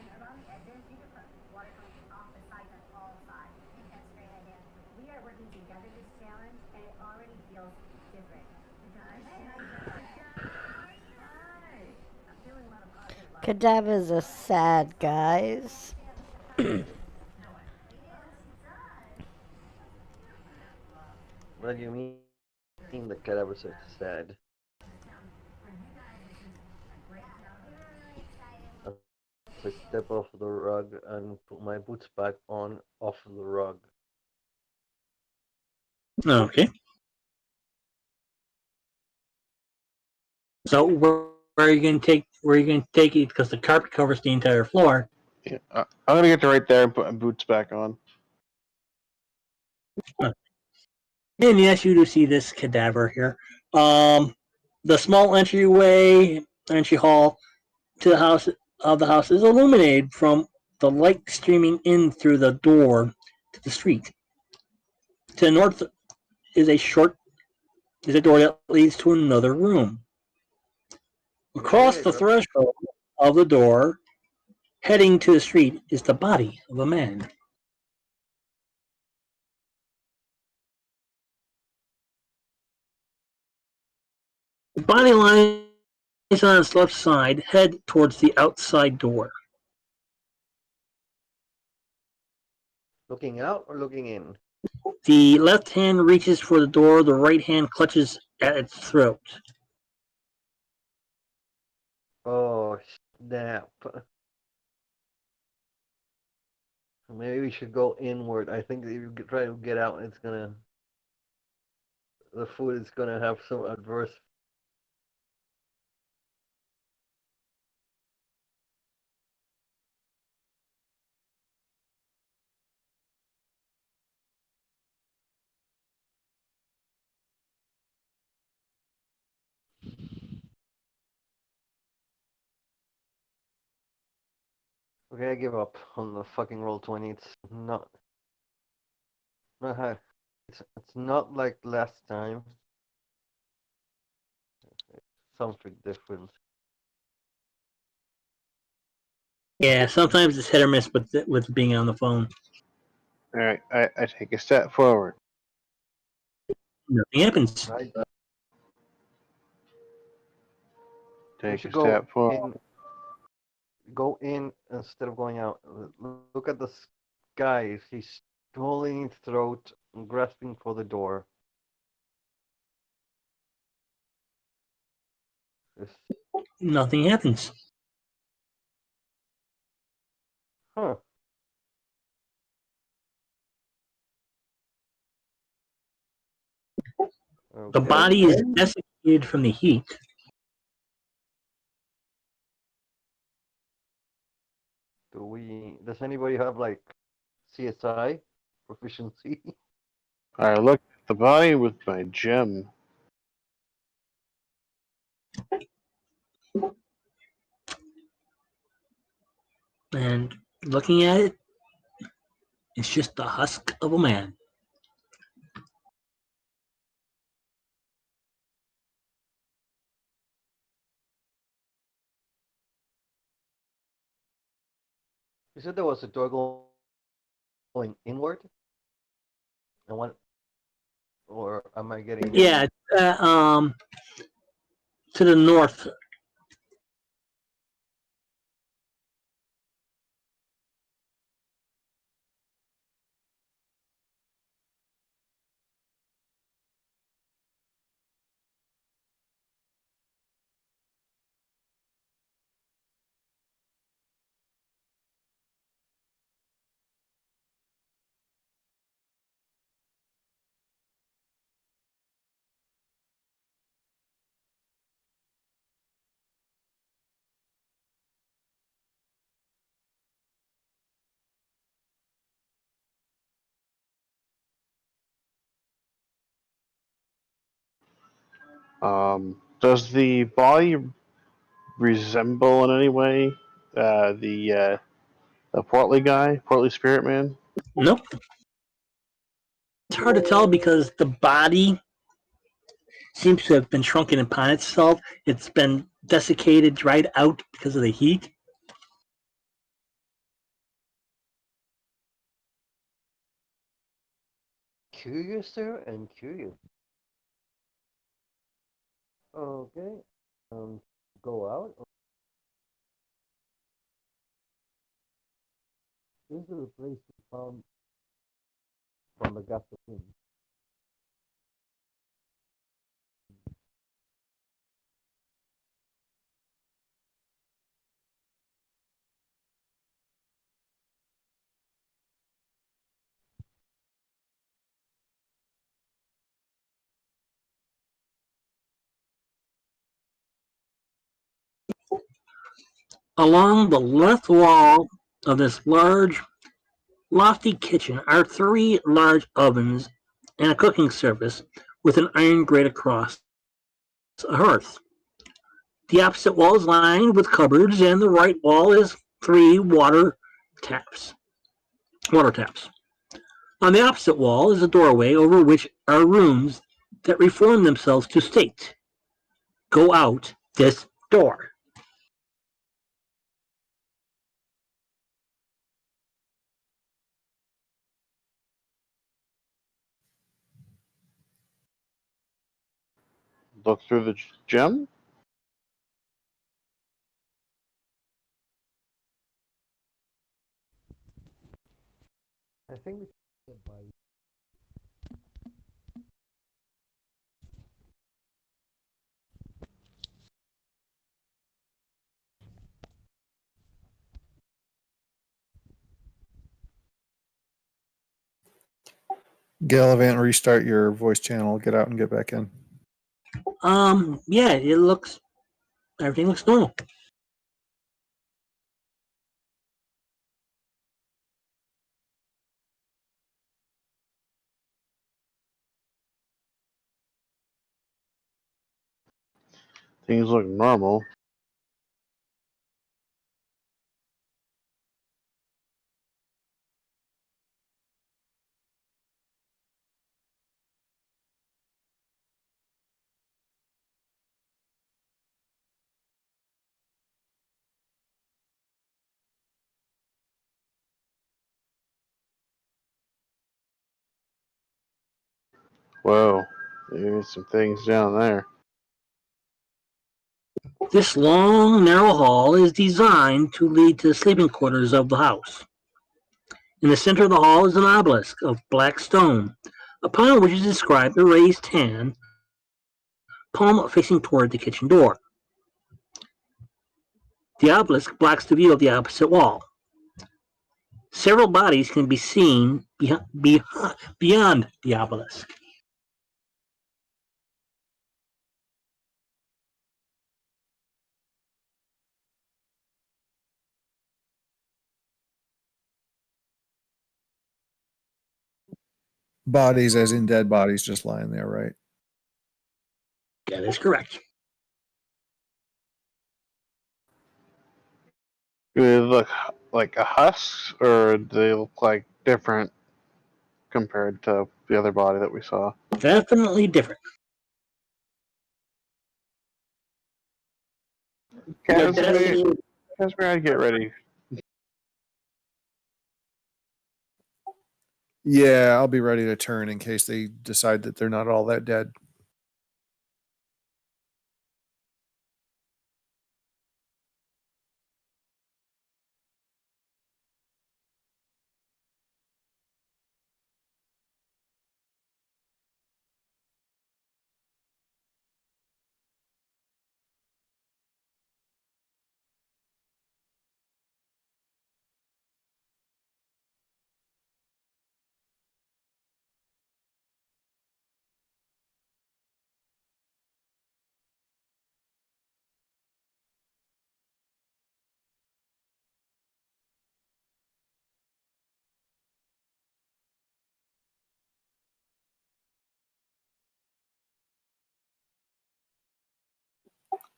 Cadavers are sad, guys. What do you mean the cadavers are sad? As I step off the rug and put my boots back on off the rug. Okay. So where are you going to take? Where are you going to take it? Because the carpet covers the entire floor. Yeah, I'm gonna get to right there and put my boots back on. And yes, you do see this cadaver here. The small entry hall to the house is illuminated from the light streaming in through the door to the street. To the north is a door that leads to another room. Across Okay, the threshold of the door, heading to the street, is the body of a man. The body lies on its left side, head towards the outside door. looking out or looking in? The left hand reaches for the door, the right hand clutches at its throat. Oh, snap. Maybe we should go inward. I think if you try to get out, the food is gonna have some adverse. Okay, I give up on the fucking roll 20. It's not high. It's not like last time. It's something different. Yeah, sometimes it's hit or miss with being on the phone. All right. I take a step forward. Nothing happens. Right? We Take a should go step forward. in. Go in instead of going out. Look at the guy. He's holding his throat and grasping for the door. It's, Nothing happens. huh. The Okay. body is desiccated from the heat. Does anybody have like CSI proficiency? I look at the body with my gem. And looking at it, it's just the husk of a man. You said there was a door going inward, and what? Or am I getting? Yeah, to the north. Does the body resemble in any way the portly guy, portly spirit man? Nope. It's hard to tell because the body seems to have been shrunken upon itself. It's been desiccated, dried out because of the heat. Curious, sir, and curious. Okay. Um, go out. This is the place we found from the gasoline. Along the left wall of this large, lofty kitchen are three large ovens and a cooking surface with an iron grate across a hearth. The opposite wall is lined with cupboards, and the right wall is three taps. Water taps. On the opposite wall is a doorway over which are rooms that reform themselves to state, "Go out this door." Look through the gem? I think we should get by. Gallivant, restart your voice channel. Get out and get back in. Yeah, everything looks normal. Things look normal. Whoa, there's some things down there. This long, narrow hall is designed to lead to the sleeping quarters of the house. In the center of the hall is an obelisk of black stone, upon which is inscribed a raised hand, palm facing toward the kitchen door. The obelisk blocks the view of the opposite wall. Several bodies can be seen beyond the obelisk. Bodies, as in dead bodies, just lying there, right? That is correct. Do they look like a husk, or do they look like different compared to the other body that we saw? Definitely different. They're Casimir, definitely I'd get ready. Yeah, I'll be ready to turn in case they decide that they're not all that dead.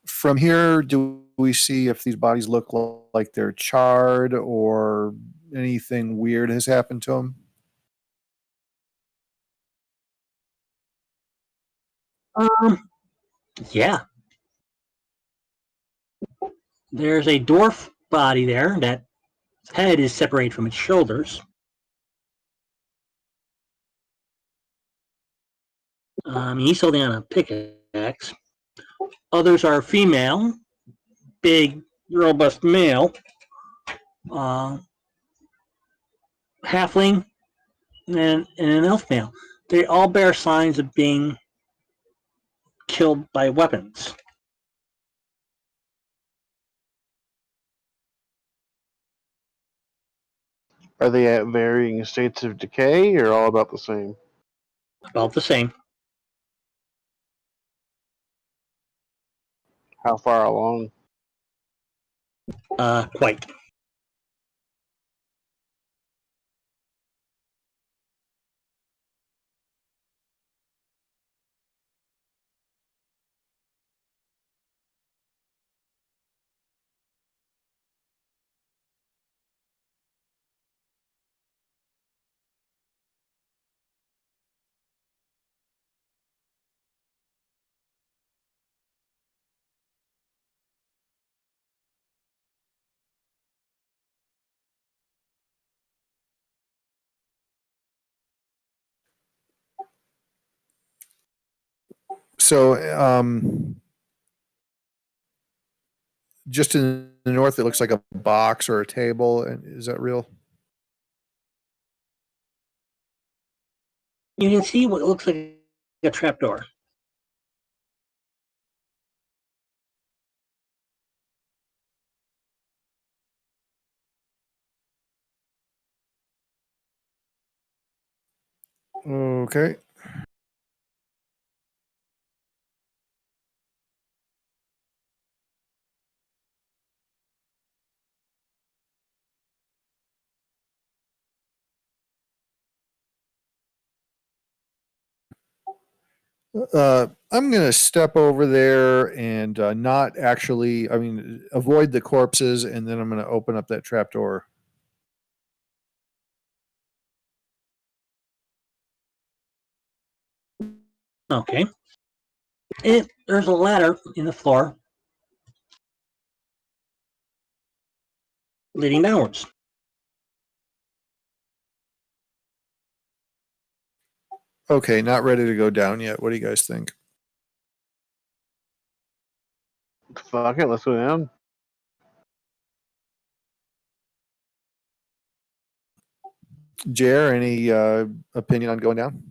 From here, do we see if these bodies look like they're charred or anything weird has happened to them? yeah. There's a dwarf body there. That head is separated from its shoulders. He's holding on a pickaxe. Others are female, big, robust male, uh, halfling, and an elf male. They all bear signs of being killed by weapons. Are they at varying states of decay, or all about the same? About the same. How far along? Quite. So, just in the north, it looks like a box or a table. And is that real? You can see what looks like a trapdoor. Okay. I'm going to step over there and not actually, I mean, avoid the corpses, and then I'm going to open up that trapdoor. Okay. There's a ladder in the floor leading downwards. Okay, not ready to go down yet. What do you guys think? Fuck it, let's go down. Jer, any opinion on going down?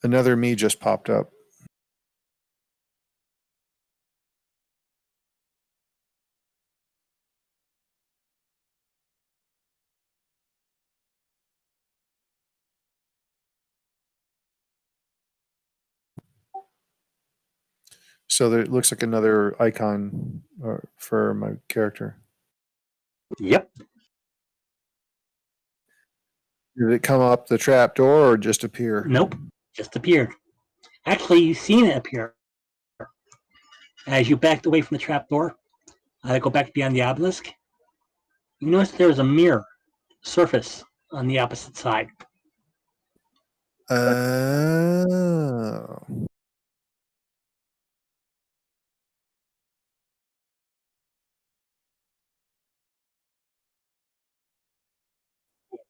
Another me just popped up. So there looks like another icon for my character. Yep. Did it come up the trap door or just appear? Nope. Just appeared. Actually, you've seen it appear. As you backed away from the trap door, go back beyond the obelisk, you notice there was a mirror surface on the opposite side. Oh.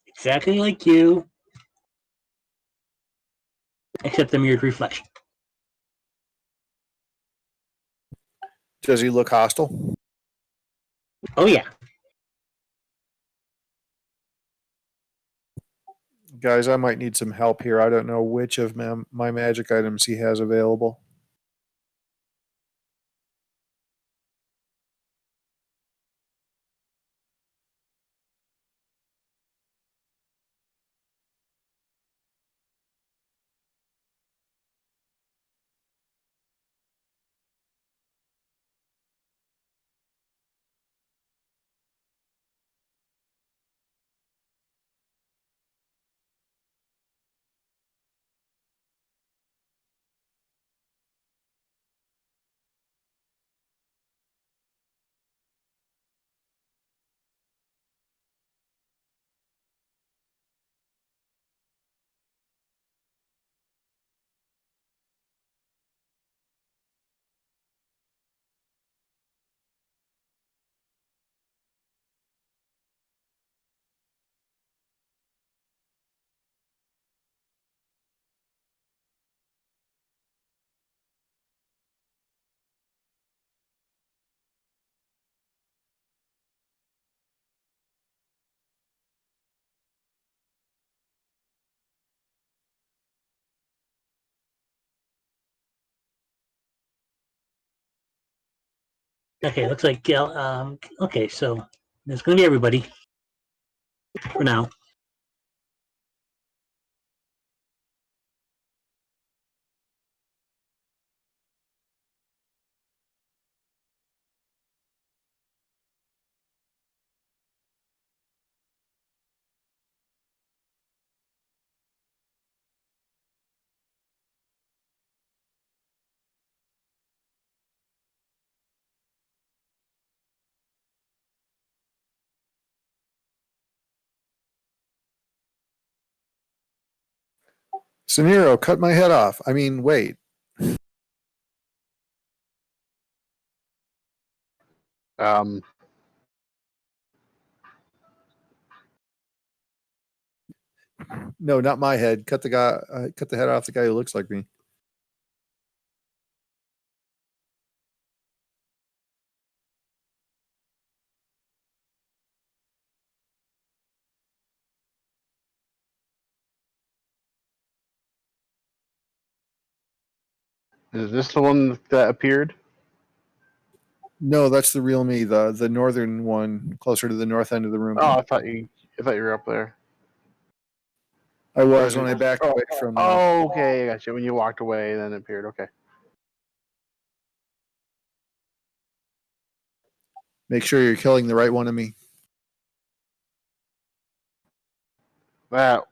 Exactly like you, except the mirrored reflection. Does he look hostile? Oh, yeah. Guys, I might need some help here. I don't know which of my magic items he has available. Okay, looks like okay, so there's going to be everybody for now. Saniro, cut my head off. I mean, wait. Um, No, not my head. Cut the guy. Cut the head off the guy who looks like me. is this the one that appeared? No, that's the real me. The northern one, closer to the north end of the room. Oh, I thought you were up there. I was when I backed Oh, away from. oh, okay, I got you. When you walked away, then it appeared. Okay. Make sure you're killing the right one of me. That.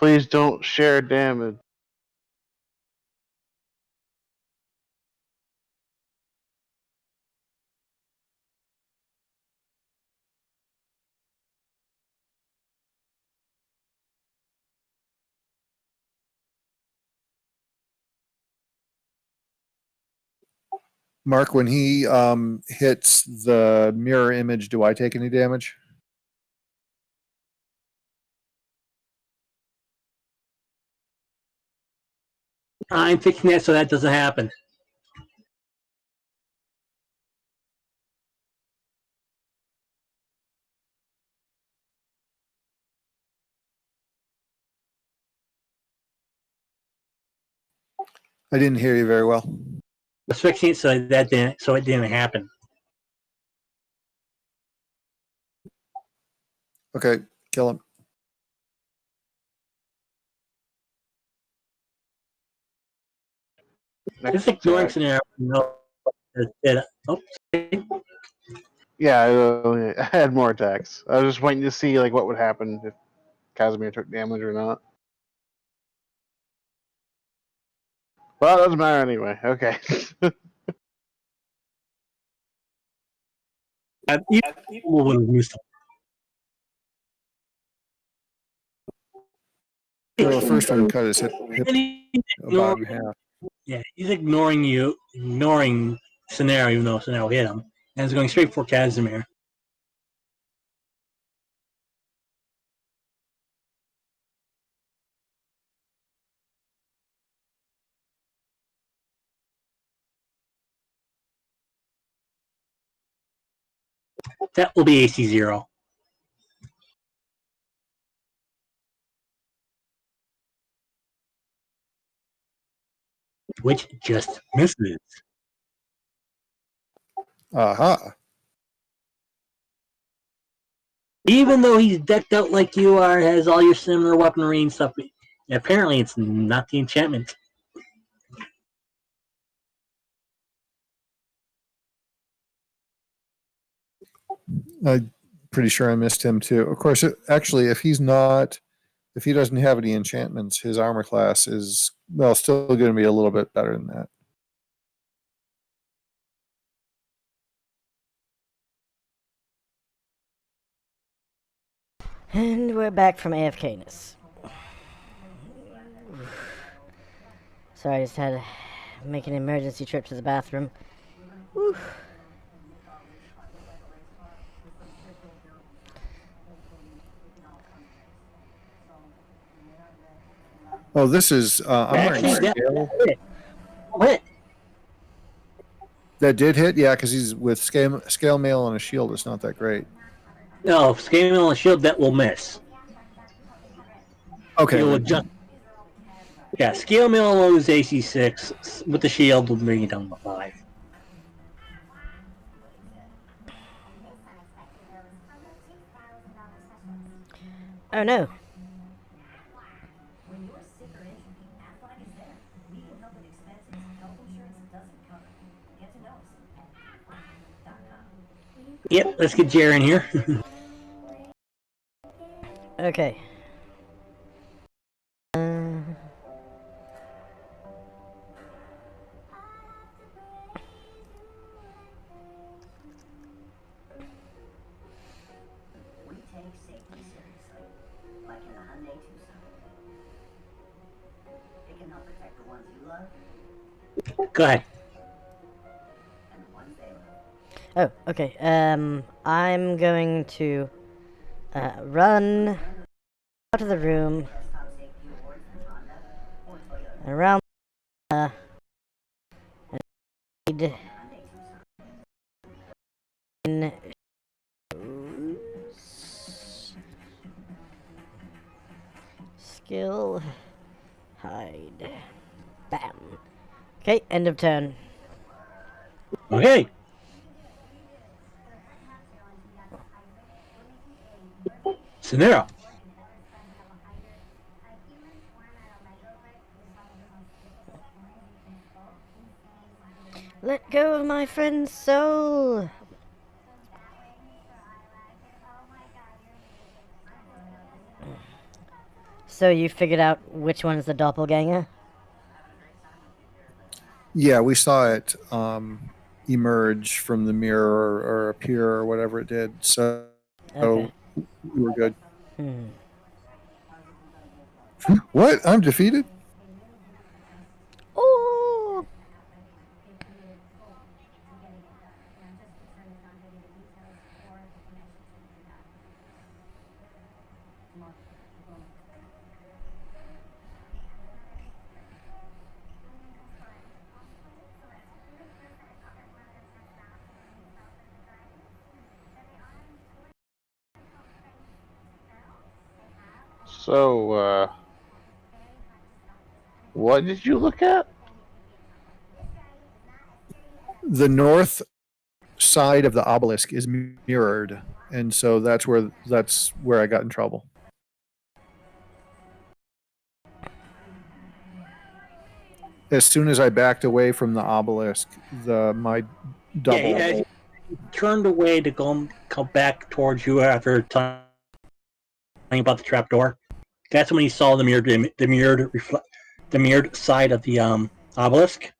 Please don't share damage. Mark, when he hits the mirror image, do I take any damage? I'm fixing that so that doesn't happen. I didn't hear you very well. I was fixing it so it didn't happen. Okay, kill him. Just next ignoring scenario. No. Oh, yeah, I had more attacks. I was just waiting to see like what would happen if Casimir took damage or not. Well, it doesn't matter anyway. Okay. Well, the first one cut his hip about in half. Yeah, he's ignoring scenario, even though scenario hit him, and is going straight for Casimir. That will be AC 0. Which just misses. Aha. Even though he's decked out like you are, has all your similar weaponry and stuff, apparently it's not the enchantment. I'm pretty sure I missed him too. Of course, actually, if he doesn't have any enchantments, his armor class is, well, still going to be a little bit better than that. And we're back from AFKness. Sorry, I just had to make an emergency trip to the bathroom. Whew. Oh, this is, I'm wearing Actually, scale. Hit. That did hit, yeah, because he's with scale mail and a shield. It's not that great. No, scaling on the shield, that will miss. Okay. It will just. Yeah, scale mail will lose AC 6. With the shield, will bring it down to 5. Oh no. When you're sick or injured, Aflac is there. We can help with expenses health insurance doesn't cover. Get to know us at aflac.com. Yep, let's get Jerry in here. Okay. We take safety seriously, like in the Hyundai Tucson. It can help protect the ones you love Go ahead. and the ones they love. Oh, okay. I'm going to run out of the room Top safety awards in Honda or Toyota. around and Hyundai Tucson. skill hide. Bam. Okay, end of turn. Okay. Scenario. Let go of my friend's soul. So you figured out which one is the doppelganger? Yeah, we saw it emerge from the mirror or appear or whatever it did. So Okay. we were good. Hmm. What? I'm defeated? Oh. So, what did you look at? The north side of the obelisk is mirrored, and so that's where I got in trouble. as soon as I backed away from the obelisk, my double. Yeah, as he turned away to come back towards you after telling about the trapdoor, that's when he saw the mirrored side of the obelisk.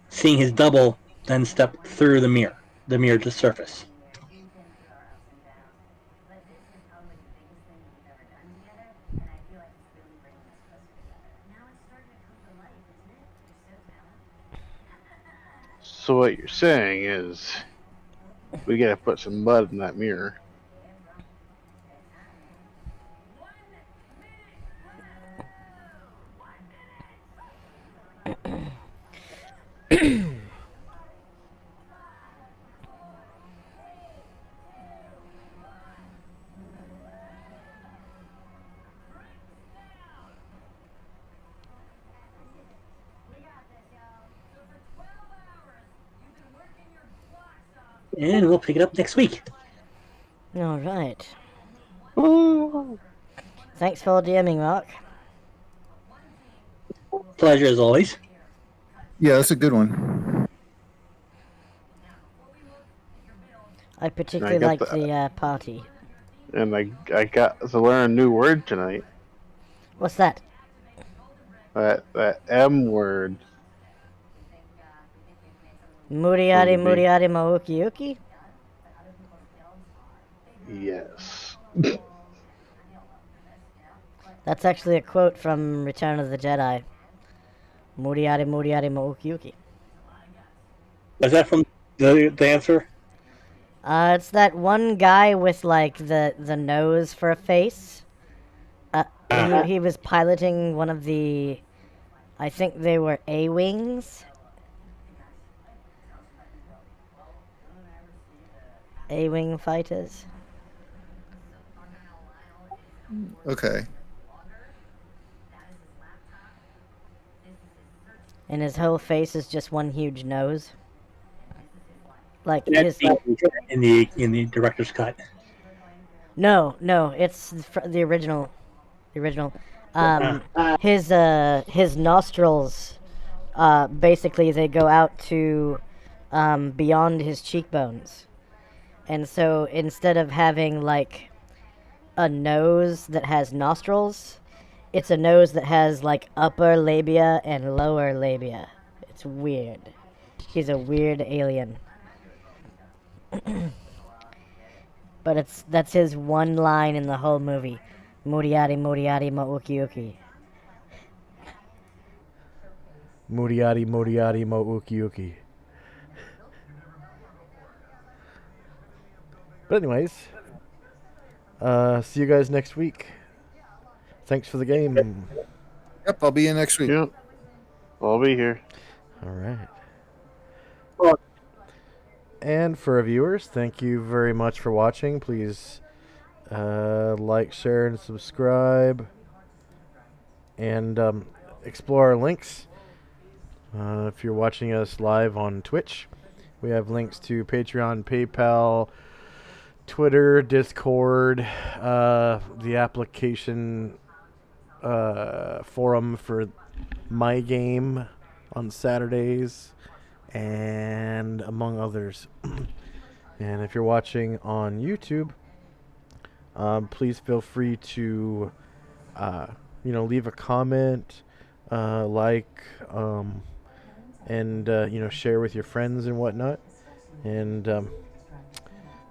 Seeing his double then step through the mirror to surface. So what you're saying is we gotta put some mud in that mirror. And we'll pick it up next week. All right. Ooh. Thanks for DMing, Mark. Pleasure as always. Yeah, that's a good one. I particularly got liked the party. And I got to learn a new word tonight. What's that? That M word. Muriari Muriari Mauki Yuki? Yes. That's actually a quote from Return of the Jedi. Muriari Muriari Mauki Yuki. Is that from the answer? It's that one guy with like the nose for a face. He was piloting one of the, I think they were A-wings. A-wing fighters. Okay. And his whole face is just one huge nose. Like That's his. in the director's cut. No, it's the original. The original. His nostrils, basically they go out to, beyond his cheekbones, and so instead of having like a nose that has nostrils, it's a nose that has like upper labia and lower labia. It's weird. He's a weird alien. But that's his one line in the whole movie. Muriari Muriari Maukiuki. Muriati Muriati Mo Uki Uki. But anyways, see you guys next week. Thanks for the game. Yep, I'll be in next week. Yep. I'll be here. All right. And for our viewers, thank you very much for watching. Please like, share, and subscribe. And explore our links. If you're watching us live on Twitch, we have links to Patreon, PayPal, Twitter, Discord, the application forum for my game on Saturdays, and among others. And if you're watching on YouTube, please feel free to leave a comment, and share with your friends and whatnot. And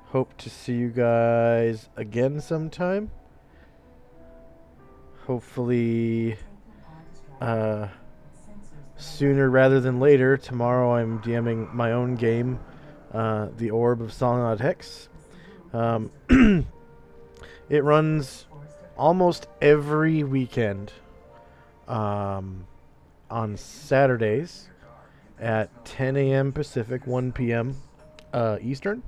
hope to see you guys again sometime. Hopefully sooner rather than later. Tomorrow I'm DMing my own game, The Orb of Solid Hex. It runs almost every weekend on Saturdays at 10 a.m. Pacific, 1 p.m. Eastern.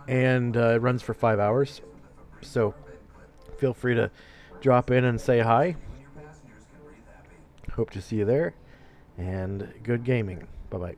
And it runs for 5 hours. So feel free to drop in and say hi. Hope to see you there. And good gaming. Bye-bye.